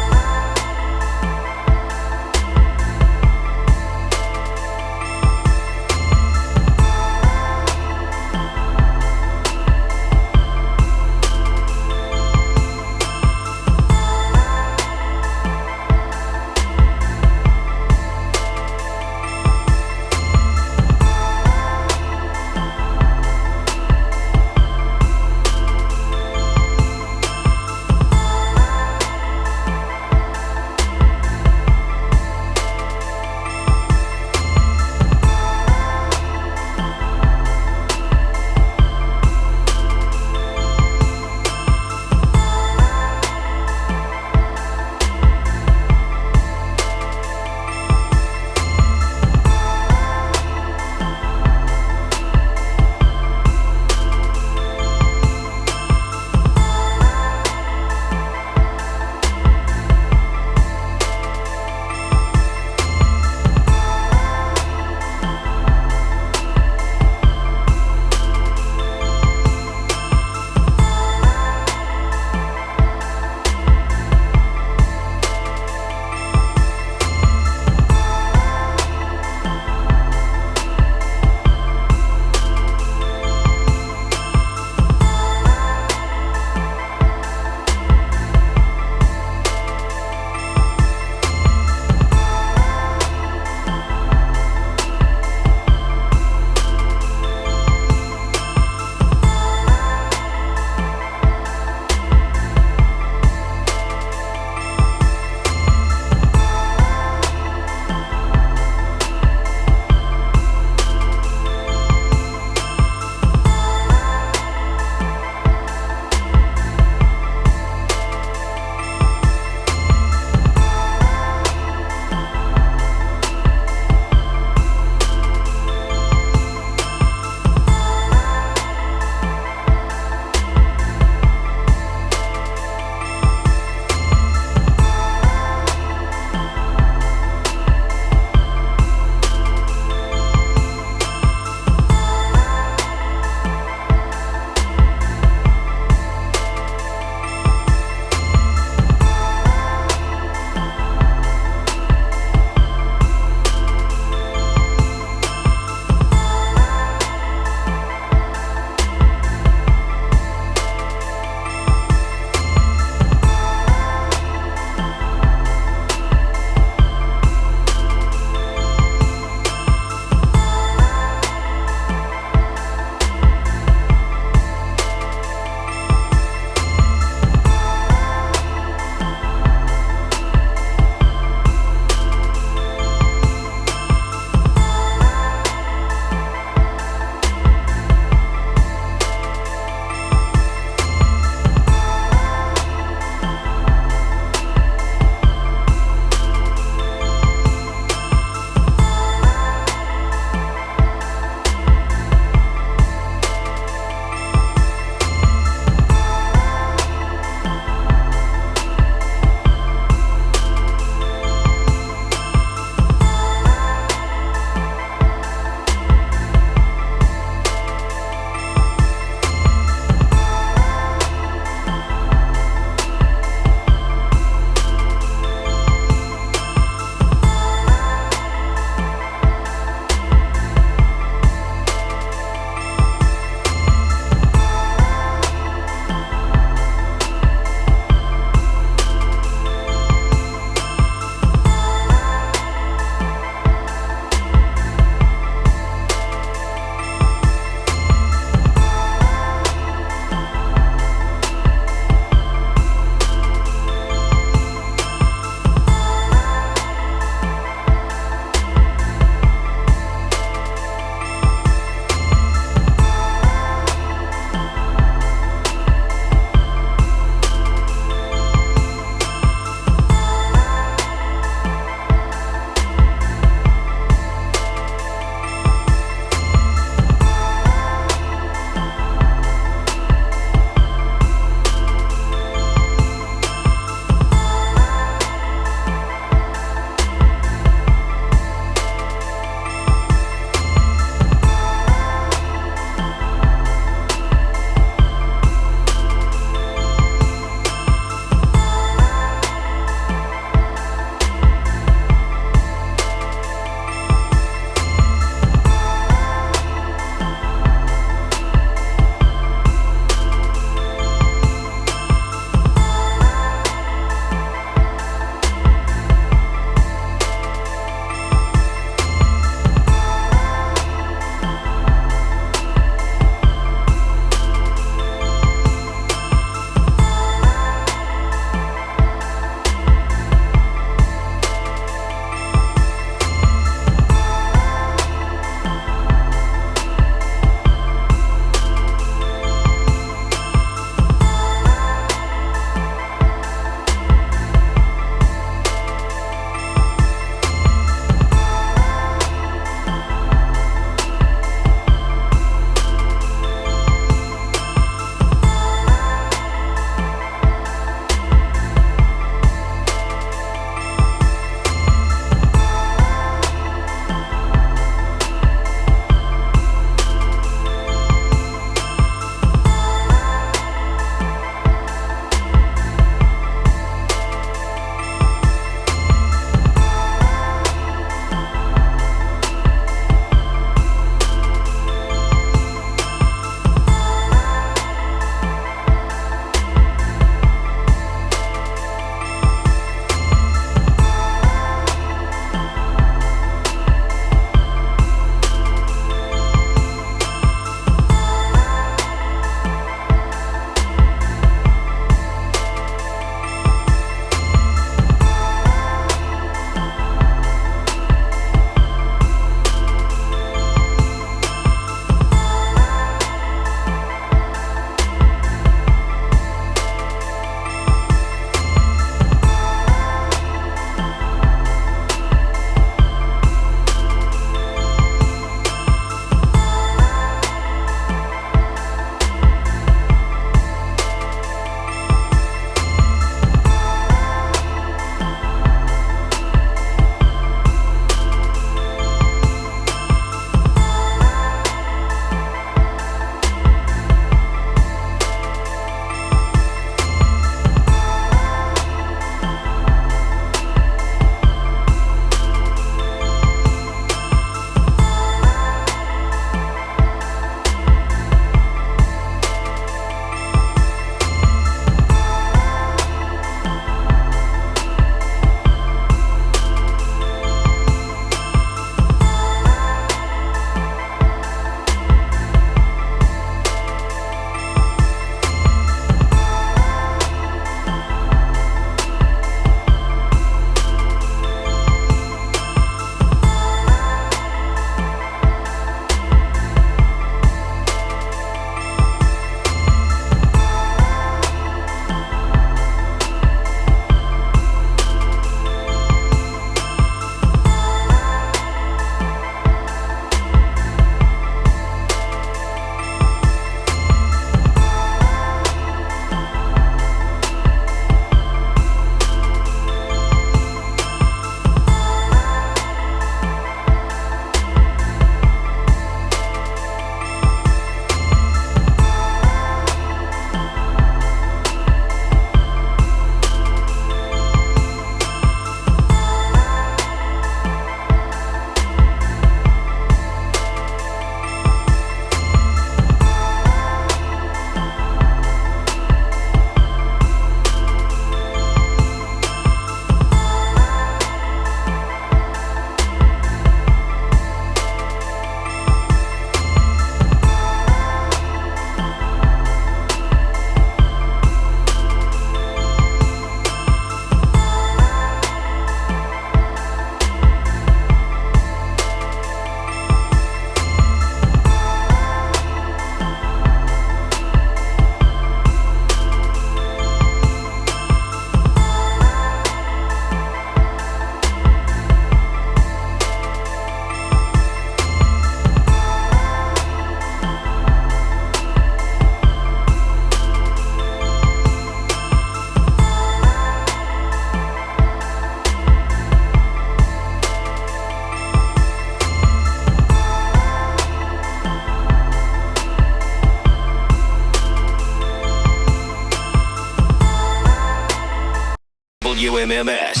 WMMS.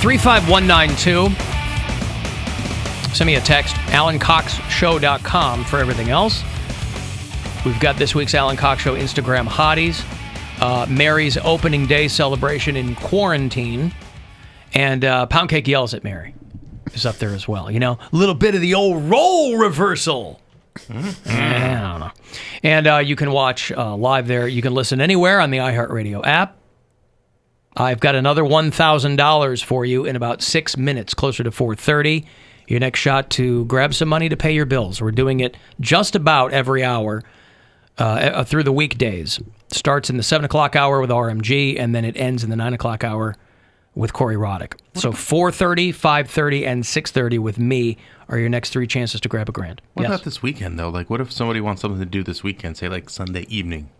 35192. Send me a text, AlanCoxShow.com for everything else. We've got this week's Alan Cox Show Instagram hotties. Mary's opening day celebration in quarantine. And Poundcake yells at Mary is up there as well. You know, a little bit of the old role reversal. I don't know. And you can watch live there. You can listen anywhere on the iHeartRadio app. I've got another $1,000 for you in about 6 minutes, closer to 4:30. Your next shot to grab some money to pay your bills. We're doing it just about every hour through the weekdays. Starts in the 7 o'clock hour with RMG, and then it ends in the 9 o'clock hour with Corey Roddick. So 4:30, 5:30, and 6:30 with me are your next 3 chances to grab $1,000. What about this weekend, though? Like, what if somebody wants something to do this weekend, say, like, Sunday evening?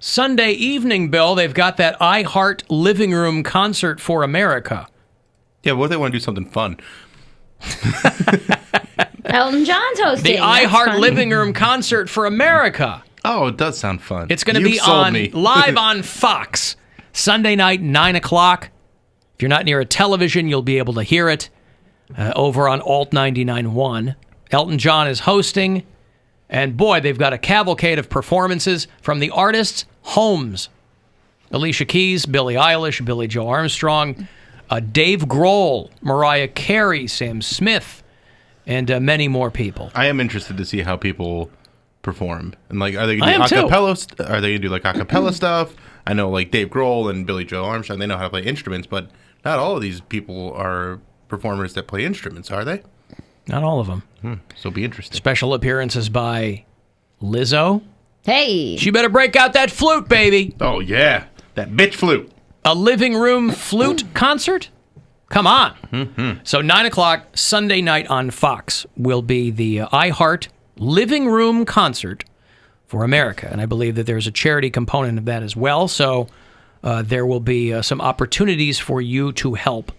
Sunday evening, Bill, they've got that iHeart Living Room Concert for America. Yeah, what if they want to do something fun? Elton John's hosting. The iHeart Living Room Concert for America. Oh, it does sound fun. It's going to be live on Fox, Sunday night, 9 o'clock. If you're not near a television, you'll be able to hear it over on Alt 99.1. Elton John is hosting. And boy, they've got a cavalcade of performances from the artists' homes. Alicia Keys, Billie Eilish, Billie Joe Armstrong, Dave Grohl, Mariah Carey, Sam Smith, and many more people. I am interested to see how people perform. And like, are they going to do acapella? Are they going to do like acapella stuff? I know like Dave Grohl and Billie Joe Armstrong, they know how to play instruments, but not all of these people are performers that play instruments, are they? Not all of them. So be interesting. Special appearances by Lizzo. Hey. She better break out that flute, baby. Oh, yeah. That bitch flute. A living room flute concert? Come on. So 9 o'clock Sunday night on Fox will be the iHeart Living Room Concert for America. And I believe that there's a charity component of that as well. So there will be some opportunities for you to help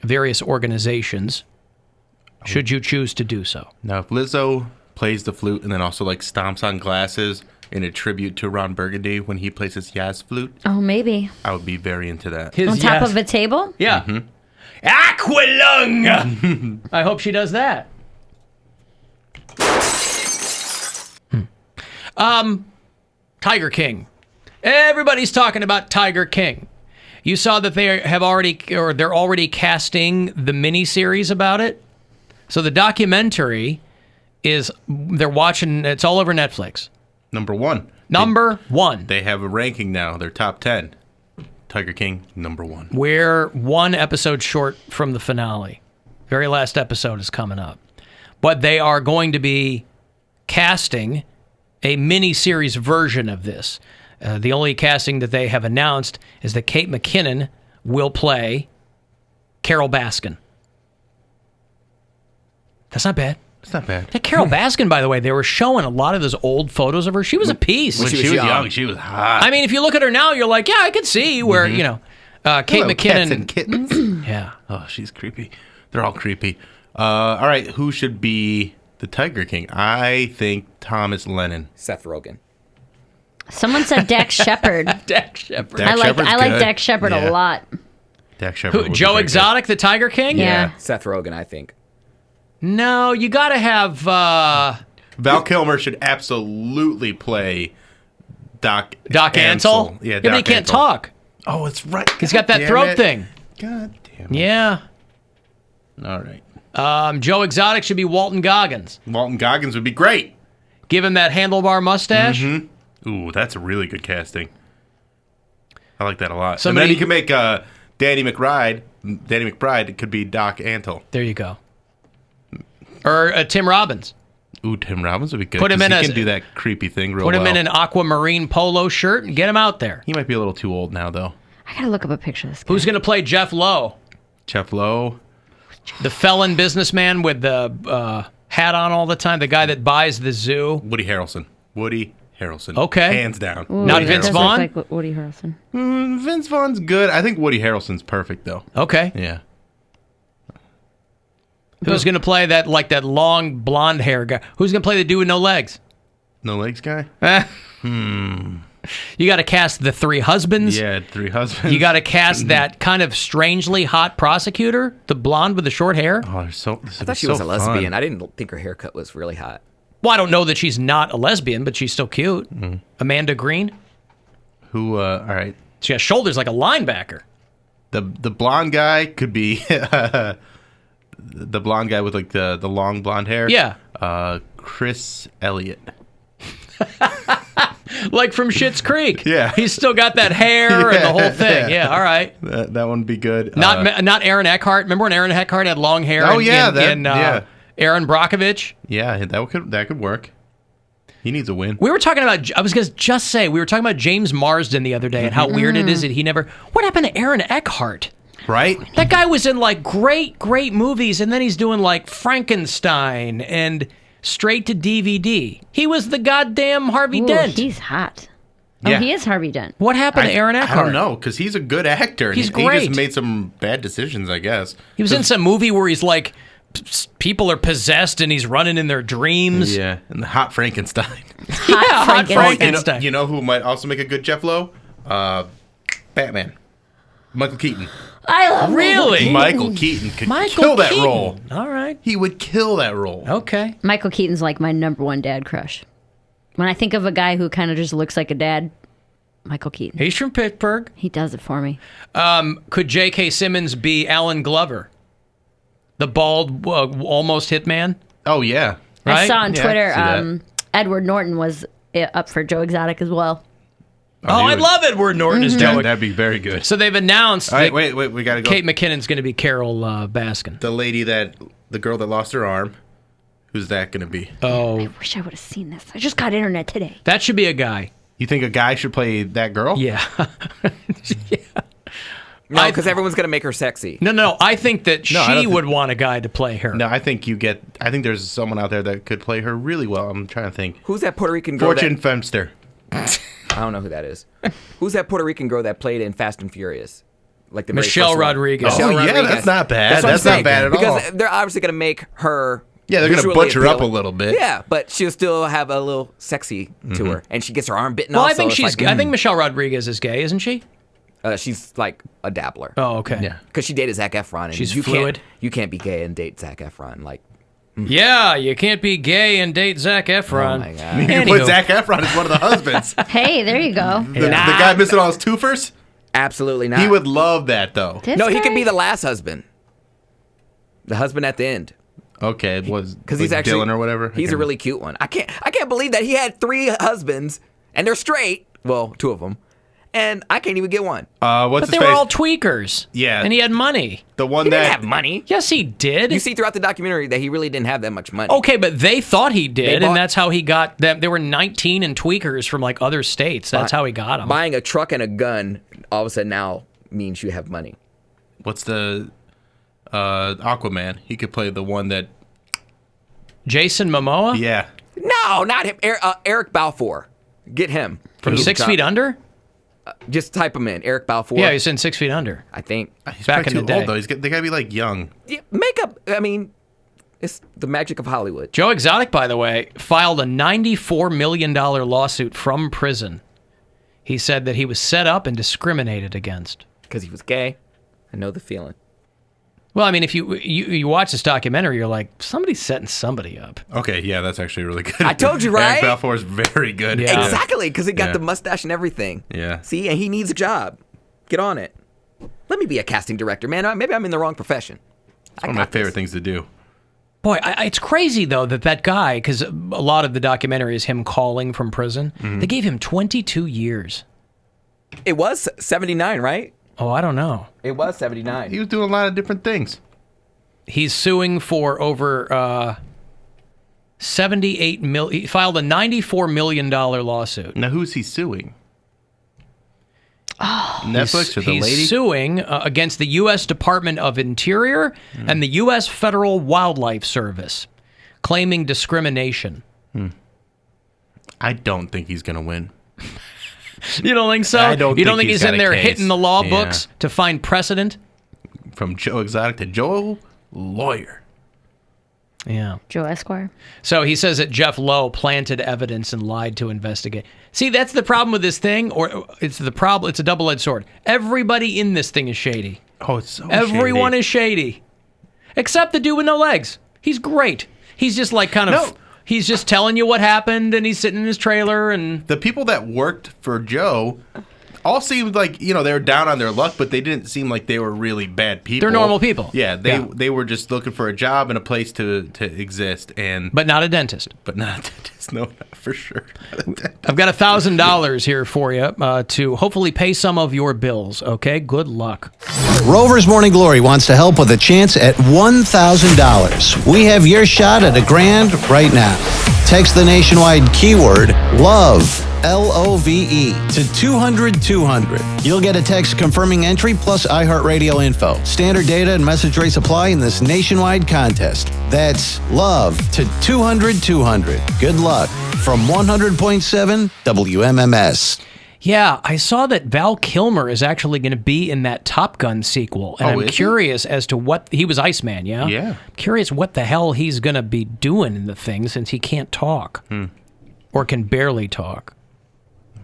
various organizations should you choose to do so. Now, if Lizzo plays the flute and then also like stomps on glasses in a tribute to Ron Burgundy when he plays his Yaz flute, Oh, maybe. I would be very into that. On top of a table? Yeah. Aqualung! I hope she does that. Tiger King. Everybody's talking about Tiger King. You saw that they're already casting the miniseries about it. So the documentary they're watching, it's all over Netflix. Number one. They have a ranking now. They're top 10. Tiger King, number 1. We're 1 episode short from the finale. Very last episode is coming up. But they are going to be casting a mini-series version of this. The only casting that they have announced is that Kate McKinnon will play Carol Baskin. That's not bad. It's not bad. That Carol Baskin, by the way, they were showing a lot of those old photos of her. She was a piece. When she was young, she was hot. I mean, if you look at her now, you're like, yeah, I could see where, Kate Hello, McKinnon. Cats and kittens. Yeah. Oh, she's creepy. They're all creepy. All right, who should be the Tiger King? I think Thomas Lennon. Seth Rogen. Someone said Dax Shepard. Dax Shepard. I like Dax Shepard a lot. Dax Shepard. Joe Exotic, the Tiger King? Yeah. Seth Rogen, I think. No, you got to have... Val Kilmer should absolutely play Doc Ansel? Yeah, but he can't talk. Oh, it's right. He's got that throat thing. God damn it. Yeah. All right. Joe Exotic should be Walton Goggins. Walton Goggins would be great. Give him that handlebar mustache. Mm-hmm. Ooh, that's a really good casting. I like that a lot. Somebody- And then you can make Danny McBride. Danny McBride could be Doc Antle. There you go. Or Tim Robbins. Ooh, Tim Robbins would be good. Put him in he can do that creepy thing real Put him well. in an aquamarine polo shirt and get him out there. He might be a little too old now, though. I gotta look up a picture of this guy. Who's going to play Jeff Lowe? Jeff Lowe. The felon businessman with the hat on all the time. The guy that buys the zoo. Woody Harrelson. Okay. Hands down. Ooh, Not that Vince does Vaughn? Look like Woody Harrelson. Vince Vaughn's good. I think Woody Harrelson's perfect, though. Okay. Yeah. Who's going to play that long blonde hair guy? Who's going to play the dude with no legs? No legs guy? You got to cast the three husbands. Yeah, three husbands. You got to cast that kind of strangely hot prosecutor, the blonde with the short hair. Oh, I thought she was a lesbian. I didn't think her haircut was really hot. Well, I don't know that she's not a lesbian, but she's still cute. Amanda Green. Who, all right. She has shoulders like a linebacker. The blonde guy could be the blonde guy with like the long blonde hair. Yeah. Chris Elliott. Like from Schitt's Creek. Yeah. He's still got that hair and the whole thing. Yeah, all right. That one would be good. Not Aaron Eckhart. Remember when Aaron Eckhart had long hair? Oh, yeah. Aaron Brockovich? Yeah, that could work. He needs a win. We were talking about, I was going to just say, we were talking about James Marsden the other day and how weird it is that he never, what happened to Aaron Eckhart? Right? That guy was in like great movies, and then he's doing like Frankenstein and straight to DVD. He was the goddamn Harvey Dent. He's hot. Yeah. Oh, he is Harvey Dent. What happened to Aaron Eckhart? I don't know, because he's a good actor. He's He great. just made some bad decisions, I guess. He was in some movie where he's like, people are possessed and he's running in their dreams. Yeah, and the Hot Frankenstein. Hot Frankenstein. You know who might also make a good Jeff Lowe? Batman. Michael Keaton. I love Really? Michael Keaton could kill that role. All right. He would kill that role. Okay. Michael Keaton's like my number one dad crush. When I think of a guy who kind of just looks like a dad, Michael Keaton. He's from Pittsburgh. He does it for me. Could J.K. Simmons be Alan Glover? The bald, almost hitman? Oh, yeah. Right? I saw on Yeah, Twitter, I can see Edward Norton was up for Joe Exotic as well. I love Edward Norton as Joe. That'd be very good. So they've announced All right, that wait, we gotta go. Kate McKinnon's going to be Carol Baskin. The girl that lost her arm. Who's that going to be? Oh. I wish I would have seen this. I just got internet today. That should be a guy. You think a guy should play that girl? Yeah. No, because everyone's going to make her sexy. No. I think that No, I don't she would want a guy to play her. No, I think there's someone out there that could play her really well. I'm trying to think. Who's that Puerto Rican girl? Fortune Femster. I don't know who that is. Who's that Puerto Rican girl that played in Fast and Furious? Like the Michelle very first one? Rodriguez. Oh, yeah, that's not bad. what I'm That's not saying. bad at all. Because they're obviously going to make her. Yeah, they're going to visually butcher up a appealing. little bit. Yeah, but she'll still have a little sexy to her, and she gets her arm bitten Well, off. I think so it's I think Michelle Rodriguez is gay, isn't she? She's like a dabbler. Oh, okay. Yeah. Because she dated Zac Efron. And She's you fluid. You can't be gay and date Zac Efron. Like, Yeah, you can't be gay and date Zac Efron. Oh my God. You can put Zac Efron as one of the husbands. Hey, there you go. The guy missing all his twofers? Absolutely not. He would love that, though. No, he could be the last husband. The husband at the end. Okay, it was Because he's actually Dylan or whatever. He's a really cute one. I can't believe that he had 3 husbands and they're straight. Well, 2 of them, and I can't even get one. What's But his they face? were all tweakers. Yeah. And he had money. The one He that didn't have money. Yes, he did. You see throughout the documentary that he really didn't have that much money. Okay, but they thought he did, bought- and that's how he got them. There were 19 and tweakers from like other states. That's how he got them. Buying a truck and a gun all of a sudden now means you have money. What's the Aquaman? He could play the one that. Jason Momoa? Yeah. No, not him. Eric Balfour. Get him. From 6 Feet Under? Just type him in. Eric Balfour. Yeah, he's in 6 Feet Under. I think. He's Back in probably the too day. old, though. They gotta be like young. Yeah, makeup. I mean, it's the magic of Hollywood. Joe Exotic, by the way, filed a $94 million lawsuit from prison. He said that he was set up and discriminated against. Because he was gay. I know the feeling. Well, I mean, if you watch this documentary, you're like, somebody's setting somebody up. Okay, yeah, that's actually really good. I told you, right? Eric Balfour is very good. Yeah. Exactly, because he got Yeah. the mustache and everything. Yeah. See, and he needs a job. Get on it. Let me be a casting director, man. Maybe I'm in the wrong profession. It's one of my favorite things to do. Boy, it's crazy, though, that guy, because a lot of the documentary is him calling from prison. Mm-hmm. They gave him 22 years. It was 79, right? Oh, I don't know. It was 79. He was doing a lot of different things. He's suing for over 78 million. He filed a $94 million lawsuit. Now, who's he suing? Netflix or the He's lady? suing against the U.S. Department of Interior and the U.S. Federal Wildlife Service, claiming discrimination. I don't think he's gonna win. You don't think so? I don't You don't think think he's he's got in a there case. hitting the law Yeah. books to find precedent? From Joe Exotic to Joe Lawyer. Yeah. Joe Esquire. So he says that Jeff Lowe planted evidence and lied to investigate. See, that's the problem with this thing, or it's the problem. It's a double-edged sword. Everybody in this thing is shady. Oh, it's so Everyone shady. is shady, except the dude with no legs. He's great. He's just like kind of. He's just telling you what happened, and he's sitting in his trailer. And the people that worked for Joe all seemed like, they were down on their luck, but they didn't seem like they were really bad people. They're normal people. Yeah, they were just looking for a job and a place to exist, but not a dentist. But not a dentist, no, not for sure. I've got $1,000 here for you to hopefully pay some of your bills. Okay, good luck. Rover's Morning Glory wants to help with a chance at $1,000. We have your shot at $1,000 right now. Text the nationwide keyword LOVE, L-O-V-E, to 200-200. You'll get a text confirming entry plus iHeartRadio info. Standard data and message rates apply in this nationwide contest. That's LOVE to 200-200. Good luck from 100.7 WMMS. Yeah, I saw that Val Kilmer is actually going to be in that Top Gun sequel, and I'm curious as to what he was Iceman. Yeah, yeah. Curious what the hell he's going to be doing in the thing since he can't talk or can barely talk.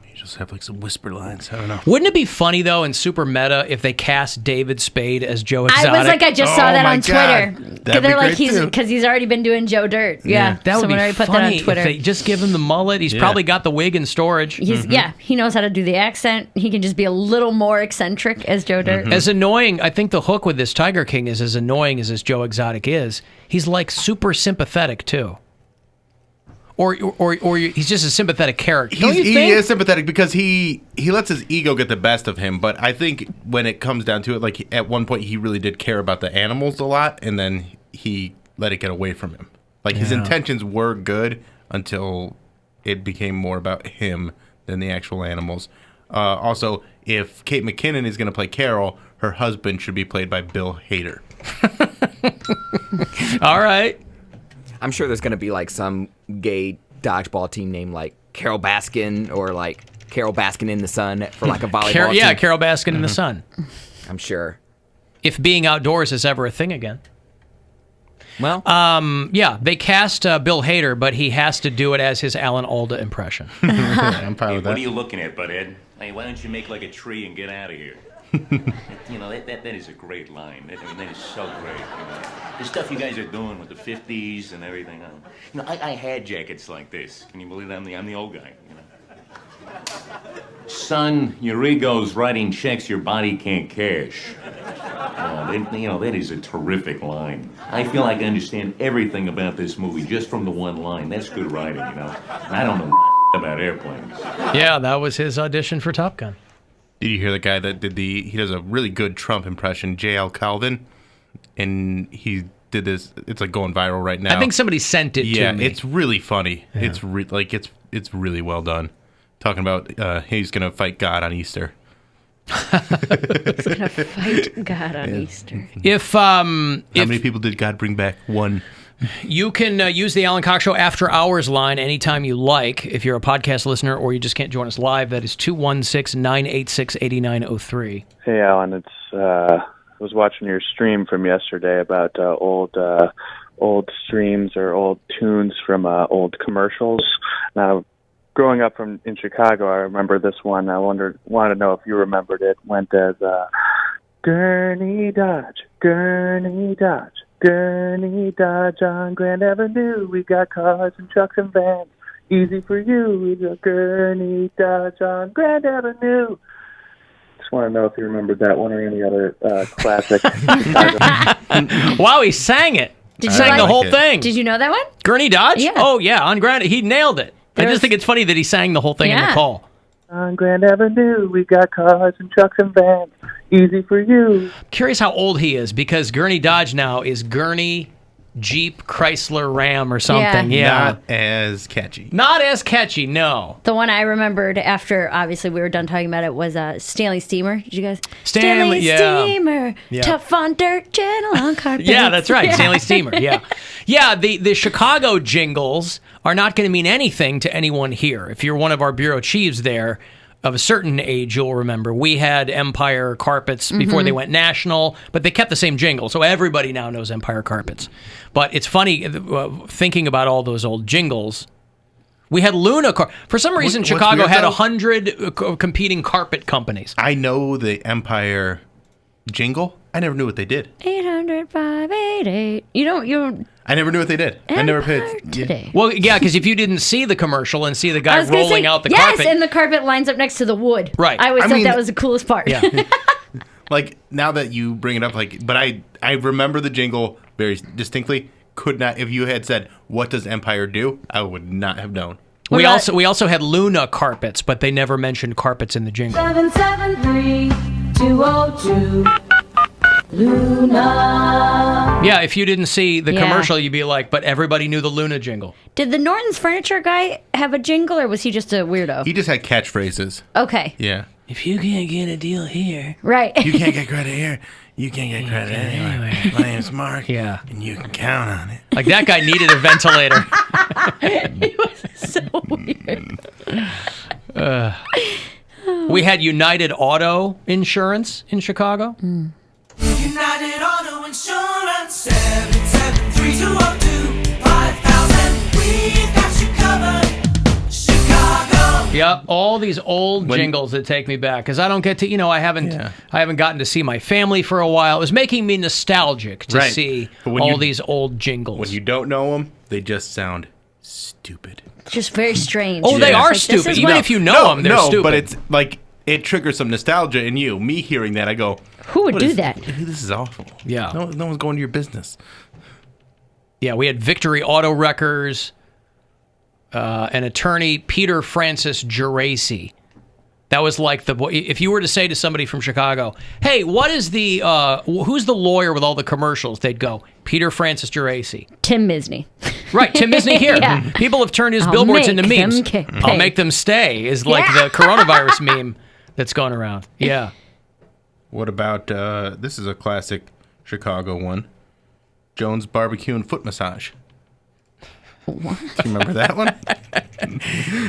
You just have like some whisper lines. I don't know. Wouldn't it be funny though, and super meta, if they cast David Spade as Joe Exotic? I was like, I just saw that on Twitter. That'd They're be like, great, because he's already been doing Joe Dirt. Yeah, that would someone be already put that funny on Twitter. if they just give him the mullet. He's probably got the wig in storage. He's he knows how to do the accent. He can just be a little more eccentric as Joe Dirt. As annoying, I think the hook with this Tiger King is as annoying as this Joe Exotic is. He's like super sympathetic too. Or he's just a sympathetic character. Don't you think? He is sympathetic because he lets his ego get the best of him. But I think when it comes down to it, like at one point he really did care about the animals a lot, and then he let it get away from him. Like his intentions were good until it became more about him than the actual animals. Also, if Kate McKinnon is going to play Carol, her husband should be played by Bill Hader. All right. I'm sure there's going to be like some gay dodgeball team named like Carol Baskin or like Carol Baskin in the Sun for like a volleyball team. Yeah, Carol Baskin in the Sun. I'm sure. If being outdoors is ever a thing again. Well, yeah, they cast Bill Hader, but he has to do it as his Alan Alda impression. I'm fine with that. What are you looking at, butthead? Hey, why don't you make like a tree and get out of here? That is a great line. That is so great. The stuff you guys are doing with the 50s and everything. I had jackets like this. Can you believe that? I'm the old guy. Son, your ego's writing checks your body can't cash. That is a terrific line. I feel like I understand everything about this movie just from the one line. That's good writing, And I don't know about airplanes. Yeah, that was his audition for Top Gun. Did you hear the guy that did he does a really good Trump impression, J.L. Calvin, and he did this. It's like going viral right now. I think somebody sent it to me. Yeah, it's really funny. Yeah. It's really well done. Talking about he's gonna fight God on Easter. He's gonna fight God on Easter. How many people did God bring back? One. You can use the Alan Cox Show After Hours line anytime you like. If you're a podcast listener or you just can't join us live, that is 216-986-8903. Hey, Alan. I was watching your stream from yesterday about old streams or old tunes from old commercials. Now, growing up in Chicago, I remember this one. I wanted to know if you remembered it. Went as Gurney Dodge, Gurney Dodge. Gurney Dodge on Grand Avenue. We got cars and trucks and vans. Easy for you. We got Gurney Dodge on Grand Avenue. Just want to know if you remembered that one or any other classic. Wow, he sang it. He sang the whole thing. Did you know that one? Gurney Dodge? Yeah. Oh, yeah, on Grand. He nailed it. I just think it's funny that he sang the whole thing in the call. On Grand Avenue, we got cars and trucks and vans. Easy for you. Curious how old he is, because Gurney Dodge now is Gurney Jeep Chrysler Ram or something. Yeah. Not as catchy. Not as catchy, no. The one I remembered after, obviously, we were done talking about it was Stanley Steamer. Did you guys? Stanley, yeah. Steamer, Yeah. tough on dirt, gentle on carpet. Yeah, that's right. Stanley Steamer, yeah. Yeah, the Chicago jingles are not going to mean anything to anyone here. If you're one of our bureau chiefs there, of a certain age, you'll remember, we had Empire carpets before they went national, but they kept the same jingle, so everybody now knows Empire carpets. But it's funny, thinking about all those old jingles, we had Luna. For some reason, Chicago had 100 competing carpet companies. I know the Empire jingle. I never knew what they did. 800-588. You I never knew what they did. I never paid. Today. Well, yeah, because if you didn't see the commercial and see the guy rolling out the yes, carpet. and the carpet lines up next to the wood. Right. I always thought that was the coolest part. Yeah. Like, now that you bring it up, but I remember the jingle very distinctly. Could not, if you had said, what does Empire do? I would not have known. We also had Luna carpets, but they never mentioned carpets in the jingle. 773-202 Luna. Yeah, if you didn't see the commercial, you'd be like, but everybody knew the Luna jingle. Did the Norton's Furniture guy have a jingle, or was he just a weirdo? He just had catchphrases. Okay. Yeah. If you can't get a deal here. Right. You can't get credit here. You can't get credit anywhere. My name's Mark. Yeah. And you can count on it. Like, that guy needed a ventilator. He was so weird. We had United Auto Insurance in Chicago. United Auto Insurance 773-202-5000. We've got you covered. Chicago. Yep, all these old jingles that take me back because I don't get to, I haven't gotten to see my family for a while. It was making me nostalgic to see all these old jingles. When you don't know them, they just sound stupid. Just very strange. Oh, they are stupid. Even if you know them, they're stupid. But it's like it triggers some nostalgia in you. Me hearing that, I go, who would do that? This is awful. Yeah. No one's going to your business. Yeah, we had Victory Auto Wreckers, an attorney, Peter Francis Geraci. That was like if you were to say to somebody from Chicago, hey, what is who's the lawyer with all the commercials? They'd go, Peter Francis Geraci. Tim Misney. Right, Tim Misney here. Yeah. People have turned his billboards into memes. I'll make them stay is like the coronavirus meme that's going around. Yeah. What about, this is a classic Chicago one, Jones Barbecue and Foot Massage. What? Do you remember that one?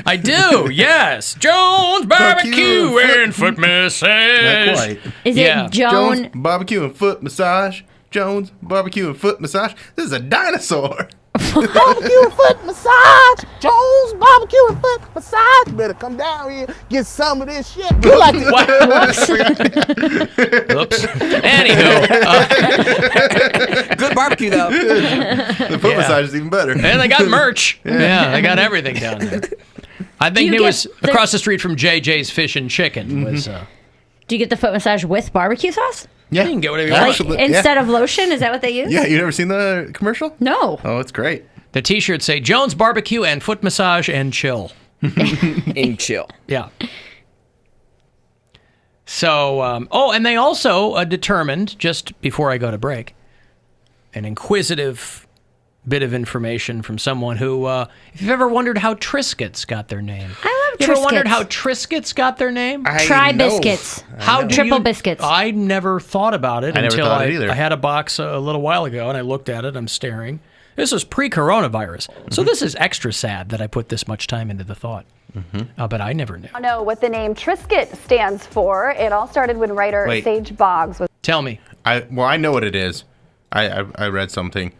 I do, yes. Jones Barbecue and Foot Massage. Not quite. Is it Jones Barbecue and Foot Massage? Jones Barbecue and Foot Massage? This is a dinosaur. Barbecue and Foot Massage. Jones Barbecue and Foot Massage. You better come down here, get some of this shit. You like to Oops. Anywho. Good barbecue, though. The foot massage is even better. And they got merch. Yeah, they got everything down there. I think it was across the street from JJ's Fish and Chicken. Was. Do you get the foot massage with barbecue sauce? Yeah. You can get whatever you Like, want. instead of lotion? Is that what they use? Yeah, you never seen the commercial? No. Oh, it's great. The T-shirts say Jones Barbecue and Foot Massage and Chill. And chill. Yeah. So, and they also determined, just before I go to break, an inquisitive bit of information from someone who, if you've ever wondered how Triscuits got their name. I love You Triscuits. ever wondered how Triscuits got their name? Biscuits. Triple biscuits. I never thought about it I never until thought it either. I had a box a little while ago, and I looked at it. I'm staring. This was pre-coronavirus. So this is extra sad that I put this much time into the thought. But I never knew. I know what the name Triscuit stands for. It all started when writer Wait. Sage Boggs was. Tell me. I know what it is. I read something.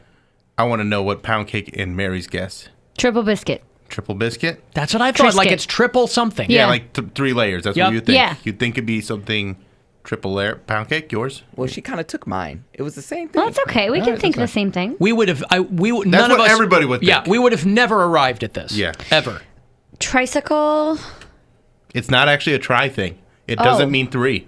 I want to know what Poundcake and Mary's guess. Triple biscuit. Triple biscuit? That's what I thought. Like it's triple something. Yeah, like 3 layers. That's Yep. what you think. Yeah. You'd think it'd be something triple layer. Poundcake, yours? Well, she kind of took mine. It was the same thing. Well, it's okay. We can think the same thing. We would have. None That's of what us. everybody would think. Yeah, we would have never arrived at this. Yeah. Ever. Tricycle. It's not actually a try thing. It Oh. doesn't mean 3.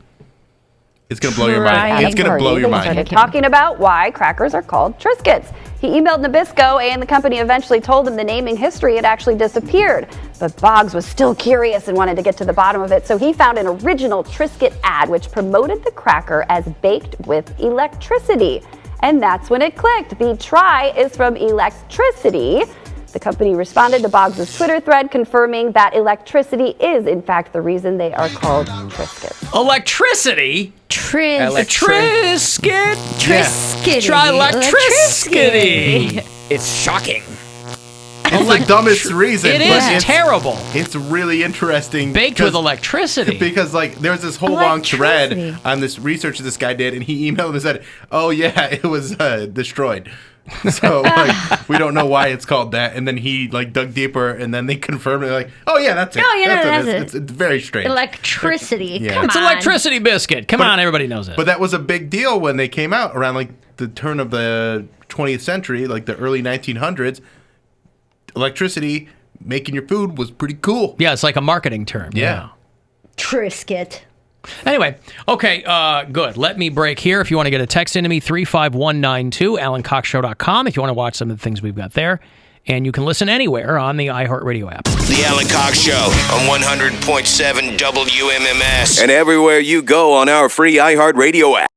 It's going to blow your mind. It's going to blow your They mind. started talking about why crackers are called Triscuits. He emailed Nabisco, and the company eventually told him the naming history had actually disappeared. But Boggs was still curious and wanted to get to the bottom of it, so he found an original Triscuit ad which promoted the cracker as baked with electricity. And that's when it clicked. The try is from electricity. The company responded to Boggs' Twitter thread confirming that electricity is, in fact, the reason they are called Triscuits. Electricity? Triscuit. Triscuit. Try electricity. It's shocking. It's the dumbest reason. It but is terrible. It's really interesting. Baked with electricity. Because like there's this whole long thread on this research this guy did, and he emailed him and said, "Oh yeah, it was destroyed." So like we don't know why it's called that. And then he like dug deeper, and then they confirmed it. Like, oh yeah, that's it. Oh, yeah, that's that's it. It's very strange. Electricity. Yeah. Come It's on. electricity biscuit. Come on, everybody knows it. But that was a big deal when they came out around like the turn of the 20th century, like the early 1900s. Electricity, making your food was pretty cool. Yeah, it's like a marketing term. Yeah. Triscuit. Anyway, okay, good. Let me break here. If you want to get a text into me, 35192, AlanCoxShow.com, if you want to watch some of the things we've got there. And you can listen anywhere on the iHeartRadio app. The Alan Cox Show on 100.7 WMMS. And everywhere you go on our free iHeartRadio app.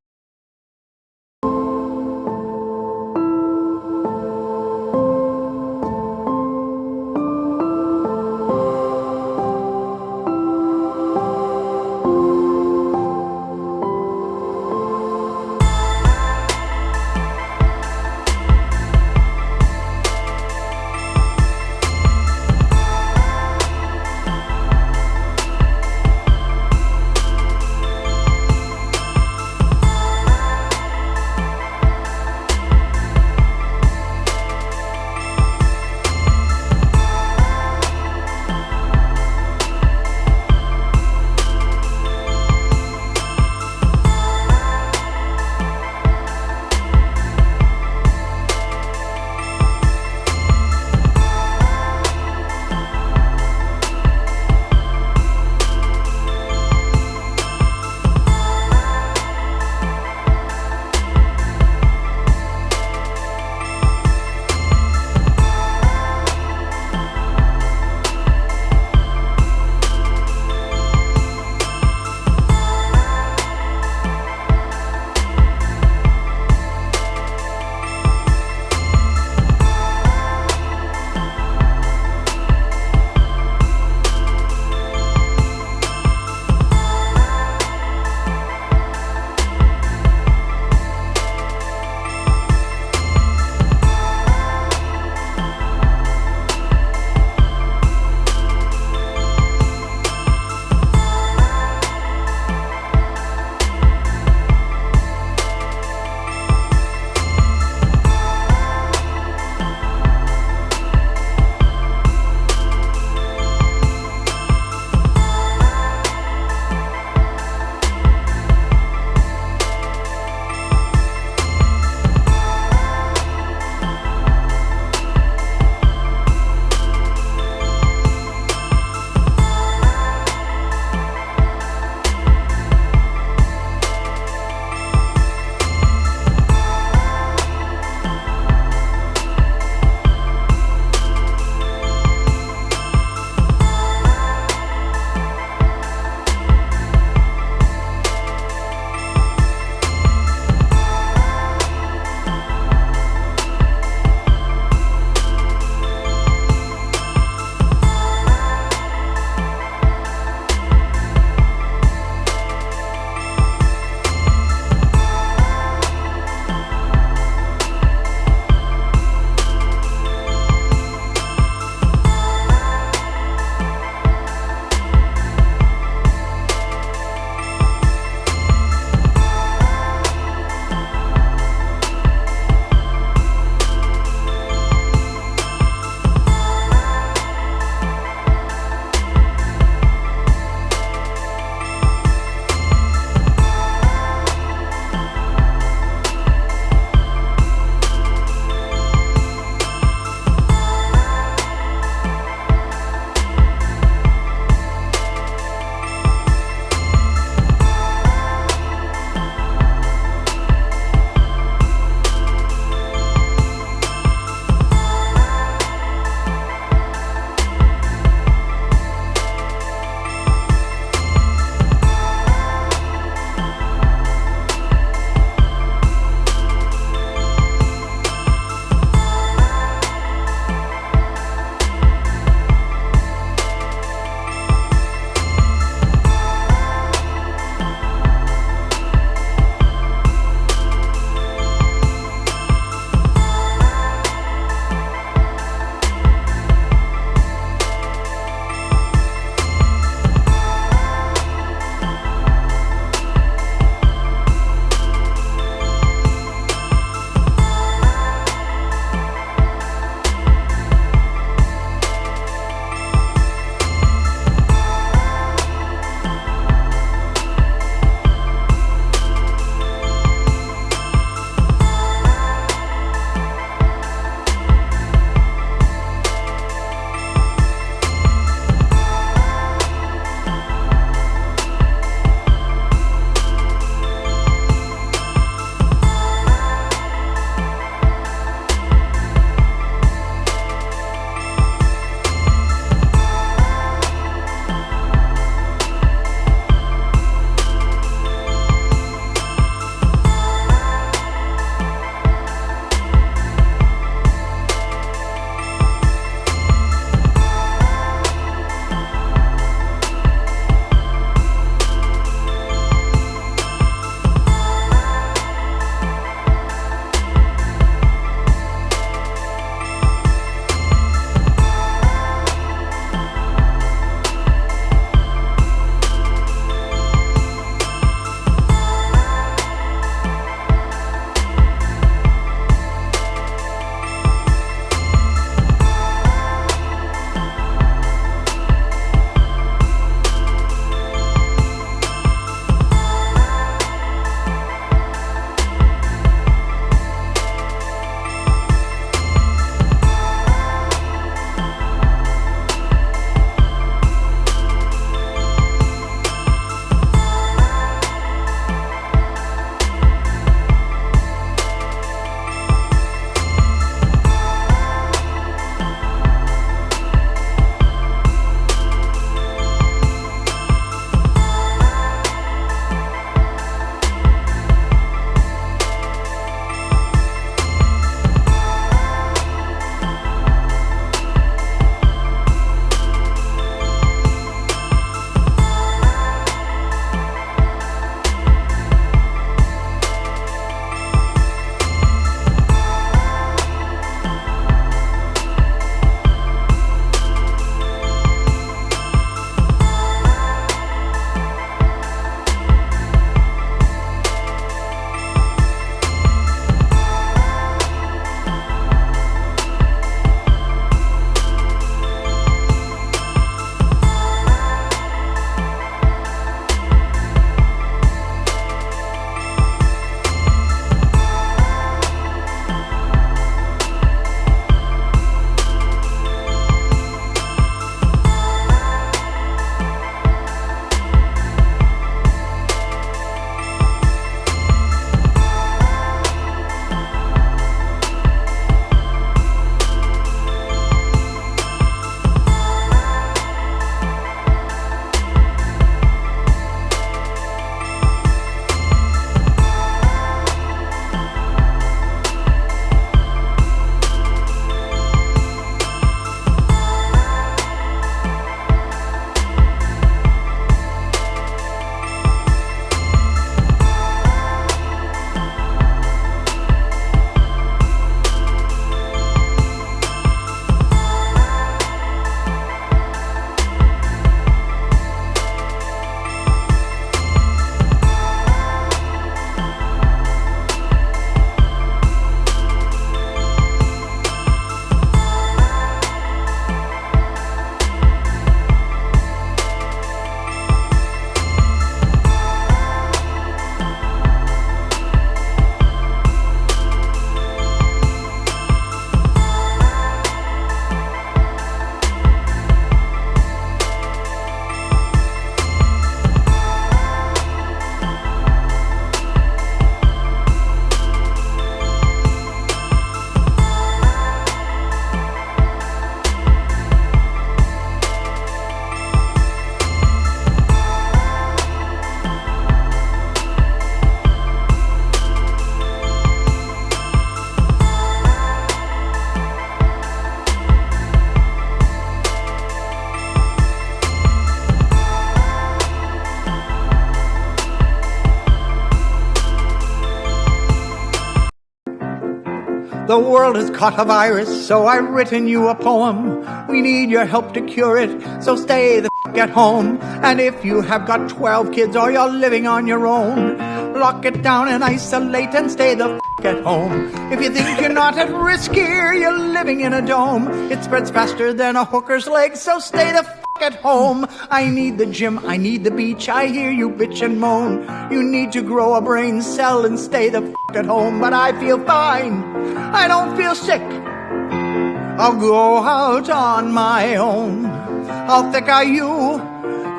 The world has caught a virus, so I've written you a poem. We need your help to cure it, so stay the f*** at home. And if you have got 12 kids or you're living on your own, lock it down and isolate and stay the f*** at home. If you think you're not at risk here, you're living in a dome. It spreads faster than a hooker's leg, so stay the f*** at home. I need the gym, I need the beach, I hear you bitch and moan. You need to grow a brain cell and stay the f*** at home. But I feel fine, I don't feel sick. I'll go out on my own. How thick are you,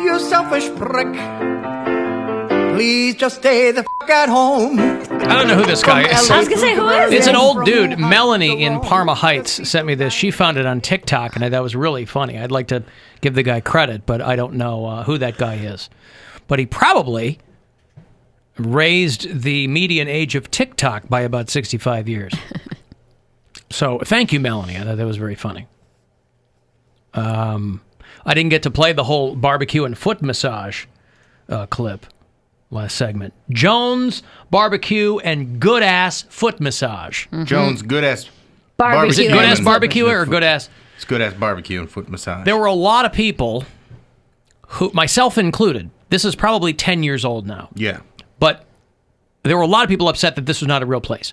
you selfish prick? Please just stay the f*** at home. I don't know who this guy is. I was gonna say, who is It's it? an old dude. Melanie in Parma Heights sent me this. She found it on TikTok, and that was really funny. I'd like to give the guy credit, but I don't know who that guy is. But he probably raised the median age of TikTok by about 65 years. So thank you, Melanie. I thought that was very funny. I didn't get to play the whole barbecue and foot massage clip last segment. Jones Barbecue and Good Ass Foot Massage. Jones Good Ass Barbecue. Is it Good Ass Barbecue or Good Ass? It's Good Ass Barbecue and Foot Massage. There were a lot of people, who, myself included, this is probably 10 years old now. Yeah. But there were a lot of people upset that this was not a real place.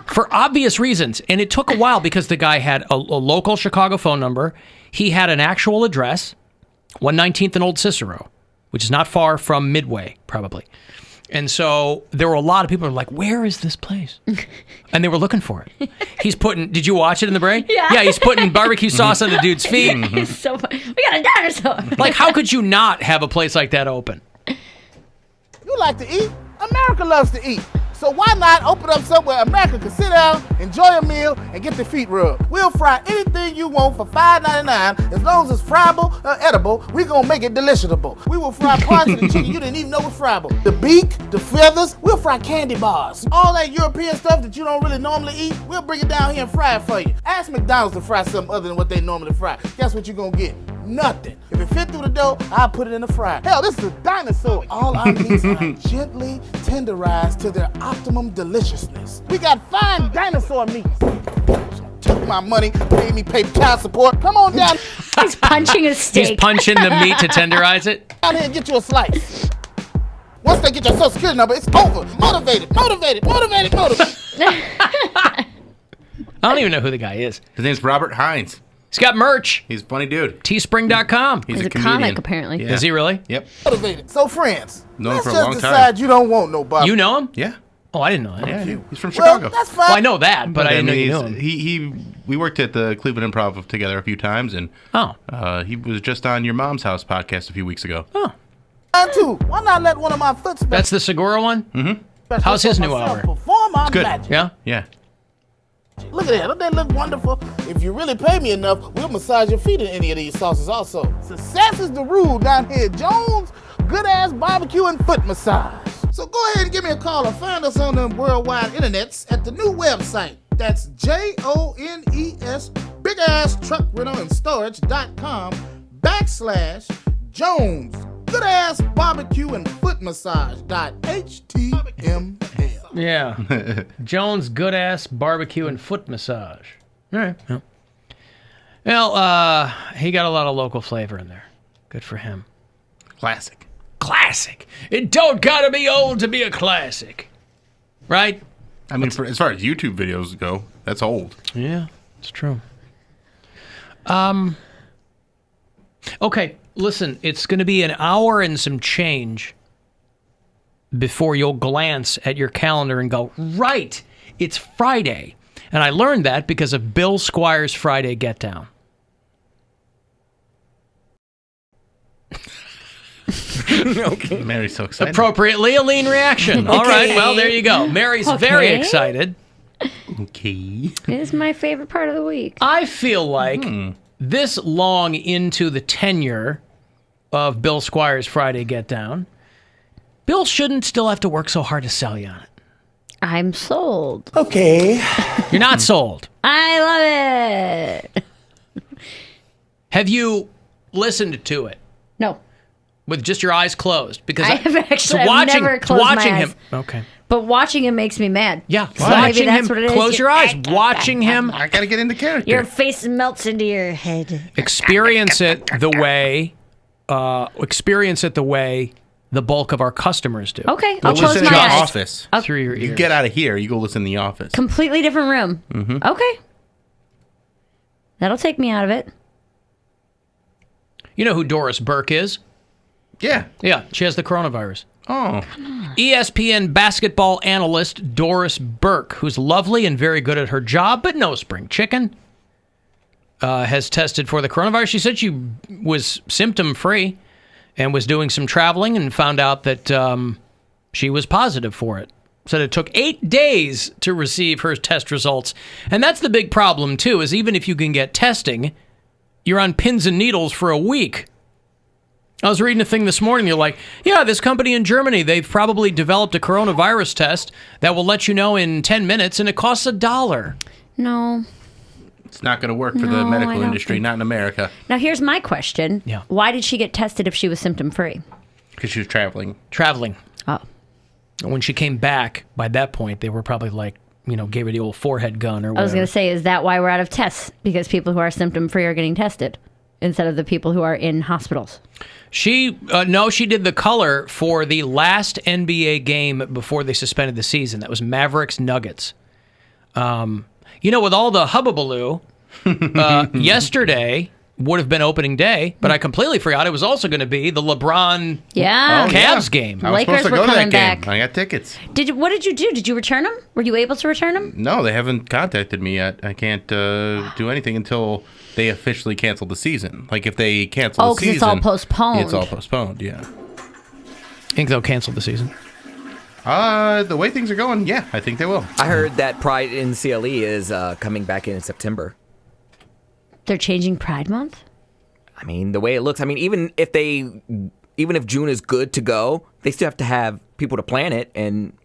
For obvious reasons. And it took a while because the guy had a local Chicago phone number. He had an actual address, 119th and Old Cicero, which is not far from Midway, probably. And so there were a lot of people who were like, where is this place? And they were looking for it. He's putting, did you watch it in the break? Yeah. Yeah, he's putting barbecue sauce on the dude's feet. It's so funny. We got a dinosaur. Like, how could you not have a place like that open? You like to eat? America loves to eat. So why not open up somewhere America can sit down, enjoy a meal, and get their feet rubbed? We'll fry anything you want for $5.99. As long as it's friable or edible, we're going to make it deliciousable. We will fry parts of the chicken you didn't even know was friable. The beak, the feathers, we'll fry candy bars. All that European stuff that you don't really normally eat, we'll bring it down here and fry it for you. Ask McDonald's to fry something other than what they normally fry. Guess what you're going to get? Nothing. If it fit through the dough, I'll put it in the fryer. Hell, this is a dinosaur. All our meats are gently tenderized to their optimum deliciousness. We got fine dinosaur meats. Took my money, made me pay child support. Come on down. He's punching a steak. He's punching the meat to tenderize it. Down here and get you a slice. Once they get your social security number, it's over. Motivated. I don't even know who the guy is. His name's Robert Hines. He's got merch. He's a funny dude. Teespring.com. He's a comedian. comic, apparently. Yeah. Is he really? Yep. Motivated. So friends, Known let's for a just long time. decide you don't want nobody. You know him? Yeah. Oh, I didn't know that. Yeah, he's from Chicago. Well, that's fine. Well, I know that, but I didn't know you knew he's- him. We worked at the Cleveland Improv together a few times, and he was just on your Mom's House podcast a few weeks ago. Oh. Mine too. Why not let one of my foot That's the Segura one? Mm-hmm. How's his new hour? Perform our It's good. magic. Yeah? Yeah. Look at that. Don't they look wonderful? If you really pay me enough, we'll massage your feet in any of these sauces also. Success is the rule down here at Jones Good Ass Barbecue and Foot Massage. So go ahead and give me a call or find us on the worldwide internets at the new website. That's JONES Big Ass Truck Rental and Storage.com/Jones Good Ass Barbecue and Foot Massage.html. Yeah. Jones Good Ass Barbecue and Foot Massage. All right. Yeah. Well, he got a lot of local flavor in there. Good for him. Classic. It don't gotta be old to be a classic. Right? I mean, as far as YouTube videos go, that's old. Yeah, it's true. Okay, listen, it's going to be an hour and some change before you'll glance at your calendar and go, right, it's Friday. And I learned that because of Bill Squire's Friday Getdown. Okay. Mary's so excited. Appropriately, a lean reaction. All right, well, there you go. Mary's very excited. Okay. It is my favorite part of the week. I feel like this long into the tenure of Bill Squire's Friday Getdown, Bill shouldn't still have to work so hard to sell you on it. I'm sold. Okay. You're not sold. I love it. Have you listened to it? No. with just your eyes closed? Because I have actually I've never closed watching my him. eyes. Okay. But watching him makes me mad. Yeah, So maybe watching that's him. what it is. Close your eyes. Watching him. I gotta get into character. Your face melts into your head. Experience it the way. Experience it the way the bulk of our customers do. Okay, Go I'll close listen my to eyes. The Office. Through your ears. You get out of here. You go listen to The Office. Completely different room. Mm-hmm. Okay. That'll take me out of it. You know who Doris Burke is? Yeah. Yeah, she has the coronavirus. Oh. ESPN basketball analyst Doris Burke, who's lovely and very good at her job, but no spring chicken, has tested for the coronavirus. She said she was symptom-free and was doing some traveling and found out that she was positive for it. Said it took 8 days to receive her test results. And that's the big problem, too, is even if you can get testing, you're on pins and needles for a week. I was reading a thing this morning. You're like, yeah, this company in Germany, they've probably developed a coronavirus test that will let you know in 10 minutes, and it costs $1. No. It's not going to work for the No, I medical don't industry, not in America. Now, here's my question. Yeah. Why did she get tested if she was symptom-free? Because she was traveling. Traveling. Oh. And when she came back, by that point, they were probably like, gave her the old forehead gun or whatever. I was going to say, is that why we're out of tests? Because people who are symptom-free are getting tested instead of the people who are in hospitals. She did the color for the last NBA game before they suspended the season. That was Mavericks Nuggets. With all the hubbubaloo, yesterday would have been opening day, but I completely forgot it was also going to be the LeBron Cavs game. I was Lakers supposed to were go to that coming game. back. I got tickets. What did you do? Did you return them? Were you able to return them? No, they haven't contacted me yet. I can't do anything until they officially cancel the season. Like if they cancel the season. Oh, because it's all postponed. It's all postponed, yeah. Think they'll cancel the season? The way things are going, yeah, I think they will. I heard that Pride in CLE is coming back in September. They're changing Pride Month? I mean, the way it looks, even if June is good to go, they still have to have people to plan it, and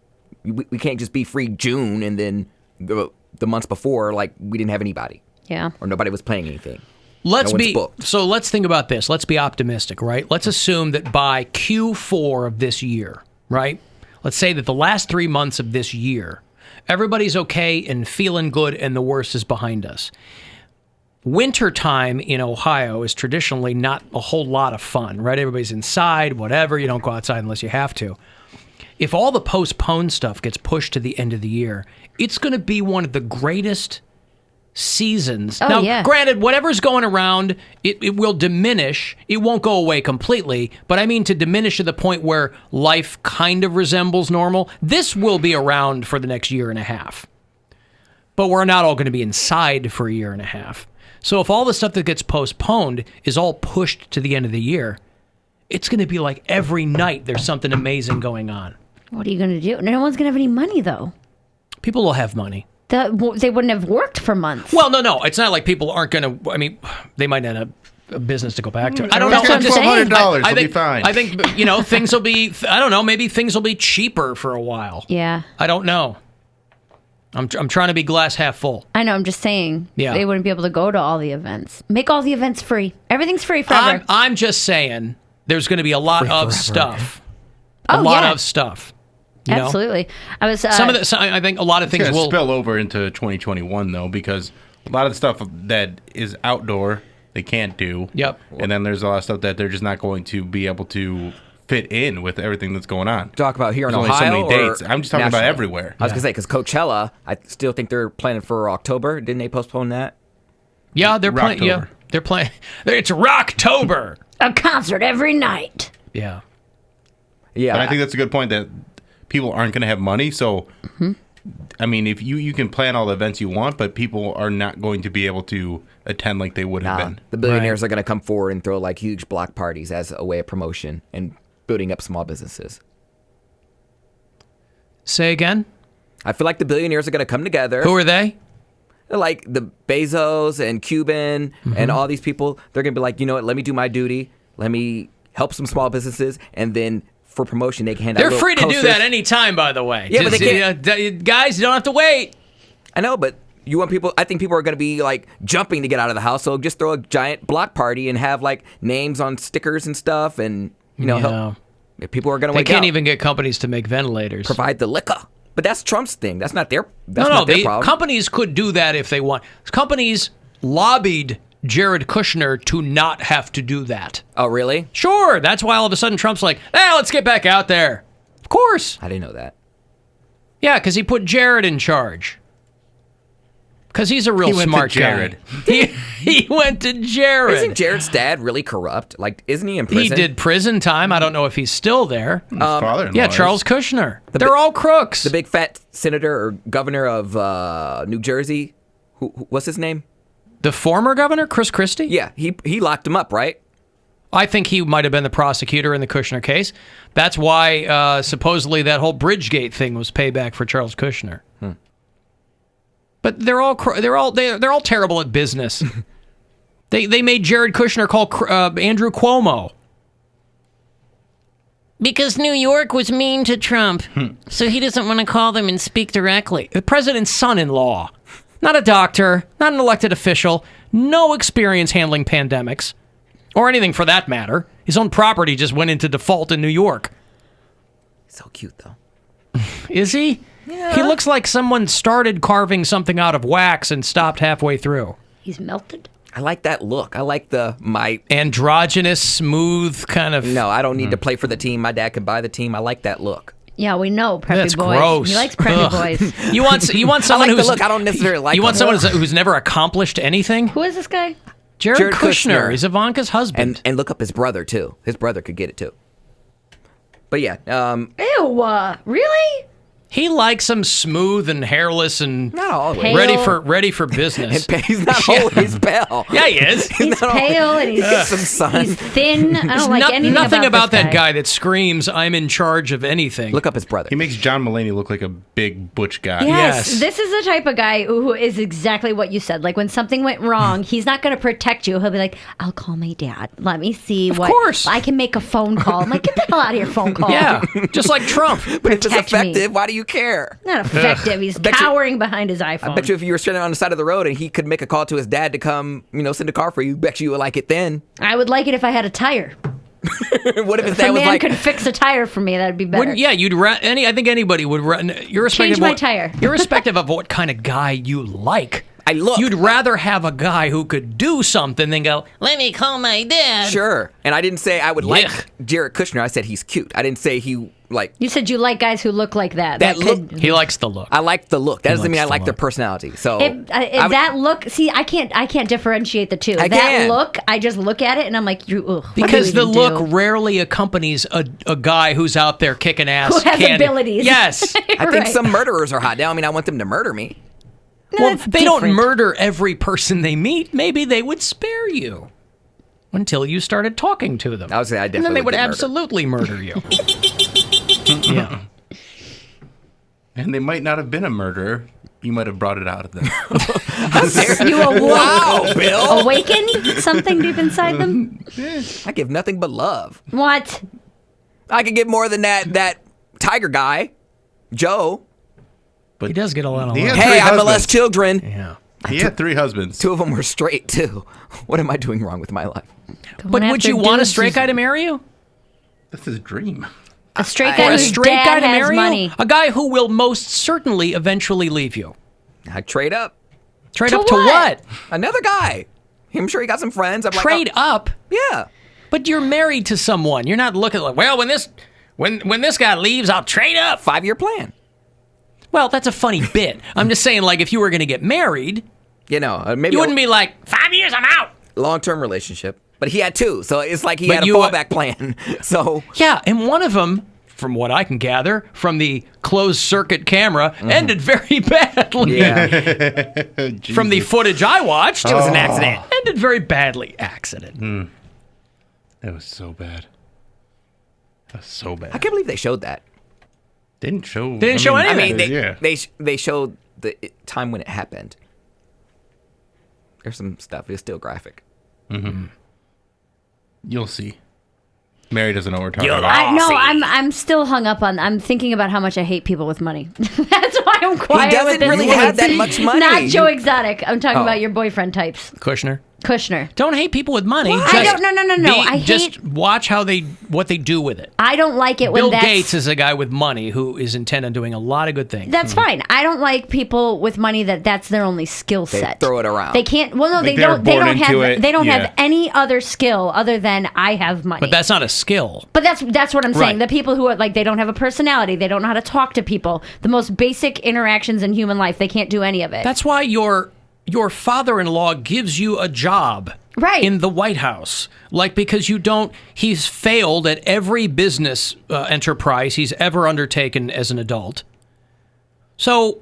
we can't just be free June and then the months before, like, we didn't have anybody. Yeah. Or nobody was playing anything. Let's think about this. Let's be optimistic, right? Let's assume that by Q4 of this year, right? Let's say that the last 3 months of this year, everybody's okay and feeling good and the worst is behind us. Wintertime in Ohio is traditionally not a whole lot of fun, right? Everybody's inside, whatever. You don't go outside unless you have to. If all the postponed stuff gets pushed to the end of the year, it's going to be one of the greatest seasons. Oh, now, yeah. Granted, whatever's going around, it will diminish. It won't go away completely, but I mean to diminish to the point where life kind of resembles normal. This will be around for the next year and a half. But we're not all going to be inside for a year and a half. So if all the stuff that gets postponed is all pushed to the end of the year, it's going to be like every night there's something amazing going on. What are you going to do? No one's going to have any money, though. People will have money. They wouldn't have worked for months. Well, no. It's not like people aren't going to... I mean, they might not have a business to go back to. I don't Everyone's know. getting $1,200. I They'll be fine. I think, things will be... I don't know. Maybe things will be cheaper for a while. Yeah. I don't know. I'm trying to be glass half full. I know. I'm just saying. Yeah. They wouldn't be able to go to all the events. Make all the events free. Everything's free forever. I'm just saying there's going to be a lot of stuff. Oh, a lot yeah. of stuff. You know? Absolutely. I was. I think a lot of It's things gonna will spill over into 2021 though, because a lot of the stuff that is outdoor they can't do. Yep. And then there's a lot of stuff that they're just not going to be able to fit in with everything that's going on. Talk about here in There's Ohio only so many or dates. I'm just talking about nationally? everywhere. I was gonna say because Coachella, I still think they're planning for October. Didn't they postpone that? Yeah, they're playing. Yeah, they're playing. It's Rocktober. A concert every night. Yeah. Yeah. But I think that's a good point that people aren't going to have money. So, I mean, if you can plan all the events you want, but people are not going to be able to attend like they would have been. The billionaires are going to come forward and throw like huge block parties as a way of promotion and building up small businesses. Say again? I feel like the billionaires are going to come together. Who are they? Like the Bezos and Cuban and all these people. They're going to be like, you know what? Let me do my duty. Let me help some small businesses, and then for promotion, they can hand out. They're little free to posters. do that anytime, by the way. Yeah, but they can't. Guys, you don't have to wait. I know, but you want people. I think people are going to be like jumping to get out of the house. So just throw a giant block party and have like names on stickers and stuff, and You know, Yeah. if people are going to They wake can't up, even get companies to make ventilators. provide the liquor. But that's Trump's thing. That's not their. That's no, not their the problem. companies could do that if they want. Companies lobbied Jared Kushner to not have to do that. Oh, really? Sure. That's why all of a sudden Trump's like, let's get back out there. Of course. I didn't know that. Yeah, because he put Jared in charge. Because he's a real He went to smart Jared. guy. He went to Jared. Isn't Jared's dad really corrupt? Like, isn't he in He prison? did prison time. I don't know if he's still there. father-in-law Yeah, is. Charles Kushner. They're all crooks. The big fat senator or governor of New Jersey. What's his name? The former governor, Chris Christie? Yeah, he locked him up, right? I think he might have been the prosecutor in the Kushner case. That's why supposedly that whole Bridgegate thing was payback for Charles Kushner. But they're all terrible at business. They made Jared Kushner call Andrew Cuomo. Because New York was mean to Trump, so he doesn't want to call them and speak directly. The president's son-in-law, not a doctor, not an elected official, no experience handling pandemics, or anything for that matter. His own property just went into default in New York. So cute, though. Is he? Yeah. He looks like someone started carving something out of wax and stopped halfway through. He's melted. I like that look. I like my androgynous, smooth kind of. No, I don't need to play for the team. My dad could buy the team. I like that look. Yeah, we know preppy That's boys. gross. He likes preppy Ugh. boys. You want someone I like who's the look. I don't necessarily like. You want him. someone who's never accomplished anything? Who is this guy? Jared Kushner. He's Ivanka's husband. And look up his brother too. His brother could get it too. But yeah, Ew, really? He likes them smooth and hairless and not always. ready for business. He's not always pale. Yeah, he is. He's pale and he's some sun. He's thin. I There's don't like anything nothing about this that guy that screams, "I'm in charge of anything." Look up his brother. He makes John Mulaney look like a big butch guy. Yes, this is the type of guy who is exactly what you said. Like when something went wrong, he's not going to protect you. He'll be like, "I'll call my dad. Let me see what. Of course, I can make a phone call." I'm like, "Get the hell out of here, phone call." Yeah, just like Trump. But if it's Protect me. effective, why do you care? Not effective. He's cowering behind his iPhone. I bet you if you were standing on the side of the road and he could make a call to his dad to come, send a car for you, bet you would like it then. I would like it if I had a tire. What if his If dad a was man like, could fix a tire for me, that'd be better. You'd I think anybody would Change my tire. Irrespective of what kind of guy you like. You'd rather have a guy who could do something than go, "Let me call my dad." Sure. And I didn't say I would like Jared Kushner. I said he's cute. I didn't say he like. You said you like guys who look like that. That look. He likes the look. I like the look. That He doesn't mean I likes the like their look. personality. So If that look, see, I can't differentiate the two. I that can. look, I just look at it and I'm like, ugh, Because what the do you look do? rarely accompanies a guy who's out there kicking ass. Who has abilities. Yes. I think some murderers are hot. Now, I mean, I want them to murder me. Well, that's they don't different. murder every person they meet. Maybe they would spare you until you started talking to them. I would say I and then definitely they would get murdered. absolutely murder you. Yeah. And they might not have been a murderer. You might have brought it out of them. You awoke. Wow, Bill. Awakened something deep inside them? I give nothing but love. What? I could get more than that tiger guy, Joe. But he does get a lot of he love. had Hey, three I husbands. molest children. Yeah. He had 3 husbands. 2 of them were straight too. What am I doing wrong with my life? But would you want a straight guy to marry you? That's his dream. A straight Or guy a whose straight dad guy to has marry money. you? A guy who will most certainly eventually leave you. I trade up. Trade To up to what? what? Another guy. I'm sure he got some friends. I'm Trade like, up? yeah. But you're married to someone. You're not looking like, well, when this guy leaves, I'll trade up. 5-year plan. Well, that's a funny bit. I'm just saying, like, if you were going to get married, Maybe you wouldn't be like, 5 years, I'm out. long-term relationship. But he had 2, so it's like he But had a you- fallback plan. So Yeah, and one of them, from what I can gather from the closed circuit camera, ended very badly. yeah, From the footage I watched, it was an accident. ended very badly. Accident. That was so bad. That was so bad. I can't believe they showed that. They didn't show. They didn't show I anything. mean, they showed the time when it happened. There's some stuff. It's still graphic. Mm-hmm. You'll see. Mary doesn't know what we're talking about. I'm still hung up on. I'm thinking about how much I hate people with money. That's why I'm quiet. He doesn't with this really one. have that much money. Not Joe Exotic. I'm talking Oh. about your boyfriend types. Kushner. Kushner. Don't hate people with money. I don't. No. I just watch what they do with it. I don't like it when Bill Gates is a guy with money who is intent on doing a lot of good things. That's fine. I don't like people with money that's their only skill set. Throw it around. They can't. Well, no, Like they they're don't. They born don't into have. it. They don't Yeah. have any other skill other than I have money. But that's not a skill. But that's what I'm saying. Right. The people who are like they don't have a personality. They don't know how to talk to people. The most basic interactions in human life. They can't do any of it. That's why your father-in-law gives you a job. Right. In the White House. Like, because he's failed at every business enterprise he's ever undertaken as an adult. So,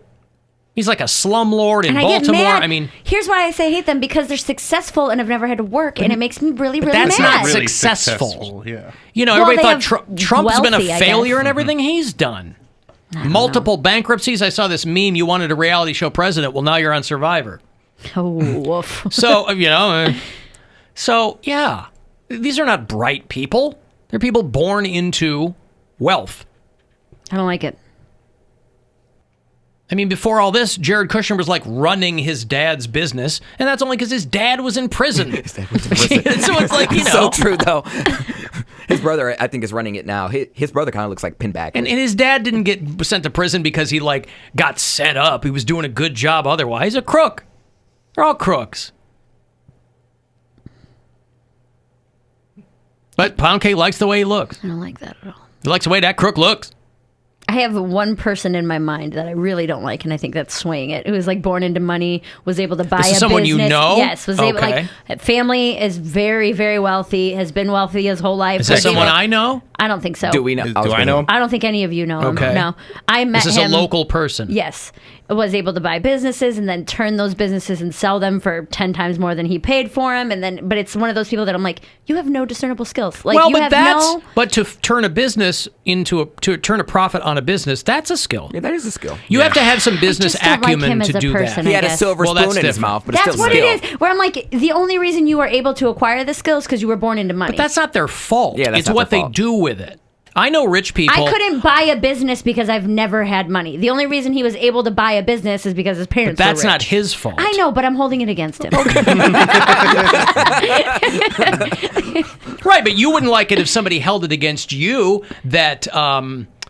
he's like a slumlord in and Baltimore. I get mad. I mean, here's why I say hate them, because they're successful and have never had to work, and it makes me really, really that's mad. not really successful. Yeah. You know, Well, everybody they thought have Trump's been a wealthy, I failure guess. in everything he's done. Multiple bankruptcies. I saw this meme, you wanted a reality show president. Well, now you're on Survivor. Oh, woof. So, so, yeah, these are not bright people. They're people born into wealth. I don't like it. I mean, before all this, Jared Kushner was like running his dad's business, and that's only because his dad was in prison. So it's like, So true, though. His brother, I think, is running it now. His brother kind of looks like Pinback. And his dad didn't get sent to prison because he, like, got set up. He was doing a good job otherwise. He's a crook. They're all crooks. But Poundcake likes the way he looks. I don't like that at all. He likes the way that crook looks. I have one person in my mind that I really don't like, and I think that's swaying it. Who was like born into money, was able to buy This is a someone you business. know? Yes, was able Okay. like family is very, very wealthy. Has been wealthy his whole life. Is this Was someone able- I know? I don't think so. Do we know? Do I know him? I don't think any of you know him. Okay. No, I met This is him. a local person. Yes, was able to buy businesses and then turn those businesses and sell them for 10 times more than he paid for them. And then, but it's one of those people that I'm like, you have no discernible skills. Like, well, you but have that's no. but to turn a business to turn a profit on a business, that's a skill. Yeah, that is a skill. You have to have some business just don't like acumen him as to a do person, that. He had a guess. silver Well, that's spoon in his different. mouth, but it's That's still a what skill. it is. Where I'm like, the only reason you were able to acquire the skills because you were born into money. But that's not their fault. Yeah, that's it's not what their they fault. do with it. I know rich people. I couldn't buy a business because I've never had money. The only reason he was able to buy a business is because his parents But that's were rich. not his fault. I know, but I'm holding it against him. Right, but you wouldn't like it if somebody held it against you that.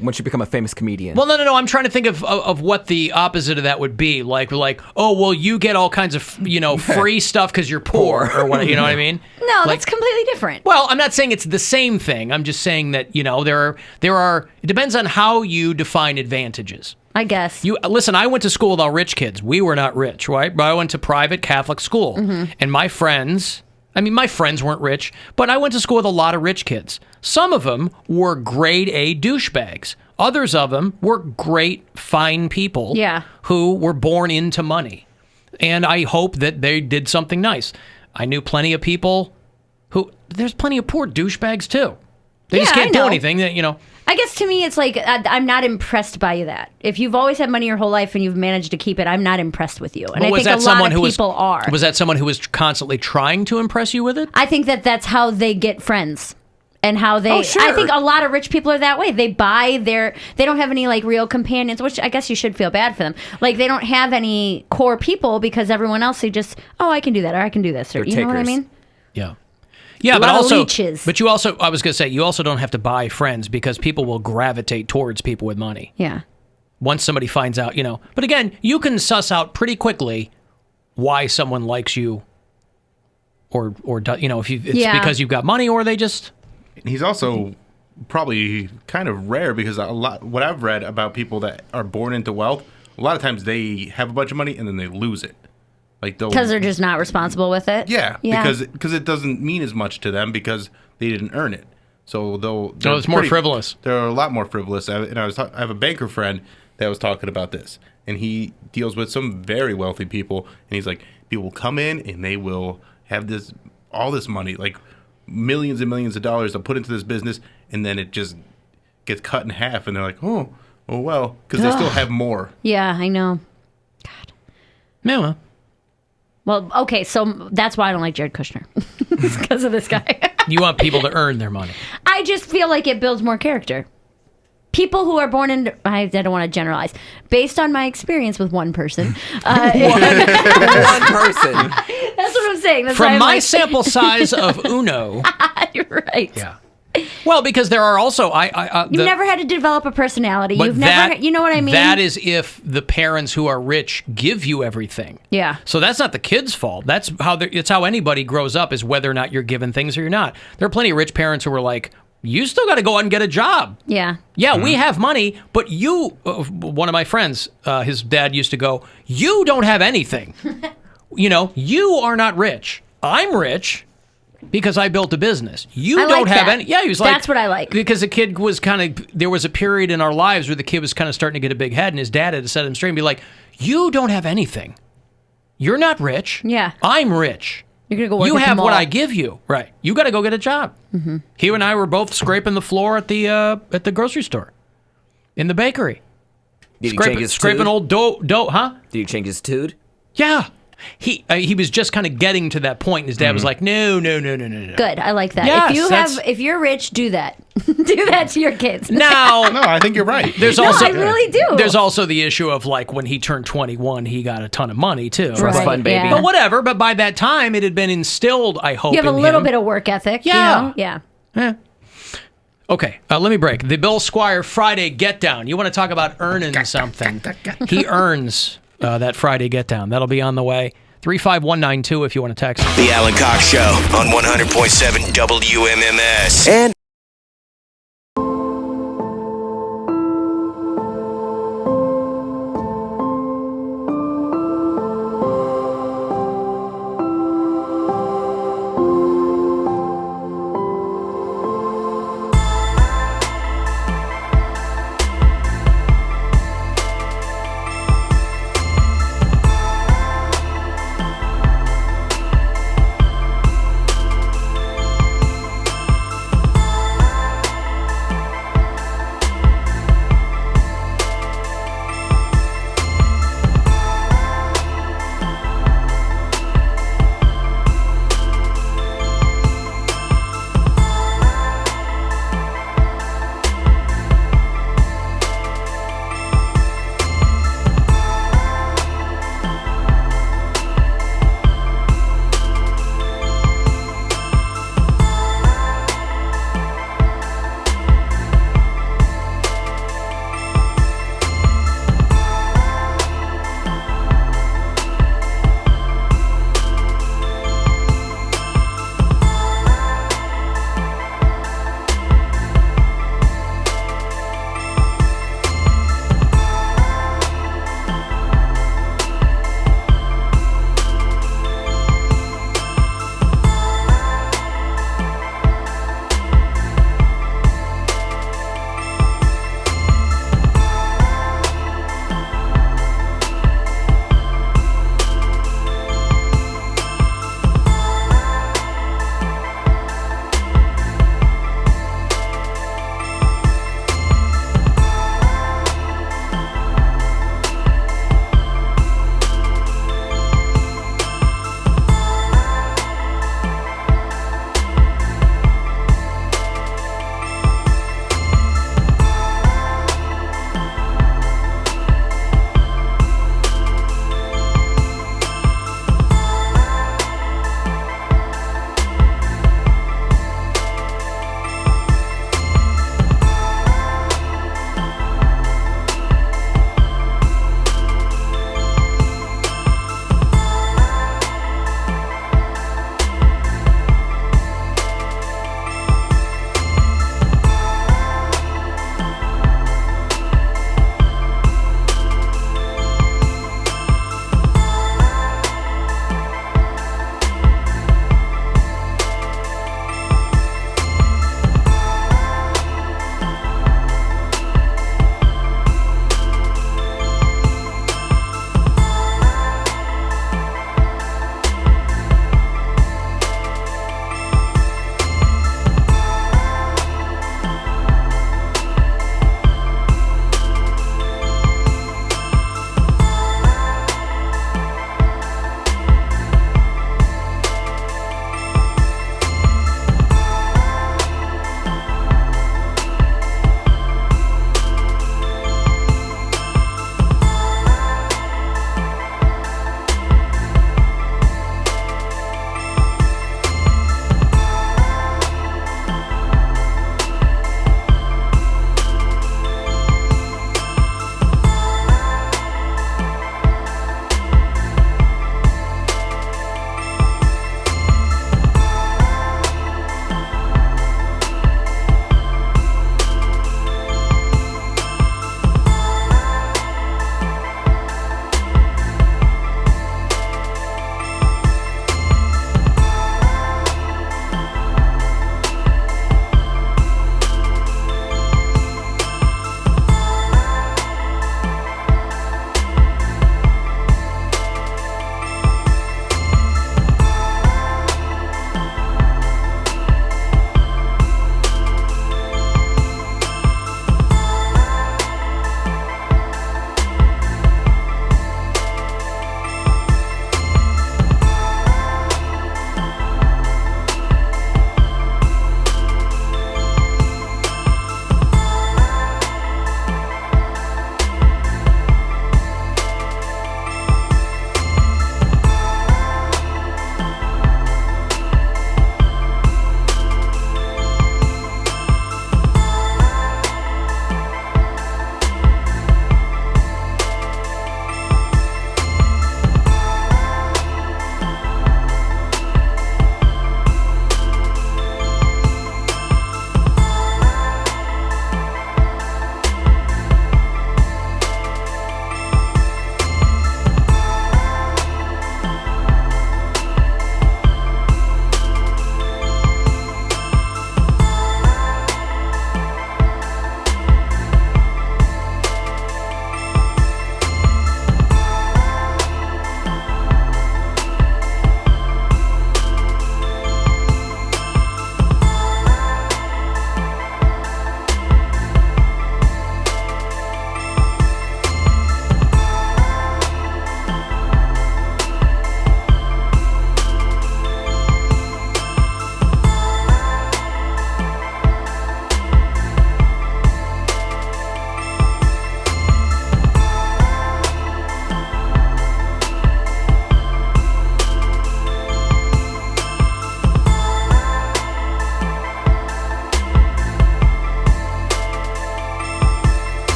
Once you become a famous comedian. Well, no. I'm trying to think of what the opposite of that would be. Like, oh, well, you get all kinds of free stuff because you're poor or what? You know what I mean? No, that's completely different. Well, I'm not saying it's the same thing. I'm just saying that there are. It depends on how you define advantages. I guess. You listen. I went to school with all rich kids. We were not rich, right? But I went to private Catholic school, and my friends. I mean, my friends weren't rich, but I went to school with a lot of rich kids. Some of them were grade A douchebags. Others of them were great, fine people who were born into money. And I hope that they did something nice. I knew plenty of people there's plenty of poor douchebags too. They just can't do anything that, I guess to me, it's like, I'm not impressed by that. If you've always had money your whole life and you've managed to keep it, I'm not impressed with you. And But I think a lot of people are. Was that someone who was constantly trying to impress you with it? I think that's how they get friends. And how they, Oh, sure. I think a lot of rich people are that way. They they don't have any like real companions, which I guess you should feel bad for them. Like they don't have any core people because everyone else, they just, I can do that or I can do this. Or, you know what I mean? Yeah. Yeah, A but lot of also, leeches. but you also, I was going to say, you also don't have to buy friends because people will gravitate towards people with money. Yeah. Once somebody finds out, But again, you can suss out pretty quickly why someone likes you, or if it's because you've got money or they just. He's also probably kind of rare because what I've read about people that are born into wealth, a lot of times they have a bunch of money and then they lose it. Like Because they're just not responsible with it. Yeah. Because it doesn't mean as much to them because they didn't earn it. So it's more frivolous. They're a lot more frivolous. And I have a banker friend that was talking about this, and he deals with some very wealthy people, and he's like, people come in and they will have all this money, like millions and millions of dollars to put into this business, and then it just gets cut in half, and they're like, oh well, because they still have more. Yeah, I know. Yeah. Well, okay, so that's why I don't like Jared Kushner. It's because of this guy. You want people to earn their money. I just feel like it builds more character. People who are born into, I don't want to generalize, based on my experience with one person. One person. That's what I'm saying. That's why From I'm my like- sample size of Uno. You're right. Yeah. Well, because there are also You've never had to develop a personality. but You've that- never, you know what I mean? That is if the parents who are rich give you everything. Yeah. So that's not the kid's fault. That's how it's how anybody grows up, is whether or not you're given things or you're not. There are plenty of rich parents who are like, you still got to go out and get a job. Yeah. Yeah, we have money, but you, one of my friends, his dad used to go, you don't have anything. You are not rich. I'm rich because I built a business. You I don't like have that. any. Yeah, he was like, That's what I like. Because the kid was there was a period in our lives where the kid was kind of starting to get a big head, and his dad had to set him straight and be like, you don't have anything. You're not rich. Yeah. I'm rich. You're going to go work You at the have what mall. I give you. Right. You got to go get a job. Mm-hmm. He and I were both scraping the floor at the grocery store, in the bakery. Did he change his scraping tude? old dough, huh? Did he change his tude? Yeah. He was just kind of getting to that point, and his dad was like, no. Good. I like that. Yes, if you're rich, do that. Do that to your kids. Now, No, I think you're right. there's No, also I really do. There's also the issue of like when he turned 21, he got a ton of money too. Trust Right, fund baby. yeah. But whatever. But by that time, it had been instilled, I hope, You have a in little him. bit of work ethic. Yeah. You know? Yeah. Okay, let me break. The Bill Squire Friday Get Down. You want to talk about earning something? He earns that Friday Get Down. That'll be on the way. 35192 if you want to text. The Alan Cox Show on 100.7 WMMS. And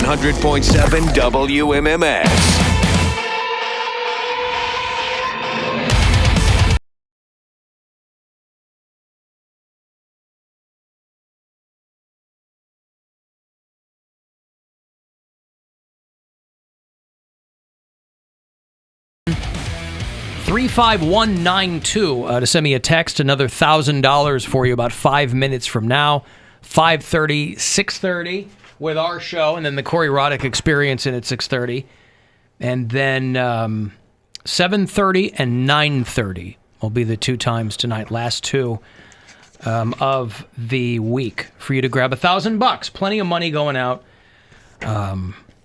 100.7 WMMS. $35192 to send me a text. Another $1,000 for you about 5 minutes from now. 5:30, 6:30 with our show, and then the Corey Roddick Experience in at 6:30. And then 7:30 and 9:30 will be the 2 times tonight. Last 2 of the week for you to grab $1,000. Plenty of money going out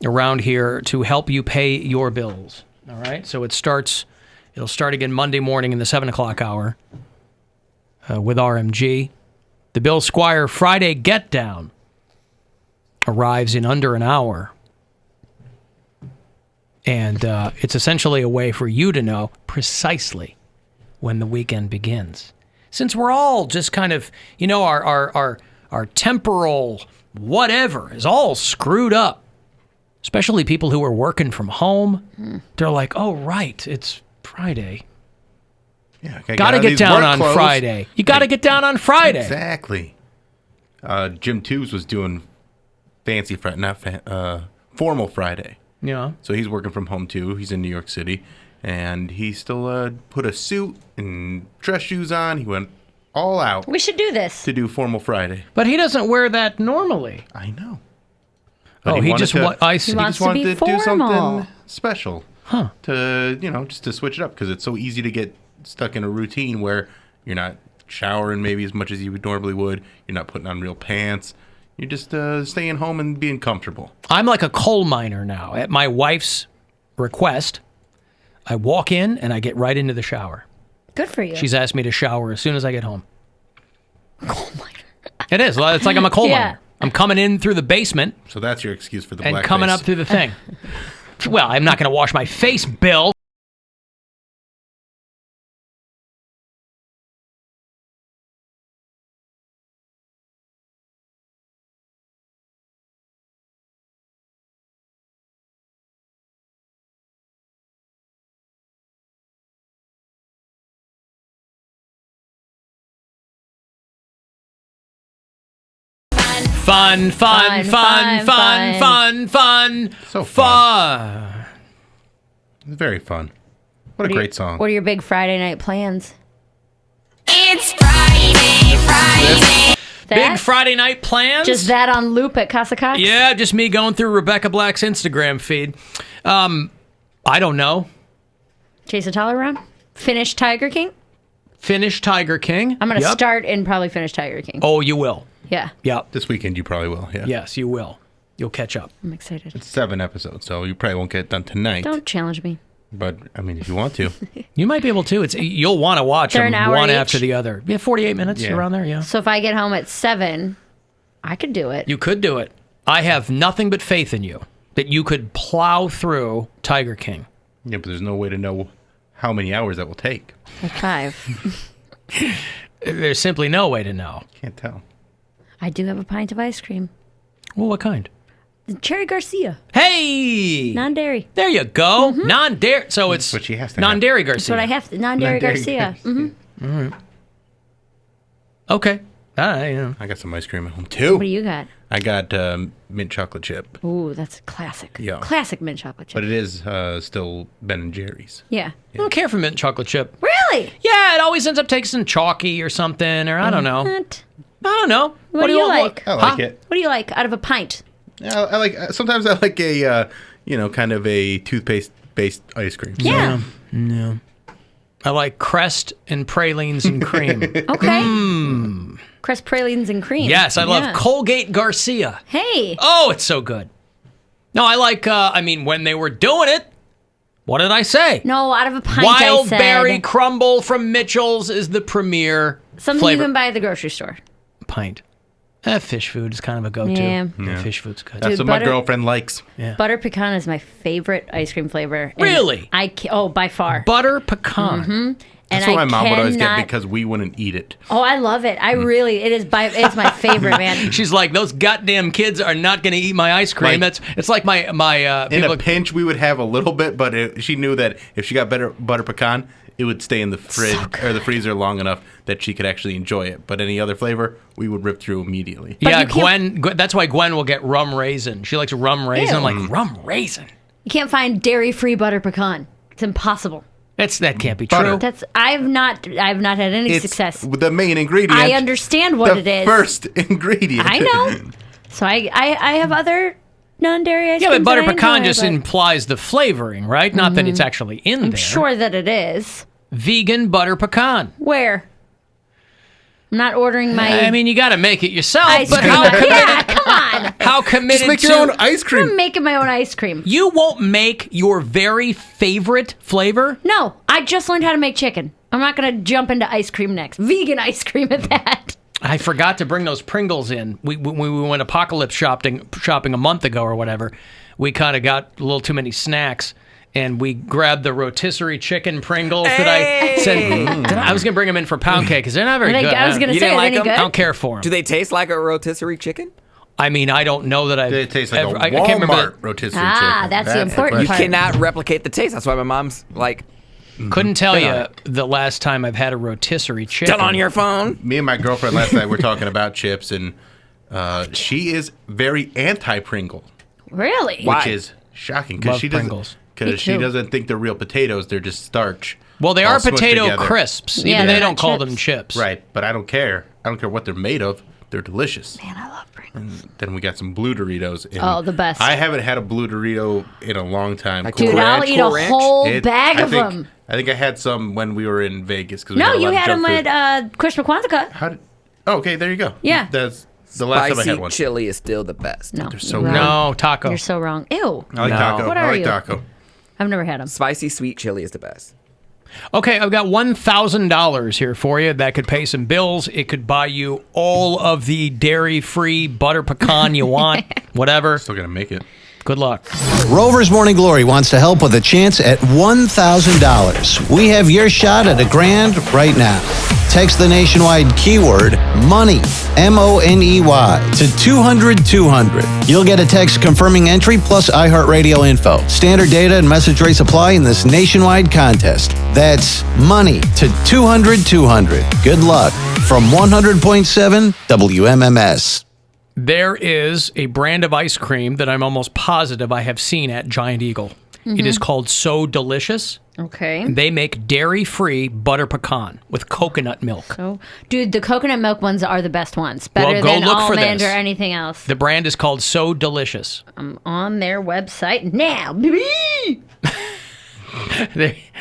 around here to help you pay your bills. All right, so it'll start again Monday morning in the 7 o'clock hour with RMG. The Bill Squire Friday Getdown arrives in under an hour. And it's essentially a way for you to know precisely when the weekend begins. Since we're all just kind of, our temporal whatever is all screwed up. Especially people who are working from home. They're like, oh, right, it's Friday. Yeah, got to get down on Friday. You got to get down on Friday. Exactly. Jim Tubes was doing fancy Friday, not formal Friday. Yeah. So he's working from home too. He's in New York City, and he still put a suit and dress shoes on. He went all out. We should do this to do formal Friday. But he doesn't wear that normally. I know. But he just wanted I see. He wants just wanted to be to do formal. something special. Huh. To, just to switch it up, because it's so easy to get stuck in a routine where you're not showering maybe as much as you normally would. You're not putting on real pants. You're just staying home and being comfortable. I'm like a coal miner now. At my wife's request, I walk in and I get right into the shower. Good for you. She's asked me to shower as soon as I get home. Coal miner. It is. It's like I'm a coal miner. I'm coming in through the basement. So that's your excuse for the and blackface. coming up through the thing. Well, I'm not going to wash my face, Bill. Fun. So fun. Very fun. What a great song. What are your big Friday night plans? It's Friday. Big Friday night plans? Just that on loop at Casa Cox? Yeah, just me going through Rebecca Black's Instagram feed. I don't know. Chase a taller round? Finish Tiger King? Finish Tiger King. I'm going to start and probably finish Tiger King. Oh, you will. Yeah. Yep. This weekend you probably will, yeah. Yes, you will. You'll catch up. I'm excited. It's 7 episodes, so you probably won't get it done tonight. Don't challenge me. But, I mean, if you want to. You might be able to. You'll want to watch They're them an hour one each? after the other. Yeah, 48 minutes around there, yeah. So if I get home at 7, I could do it. You could do it. I have nothing but faith in you that you could plow through Tiger King. Yeah, but there's no way to know how many hours that will take. Like 5. There's simply no way to know. Can't tell. I do have a pint of ice cream. Well, what kind? Cherry Garcia. Hey! Non-dairy. There you go. Non-dairy. So it's what she has to non-dairy That's Garcia. what I have to. Non-dairy Garcia. Mm-hmm. All right. Okay. Yeah. I got some ice cream at home, too. What do you got? I got mint chocolate chip. Ooh, that's classic. Yeah. Classic mint chocolate chip. But it is still Ben & Jerry's. Yeah. I don't care for mint chocolate chip. Really? Yeah, it always ends up tasting chalky or something, or I don't know. What? I don't know. What do you like? I like it. What do you like out of a pint? Yeah, I like. Sometimes I like a, kind of a toothpaste-based ice cream. Yeah. No. I like Crest and pralines and cream. Okay. Crest pralines and cream. Yes, I love Colgate Garcia. Hey. Oh, it's so good. No, I like, when they were doing it, what did I say? No, out of a pint, Wild I said. Berry Crumble from Mitchell's is the premier Something flavor. you can buy at the grocery store. Pint. Fish food is kind of a go-to. Yeah. Fish food's good. That's what my girlfriend likes. Yeah. Butter pecan is my favorite ice cream flavor. And Really? by far. Butter pecan. That's what my mom would always get because we wouldn't eat it. Oh, I love it. It's my favorite, man. She's like, those goddamn kids are not going to eat my ice cream. It's like my in a pinch, we would have a little bit, but she knew that if she got butter pecan, it would stay in the fridge or the freezer long enough that she could actually enjoy it. But any other flavor, we would rip through immediately. Yeah, Gwen. That's why Gwen will get rum raisin. She likes rum raisin. I'm like, rum raisin. You can't find dairy-free butter pecan. It's impossible. That can't be true. I've not had any success. The main ingredient. I understand what it is. The first ingredient. I know. So I have other non-dairy ice creams. Yeah, but butter that I pecan enjoy, just but implies the flavoring, right? Not that it's actually in there. I'm sure that it is. Vegan butter pecan. Where? I'm not ordering my. I mean, you got to make it yourself. Ice But cream. how Yeah, come on. How committed Just make to your own ice cream. I'm making my own ice cream. You won't make your very favorite flavor? No, I just learned how to make chicken. I'm not going to jump into ice cream next. Vegan ice cream at that. I forgot to bring those Pringles in. We went apocalypse shopping a month ago or whatever. We kind of got a little too many snacks. And we grabbed the rotisserie chicken Pringles that I said I was going to bring them in for Poundcake because they're not very good. I was going to say, like any them? good? I don't care for them. Do they taste like a rotisserie chicken? I mean, I don't know that They taste like ever, a I can't remember. Walmart rotisserie chicken. That's the important You part. cannot replicate the taste. That's why my mom's like, Couldn't tell you the last time I've had a rotisserie chicken. still on your phone. Me and my girlfriend last night were talking about chips, and she is very anti-Pringle. Really? Which is shocking Love because she Pringles. doesn't think they're real potatoes. They're just starch. Well, they all are smushed potato together. crisps. Yeah, Even they're they don't not call chips. them chips. Right, but I don't care. I don't care what they're made of. They're delicious. Man, I love Pringles. And then we got some blue Doritos. And Oh, the best. I haven't had a blue Dorito in a long time. Dude, I'll eat a whole bag of think, them. I think I had some when we were in Vegas. Cause we No, had a you lot of had them junk food. at Christmas Kwanzaa. Oh, okay, there you go. Yeah. That's the last time I Spicy had one. chili is still the best. No, They're so you're good. wrong. No, taco. You're so wrong. Ew. I like No. taco. What I are like you? taco. I've never had them. Spicy sweet chili is the best. Okay, I've got $1,000 here for you. That could pay some bills. It could buy you all of the dairy-free butter pecan you want. Whatever. Still gonna make it. Good luck. Rover's Morning Glory wants to help with a chance at $1,000. We have your shot at $1,000 right now. Text the nationwide keyword MONEY, MONEY, to 200-200. You'll get a text confirming entry plus iHeartRadio info. Standard data and message rates apply in this nationwide contest. That's MONEY to 200-200. Good luck from 100.7 WMMS. There is a brand of ice cream that I'm almost positive I have seen at Giant Eagle. It is called So Delicious. Okay. They make dairy-free butter pecan with coconut milk. So, dude, the coconut milk ones are the best ones. Better Well, go than look for almond this. or anything else. The brand is called So Delicious. I'm on their website now, baby.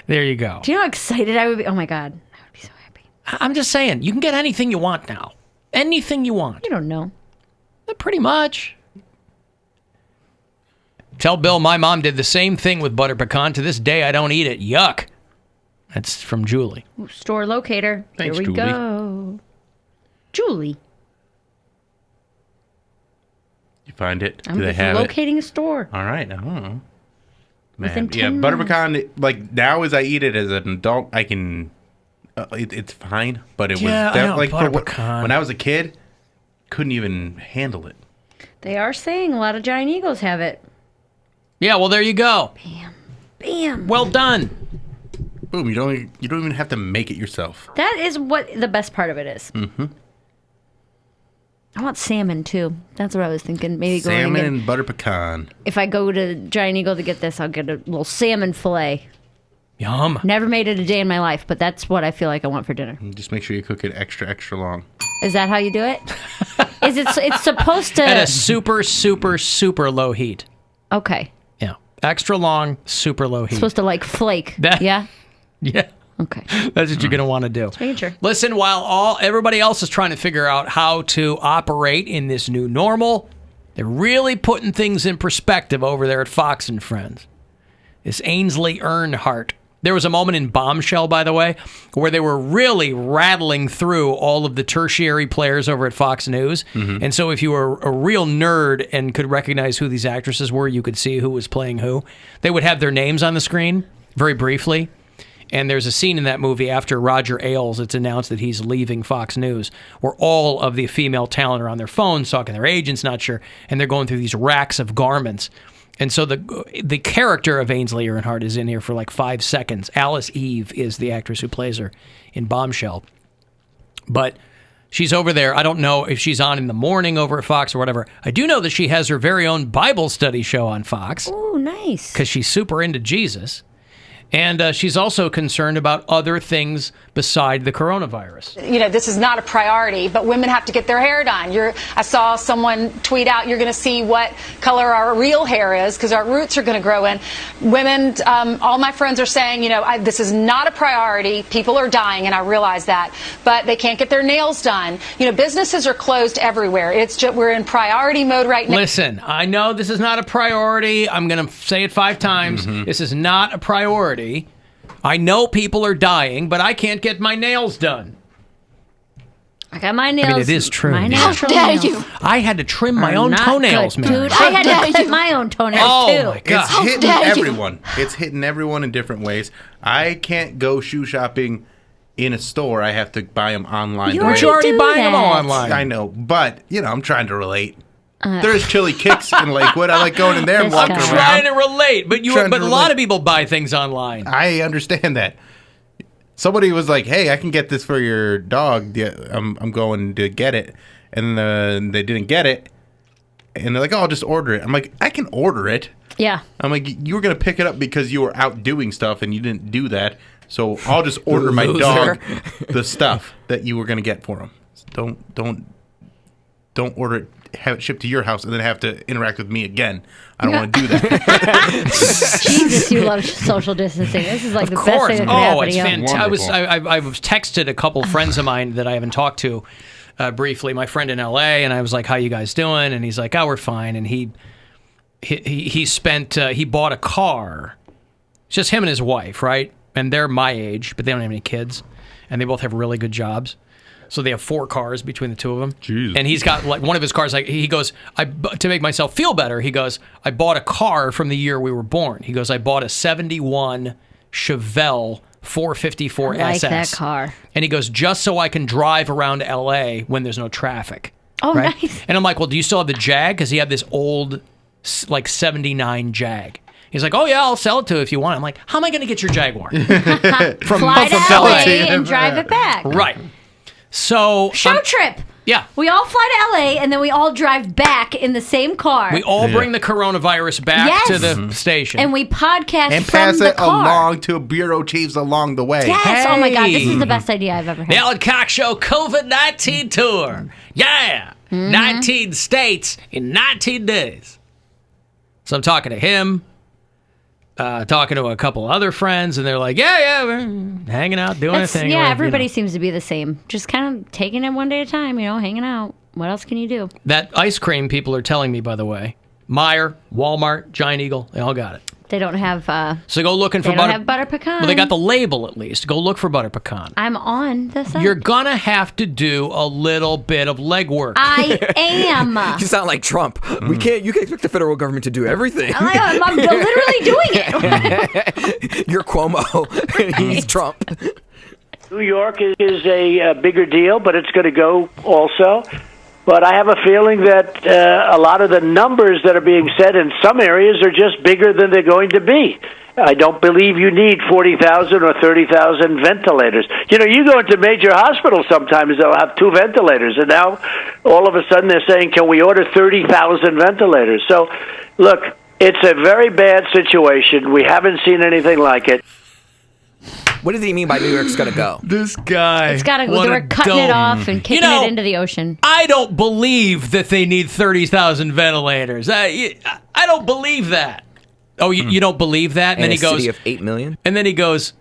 There you go. Do you know how excited I would be? Oh my god, I would be so happy. I'm just saying, you can get anything you want now. Anything you want. You don't know. Pretty much. Tell Bill my mom did the same thing with butter pecan. To this day, I don't eat it. Yuck. That's from Julie. Ooh, store locator. Thanks, Here we Julie. go. Julie. You find it? I'm Do they have it? locating a store. All right. I don't know. Within Man, 10 yeah, butter miles. pecan. Like now, as I eat it as an adult, I can. It's fine, but it Yeah, was I know, like butter for pecan. when I was a kid, couldn't even handle it. They are saying a lot of Giant Eagles have it. Yeah, well, there you go. Bam. Well done. Boom! You don't even have to make it yourself. That is what the best part of it is. Mm-hmm. I want salmon too. That's what I was thinking. Maybe going Salmon and and butter pecan. if I go to Giant Eagle to get this, I'll get a little salmon fillet. Yum. Never made it a day in my life, but that's what I feel like I want for dinner. And just make sure you cook it extra long. Is that how you do it? Is it? It's supposed to. At a super, super, super low heat. Okay. Yeah. Extra long, super low heat. It's supposed to like flake. That- Yeah. Yeah. Okay. That's what you're going to want to do. Just making sure. Listen, while everybody else is trying to figure out how to operate in this new normal, they're really putting things in perspective over there at Fox and Friends. This Ainsley Earnhardt. There was a moment in Bombshell, by the way, where they were really rattling through all of the tertiary players over at Fox News. Mm-hmm. And so if you were a real nerd and could recognize who these actresses were, you could see who was playing who. They would have their names on the screen very briefly. And there's a scene in that movie after Roger Ailes, it's announced that he's leaving Fox News, where all of the female talent are on their phones talking to their agents, not sure, and they're going through these racks of garments. And so the character of Ainsley Earnhardt is in here for like 5 seconds. Alice Eve is the actress who plays her in Bombshell. But she's over there. I don't know if she's on in the morning over at Fox or whatever. I do know that she has her very own Bible study show on Fox. Oh, nice. Because she's super into Jesus. And she's also concerned about other things beside the coronavirus. You know, this is not a priority, but women have to get their hair done. I saw someone tweet out, you're going to see what color our real hair is because our roots are going to grow in. Women, all my friends are saying, you know, this is not a priority. People are dying, and I realize that. But they can't get their nails done. You know, businesses are closed everywhere. It's just, we're in priority mode right now. Listen, I know this is not a priority. I'm going to say it 5 times. This is not a priority. I know people are dying, but I can't get my nails done. I got my nails. I mean, it is true. My Yeah. nails. How dare you? I had to trim my own Not toenails, good, man. Dude, I had to cut my own toenails, too. My God. It's hitting everyone. It's hitting everyone in different ways. I can't go shoe shopping in a store. I have to buy them online. You're already buying them all online. I know, but, you know, I'm trying to relate. There's Chili Kicks in Lakewood. I like going in there and walking around. I'm trying to relate, but Trying a to lot relate. of people buy things online. I understand that. Somebody was like, "Hey, I can get this for your dog. Yeah, I'm going to get it," and they didn't get it, and they're like, "Oh, I'll just order it." I'm like, "I can order it." Yeah. I'm like, "You were gonna pick it up because you were out doing stuff, and you didn't do that. So I'll just order my dog the stuff that you were gonna get for him. Don't order it." Have it shipped to your house and then have to interact with me again. I don't want to do that. Jesus, you love social distancing. This is like the best thing that could happen it's to you. fantastic. I was texted a couple friends of mine that I haven't talked to briefly. My friend in L.A. and I was like, "How you guys doing?" And he's like, "Oh, we're fine." And he bought a car. It's just him and his wife, right? And they're my age, but they don't have any kids, and they both have really good jobs. So they have 4 cars between the two of them. Jeez. And he's got like one of his cars. Like he goes, to make myself feel better. He goes, I bought a car from the year we were born. He goes, I bought a '71 Chevelle 454 I like SS. that car. And he goes, just so I can drive around LA when there's no traffic. Oh, right? nice. And I'm like, well, do you still have the Jag? Because he had this old, like '79 Jag. He's like, oh yeah, I'll sell it to you if you want. I'm like, how am I going to get your Jaguar? Fly to LA and drive it back. Right. So Show trip. Yeah. We all fly to LA and then we all drive back in the same car. We all bring the coronavirus back to the station. And we podcast And from pass the it car. along to bureau chiefs along the way. Yes. Oh my God, this is the best idea I've ever The had. Alan Cox Show COVID-19 tour. Yeah. 19 states in 19 days. So I'm talking to him, talking to a couple other friends, and they're like, yeah, we're hanging out, doing a thing. Yeah, We're, everybody seems to be the same. Just kind of taking it one day at a time, hanging out. What else can you do? That ice cream people are telling me, by the way, Meijer, Walmart, Giant Eagle, they all got it. They don't have. So go looking for they butter. don't have butter pecan. Well, they got the label at least. Go look for butter pecan. I'm on the site. You're gonna have to do a little bit of legwork. I am. You sound like Trump. You can't expect the federal government to do everything. I'm literally doing it. You're Cuomo. He's Trump. New York is a bigger deal, but it's going to go also. But I have a feeling that a lot of the numbers that are being said in some areas are just bigger than they're going to be. I don't believe you need 40,000 or 30,000 ventilators. You go into major hospitals sometimes, they'll have 2 ventilators, and now all of a sudden they're saying, can we order 30,000 ventilators? So, look, it's a very bad situation. We haven't seen anything like it. What does he mean by New York's going to go? This guy. It's got to go. They're cutting it off and kicking it into the ocean. I don't believe that they need 30,000 ventilators. I don't believe that. Oh, you don't believe that? And then he goes, city of 8 million? And then he goes,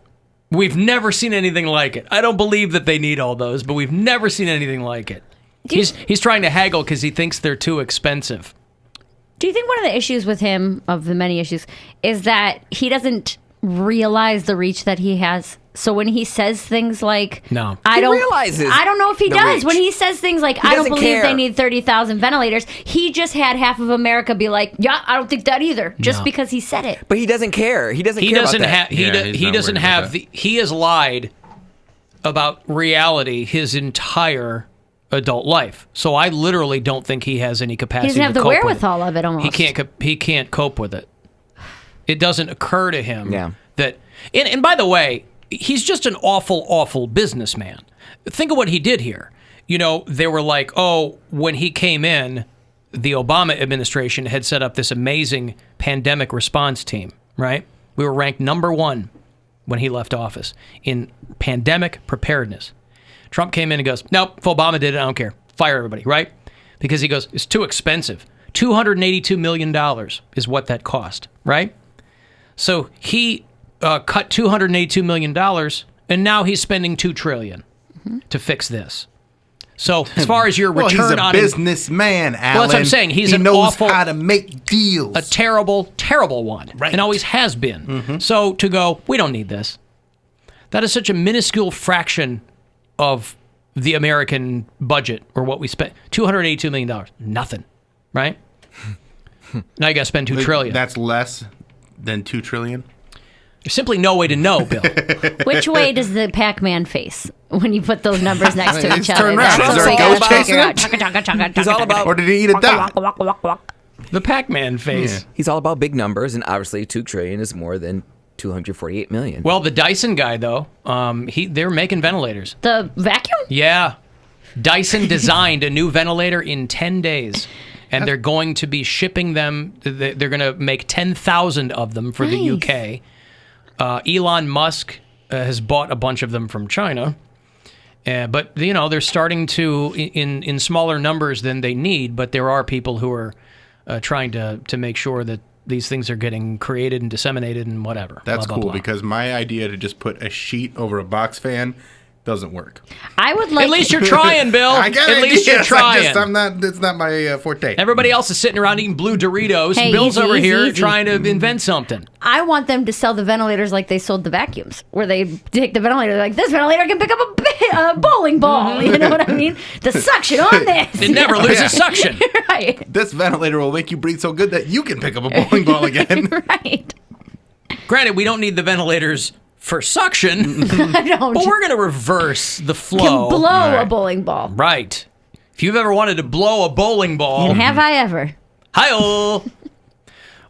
we've never seen anything like it. I don't believe that they need all those, but we've never seen anything like it. He's trying to haggle because he thinks they're too expensive. Do you think one of the issues with him, of the many issues, is that he doesn't realize the reach that he has? So when he says things like, No. I don't realizes I don't know if he the does. reach. When he says things like, He I don't doesn't believe care. they need 30,000 ventilators, he just had half of America be like, yeah, I don't think that either, just No. because he said it. But he doesn't care. He doesn't He care doesn't about that. have. He doesn't have the. He has lied about reality his entire adult life. So I literally don't think he has any He capacity. doesn't have to the cope with it. wherewithal of it almost. He can't cope with it. It doesn't occur to him Yeah. that. And by the way, he's just an awful businessman. Think of what he did here. You know, they were like, oh, when he came in, the Obama administration had set up this amazing pandemic response team, right? We were ranked number 1 when he left office in pandemic preparedness. Trump came in and goes, nope, if Obama did it, I don't care. Fire everybody, right? Because he goes, it's too expensive. $282 million is what that cost, right? So he cut $282 million, and now he's spending $2 trillion to fix this. So as far as your return he's a on businessman, Alan. well, that's what I'm saying. He's he an knows awful, how to make deals. a terrible one, right? And always has been. So to go, we don't need this. That is such a minuscule fraction of the American budget or what we spent. $282 million, nothing, right? Now you got to spend $2 trillion. That's less than $2 trillion. There's simply no way to know, Bill. Which way does the Pac-Man face when you put those numbers next to He's each other? turned around. That's Is what there a we gotta ghost figure chasing out. him? Chugga, chugga, chugga, He's chugga, all chugga. about. Or did he eat a dot? Walk, walk, walk, walk. The Pac-Man face. He's all about big numbers, and obviously $2 trillion is more than $248 million. Well, the Dyson guy, though, they're making ventilators. The vacuum? Yeah. Dyson designed a new ventilator in 10 days, and they're going to be shipping them. They're going to make 10,000 of them for the UK. Elon Musk has bought a bunch of them from China. But, you know, they're starting to, in smaller numbers than they need, but there are people who are trying to make sure that these things are getting created and disseminated and whatever. That's blah, blah, cool blah. because my idea to just put a sheet over a box fan doesn't work. I would like. At least you're trying, Bill. I got At least you're ideas. trying. I'm not. It's not my forte. Everybody else is sitting around eating blue Doritos. Hey, Bill's easy, over easy, here easy. trying to invent something. I want them to sell the ventilators like they sold the vacuums, where they take the ventilator, like, this ventilator can pick up a bowling ball. You know what I mean? The suction on this. It never loses suction. Right. This ventilator will make you breathe so good that you can pick up a bowling ball again. Right. Granted, we don't need the ventilators for suction, I don't. but we're going to reverse the Can flow. blow a bowling ball. Right. If you've ever wanted to blow a bowling ball. And have I ever? Hi-oh.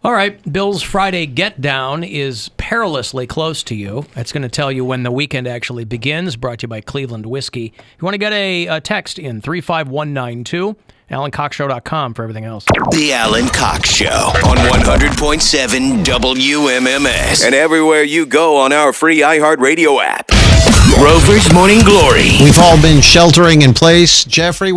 All right, Bill's Friday Getdown is perilously close to you. That's going to tell you when the weekend actually begins, brought to you by Cleveland Whiskey. You want to get a text in 35192, AlanCoxShow.com for everything else. The Alan Cox Show on 100.7 WMMS and everywhere you go on our free iHeartRadio app. Grover's Morning Glory. We've all been sheltering in place. Jeffrey?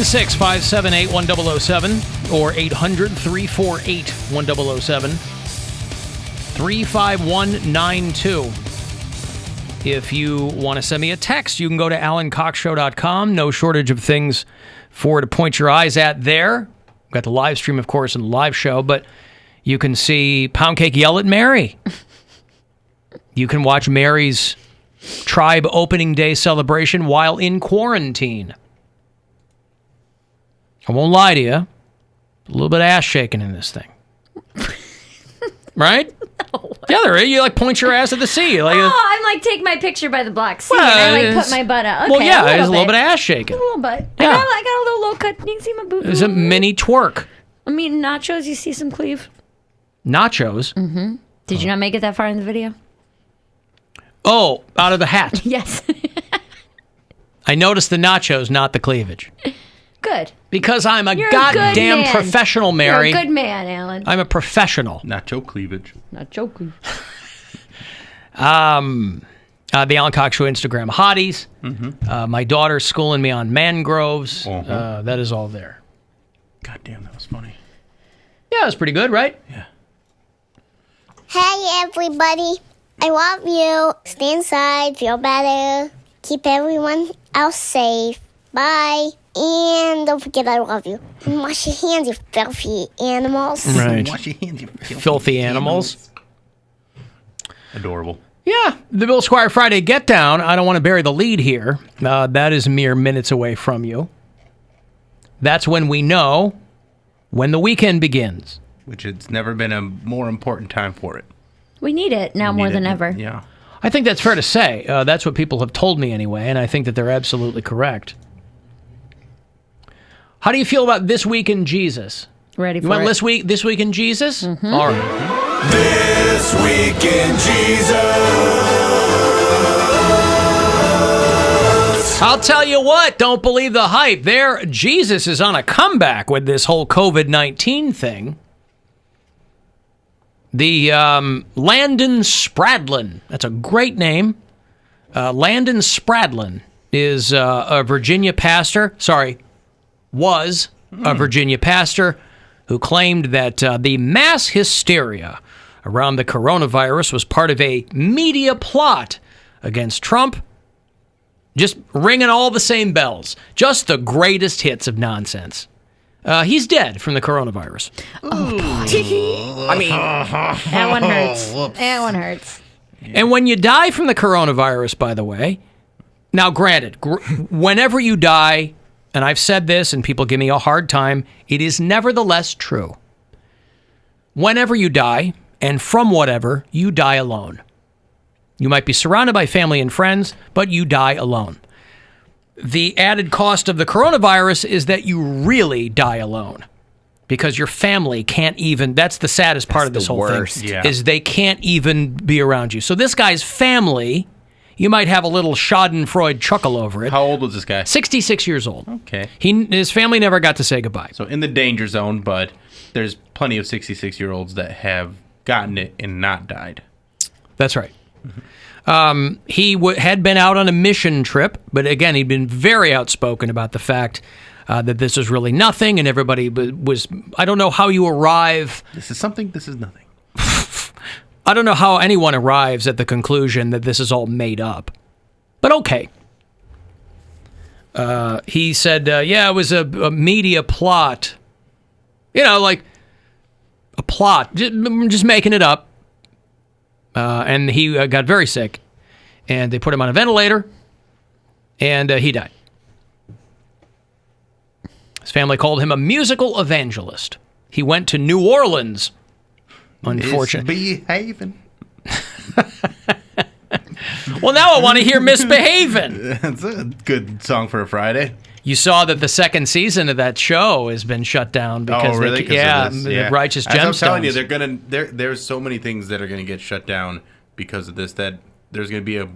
816-578-1007 or 800-348-1007. 35192. If you want to send me a text, you can go to alancoxshow.com. No shortage of things to point your eyes at there. We've got the live stream, of course, and the live show, but you can see Poundcake yell at Mary. You can watch Mary's tribe opening day celebration while in quarantine. I won't lie to you. A little bit of ass shaking in this thing. Right? No. Yeah, there is. You like point your ass at the sea. I'm like take my picture by the block sea and I like put my butt out. Okay, well, yeah, there's a little bit of ass shaking. A little bit. Yeah. I got a little low cut. You can see my boob. There's a mini twerk. I mean, nachos. You see some cleave. Nachos? Mm-hmm. Did you not make it that far in the video? Oh, out of the hat. Yes. I noticed the nachos, not the cleavage. Good. Because I'm a You're goddamn good man. professional, Mary. You're a good man, Alan. I'm a professional. Nacho cleavage. Nacho cleavage. The Alan Cox Show Instagram hotties. Mm-hmm. My daughter's schooling me on mangroves. That is all there. God damn, that was funny. Yeah, it was pretty good, right? Yeah. Hey, everybody. I love you. Stay inside. Feel better. Keep everyone else safe. Bye. And don't forget I love you. And wash your hands, you filthy animals. Right. Wash your hands, you filthy animals. Adorable. Yeah, the Bill Squire Friday Get Down. I don't want to bury the lead here. That is mere minutes away from you. That's when we know when the weekend begins. Which it's never been a more important time for it. We need it now more than ever. Yeah. I think that's fair to say. That's what people have told me anyway, and I think that they're absolutely correct. How do you feel about This Week in Jesus? Ready for you want it. This Week in Jesus? Mm-hmm. All right. This Week in Jesus. I'll tell you what, don't believe the hype. Jesus is on a comeback with this whole COVID-19 thing. The Landon Spradlin, that's a great name. Landon Spradlin is a Virginia pastor. Was a Virginia pastor who claimed that the mass hysteria around the coronavirus was part of a media plot against Trump. Just ringing all the same bells. Just the greatest hits of nonsense. He's dead from the coronavirus. I mean, that one hurts. That one hurts. And when you die from the coronavirus, by the way, now granted, whenever you die, and I've said this and people give me a hard time, it is nevertheless true. Whenever you die, and from whatever, you die alone. You might be surrounded by family and friends, but you die alone. The added cost of the coronavirus is that you really die alone. Because your family can't even, that's the saddest part of this whole thing, is they can't even be around you. So this guy's family, you might have a little schadenfreude chuckle over it. How old was this guy? 66 years old. Okay. His family never got to say goodbye. So in the danger zone, but there's plenty of 66-year-olds that have gotten it and not died. That's right. He had been out on a mission trip, but again, he'd been very outspoken about the fact that this is really nothing, and everybody was, I don't know how you arrive. This is something, this is nothing. I don't know how anyone arrives at the conclusion that this is all made up. But okay. He said, yeah, it was a media plot. You know, like a plot. Just making it up. And he got very sick. And they put him on a ventilator. And he died. His family called him a musical evangelist. He went to New Orleans. Unfortunately. Misbehaving. Well, now I want to hear Misbehaving. That's a good song for a Friday. You saw that the second season of that show has been shut down because really? the Righteous Gemstones. As I'm telling you, there's so many things that are gonna get shut down because of this that there's gonna be a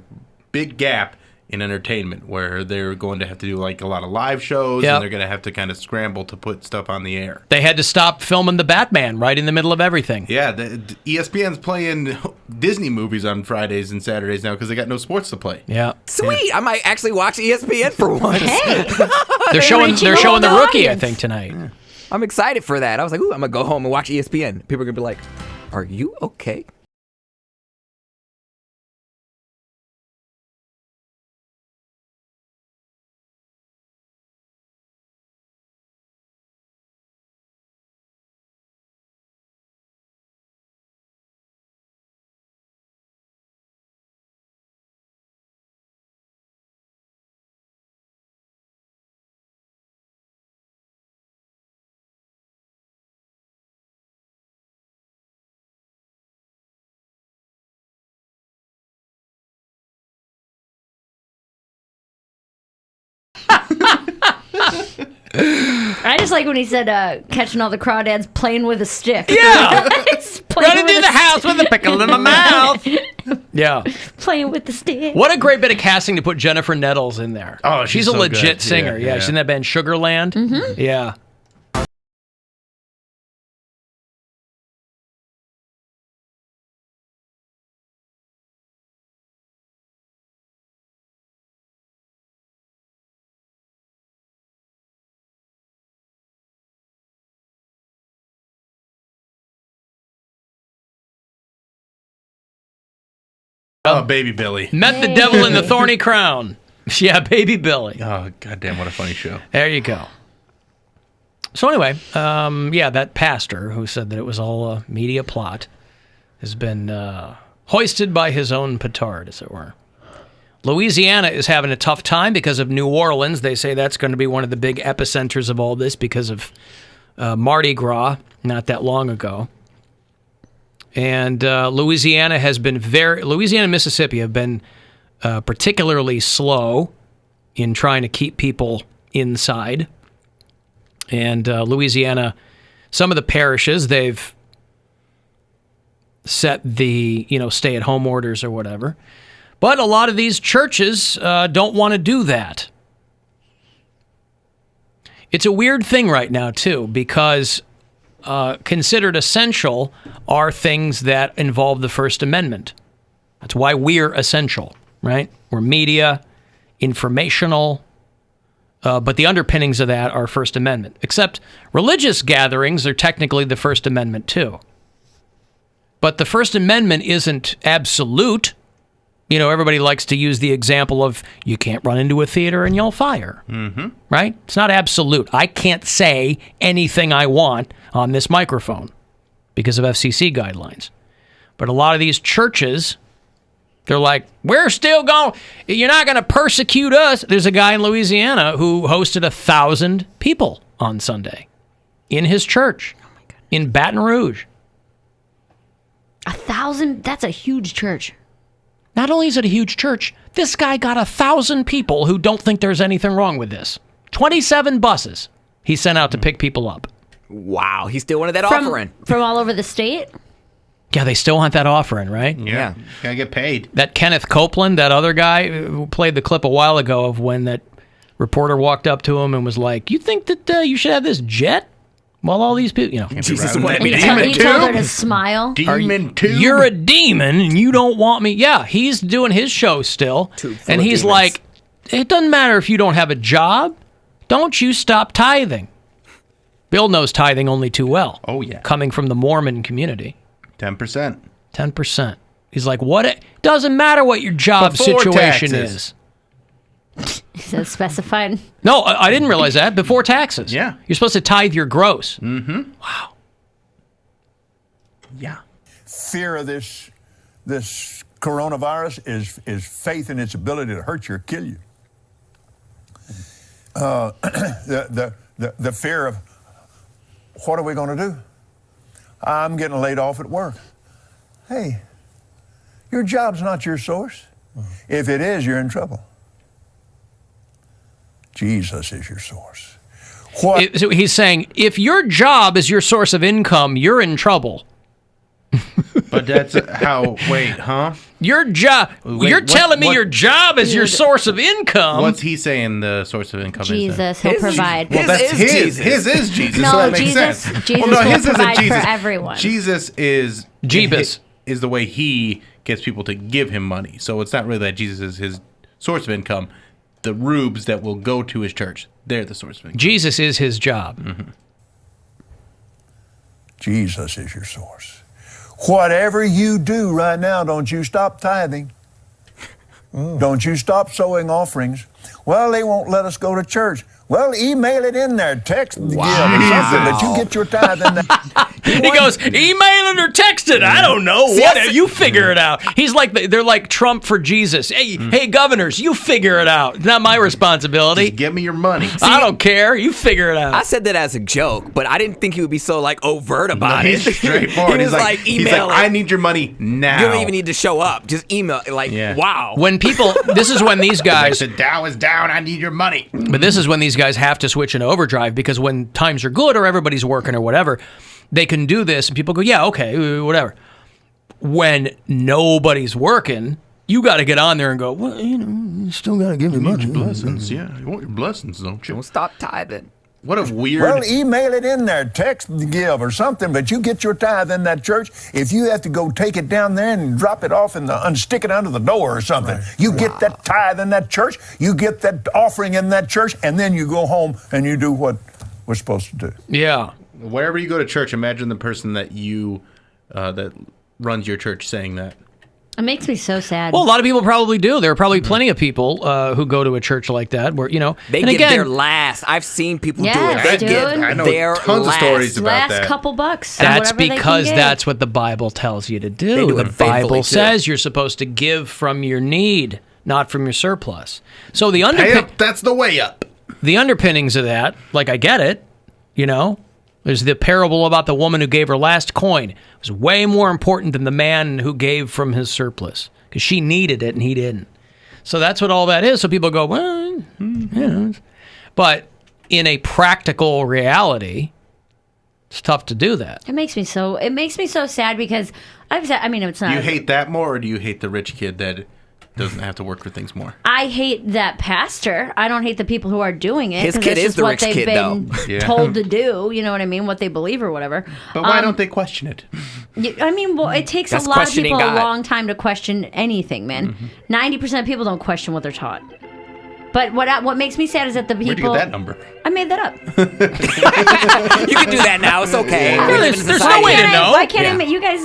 big gap in entertainment, where they're going to have to do like a lot of live shows, Yep. and they're going to have to kind of scramble to put stuff on the air. They had to stop filming the Batman right in the middle of everything. Yeah, ESPN's playing Disney movies on Fridays and Saturdays now because they got no sports to play. Yeah, Sweet. I might actually watch ESPN for once. They're showing The Rookie, I think, tonight. Yeah. I'm excited for that. I was like, ooh, I'm going to go home and watch ESPN. People are going to be like, are you okay? I just like when he said catching all the crawdads playing with a stick. Yeah. Playing Running with through a the house with a pickle in my mouth. Yeah. Playing with the stick. What a great bit of casting to put Jennifer Nettles in there. Oh, she's she's a so legit good. singer. Yeah, Yeah, she's in that band Sugarland. Mm-hmm. Yeah. Oh, Baby Billy. Met the devil in the thorny crown. Yeah, Baby Billy. Oh, goddamn, what a funny show. There you go. So anyway, yeah, that pastor who said that it was all a media plot has been hoisted by his own petard, as it were. Louisiana is having a tough time because of New Orleans. They say that's going to be one of the big epicenters of all this because of Mardi Gras not that long ago. And Louisiana and Mississippi have been particularly slow in trying to keep people inside. And Louisiana, some of the parishes, they've set the, stay-at-home orders or whatever. But a lot of these churches don't want to do that. It's a weird thing right now, too, because considered essential are things that involve the First Amendment. That's why we're essential, right? We're media, informational, but the underpinnings of that are First Amendment. Except religious gatherings are technically the First Amendment, too. But the First Amendment isn't absolute. Everybody likes to use the example of you can't run into a theater and yell fire, right? It's not absolute. I can't say anything I want on this microphone because of FCC guidelines. But a lot of these churches, they're like, we're still going, you're not going to persecute us. There's a guy in Louisiana who hosted 1,000 people on Sunday in his church in Baton Rouge. 1,000? That's a huge church. Not only is it a huge church, this guy got 1,000 people who don't think there's anything wrong with this. 27 buses he sent out to pick people up. Wow, he still wanted that offering. From all over the state? Yeah, they still want that offering, right? Yeah. Gotta get paid. That Kenneth Copeland, that other guy who played the clip a while ago of when that reporter walked up to him and was like, you think that you should have this jet? Well, all these people, Jesus, He told her to smile. Demon too. You're a demon and you don't want me. Yeah, he's doing his show still. And he's like, it doesn't matter if you don't have a job. Don't you stop tithing. Bill knows tithing only too well. Oh, yeah. Coming from the Mormon community. 10%. 10%. He's like, what? It doesn't matter what your job Before situation taxes. is. He says specified. No, I didn't realize that. Before taxes. Yeah. You're supposed to tithe your gross. Mm-hmm. Wow. Yeah. Fear of this coronavirus is faith in its ability to hurt you or kill you. The fear of what are we going to do? I'm getting laid off at work. Hey, your job's not your source. If it is, you're in trouble. Jesus is your source. So he's saying, if your job is your source of income, you're in trouble. But that's how. Wait, huh? Your job. Wait, You're what- telling me what- your job is your source of income. What's he saying? The source of income is Jesus, he'll provide. Well, that's his. His is Jesus. No, so that makes Jesus- sense. Jesus well, no, will his isn't provide for Jesus. everyone. Jesus is Jeebus. is the way he gets people to give him money. So it's not really that Jesus is his source of income. The rubes that will go to his church, they're the source of income. Jesus is his job. Mm-hmm. Jesus is your source. Whatever you do right now, don't you stop tithing. Don't you stop sowing offerings. Well, they won't let us go to church. Well, email it in there, text the gift or something that you get your tithe in there. He goes, email it or text it. I don't know. What? You figure it out. He's like, they're like Trump for Jesus. Hey, governors, you figure it out. It's not my responsibility. Just give me your money. I don't care. You figure it out. I said that as a joke, but I didn't think he would be so like overt about it. He's straightforward. He was like, email it. I need your money now. You don't even need to show up. Just email it. Like, wow. When people, this is when these guys, the Dow is down. I need your money. but this is when these guys have to switch into overdrive because when times are good or everybody's working or whatever, they can do this and people go, yeah, okay, whatever. When nobody's working, you got to get on there and go, well, you still got to give me money. Your blessings, yeah. You want your blessings, don't you? Don't stop tithing. What a weird. Well, email it in there, text the give or something, but you get your tithe in that church. If you have to go take it down there and drop it off and stick it under the door or something, you get that tithe in that church, you get that offering in that church, and then you go home and you do what we're supposed to do. Yeah. Wherever you go to church, imagine the person that you that runs your church saying that. It makes me so sad. Well, a lot of people probably do. There are probably plenty of people who go to a church like that where, They and give again, their last. I've seen people do Yes, it. They dude. give I know their tons of last. stories about last that. couple bucks. That's whatever they can because give. that's what the Bible tells you to do. They do The it faithfully, Bible too. says you're supposed to give from your need, not from your surplus. So the Pay up, that's the way up. the underpinnings of that, like I get it, There's the parable about the woman who gave her last coin. It was way more important than the man who gave from his surplus because she needed it and he didn't. So that's what all that is. So people go, well, But in a practical reality, it's tough to do that. It makes me so sad because it's not. Do you hate that more, or do you hate the rich kid that doesn't have to work for things more? I hate that pastor. I don't hate the people who are doing it. His 'cause kid it's is just the what rich they've kid, been though. Yeah. told to do. You know what I mean? What they believe or whatever. But why don't they question it? It takes That's a lot of questioning people God. a long time to question anything, man. 90% of people don't question what they're taught. But what makes me sad is that the people. Where'd you get that number? I made that up. You can do that now. It's okay. We live in a There's society. no way to know. Why can't Yeah. I make you guys?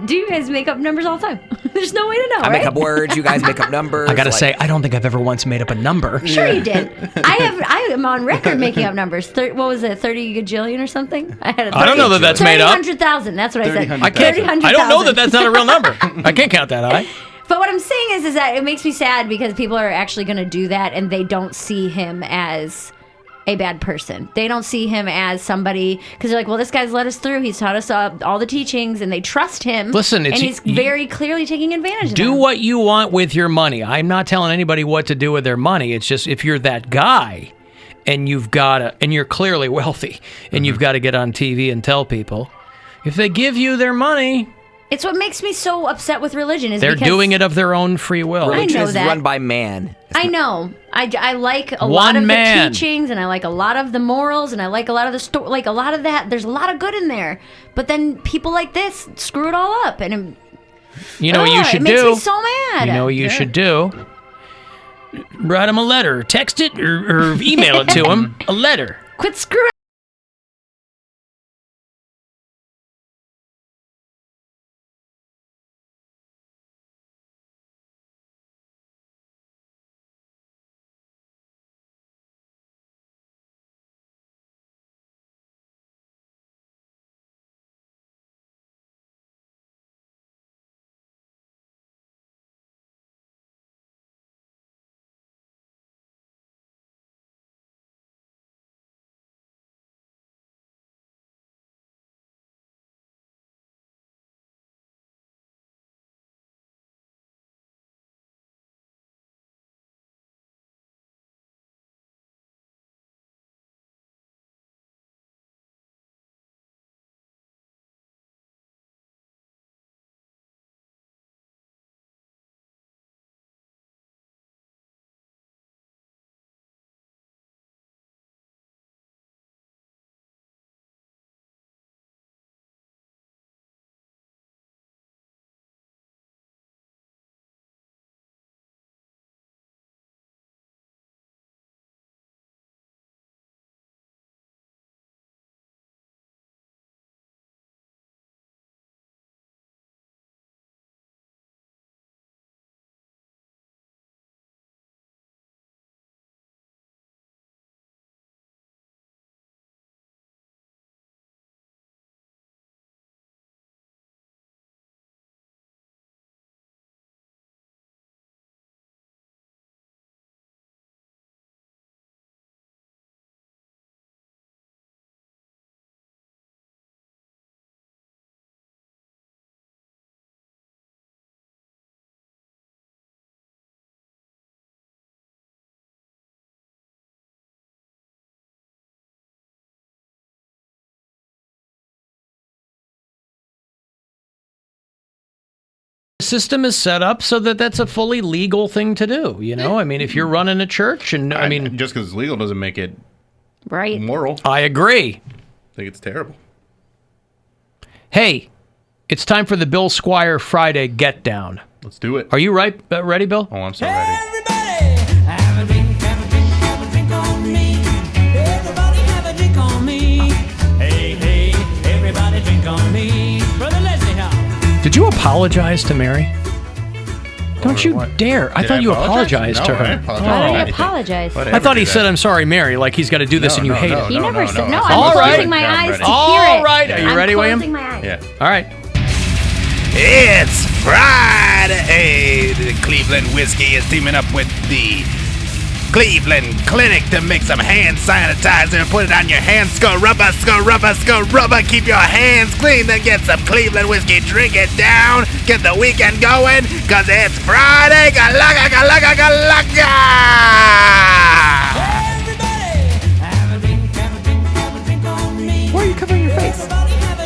Do you guys make up numbers all the time? There's no way to know, I right? make up words. You guys make up numbers. I got to like- say, I don't think I've ever once made up a number. Sure you did. I am on record making up numbers. What was it? 30 gajillion or something? I had a 30, I don't know that that's made up. 30,000. That's what I said. 100,000. I don't know that that's not a real number. I can't count that high. But what I'm saying is that it makes me sad because people are actually going to do that and they don't see him as a bad person. They don't see him as somebody because they're like, well, this guy's let us through. He's taught us all the teachings and they trust him. Listen, and he's very clearly taking advantage of Do them. what you want with your money. I'm not telling anybody what to do with their money. It's just if you're that guy and and you're clearly wealthy and you've got to get on TV and tell people, if they give you their money, It's what makes me so upset with religion is they're because doing it of their own free will. Religion I know is that. run by man. I know. I like a One lot of man. the teachings, and I like a lot of the morals, and I like a lot of the like a lot of that. There's a lot of good in there, but then people like this screw it all up, and You know what you should it makes do? me so mad. You know what you should do? Write him a letter. Text it or email it to him. A letter. Quit screwing. system is set up so that that's a fully legal thing to do. You know, I mean, if you're running a church, and I mean, just because it's legal doesn't make it moral. I agree. I think it's terrible. Hey, it's time for the Bill Squire Friday Get Down. Let's do it. Are you ready, Bill? Oh, I'm so ready. Did you apologize to Mary? Don't you dare. I thought you apologized to her. Why did I apologize? I thought he said, I'm sorry, Mary, like he's got to do this and you hate it. He never said, no, I'm closing my eyes to hear it. All right. Are you ready, William? I'm closing my eyes. Yeah. All right. It's Friday. The Cleveland Whiskey is teaming up with the Cleveland Clinic to make some hand sanitizer and put it on your hands. Scrubba, scrubba, scrubba. Keep your hands clean. Then get some Cleveland Whiskey. Drink it down. Get the weekend going. Because it's Friday. Galaga, galaga, galaga. Why are you covering your face?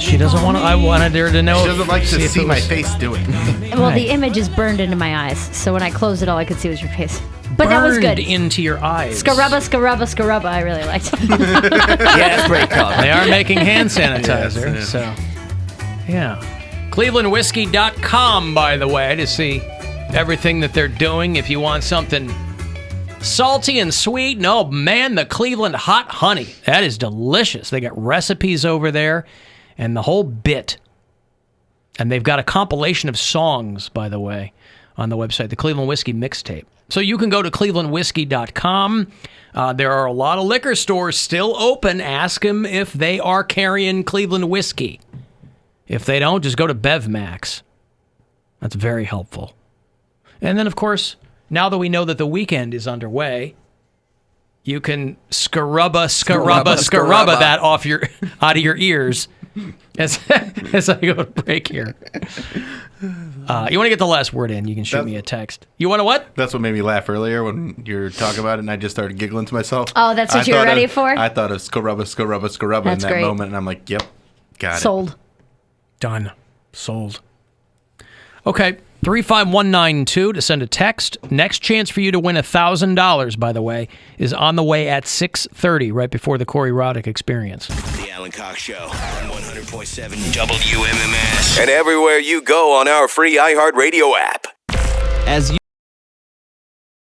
She doesn't want to. I wanted her to know. She doesn't like to see my face do it. Well, the image is burned into my eyes, so when I closed it, all I could see was your face. But that was good. Burned into your eyes. Scrubba, scrubba, scrubba. I really liked it. Yeah, that's great color. They are making hand sanitizer, Yes, so yeah. ClevelandWhiskey.com, by the way, to see everything that they're doing. If you want something salty and sweet, no man, the Cleveland Hot Honey, that is delicious. They got recipes over there, and the whole bit. And they've got a compilation of songs, by the way, on the website, the Cleveland Whiskey Mixtape. So you can go to clevelandwhiskey.com. There are a lot of liquor stores still open. Ask them if they are carrying Cleveland whiskey. If they don't, just go to BevMax. That's very helpful. And then, of course, now that we know that the weekend is underway, you can scrubba that out of your ears as I go to break here. You want to get the last word in, you can shoot me a text. You want to what? That's what made me laugh earlier when you were talking about it, and I just started giggling to myself. Oh, that's what you were ready for? I thought of scrubba in That's that great. moment, and I'm like, yep, got it. Sold. Done. Sold. Okay, 35192 to send a text. Next chance for you to win $1,000, by the way, is on the way at 6:30, right before the Corey Roddick Experience. The Alan Cox Show on 100.7 WMMS. And everywhere you go on our free iHeartRadio app. As you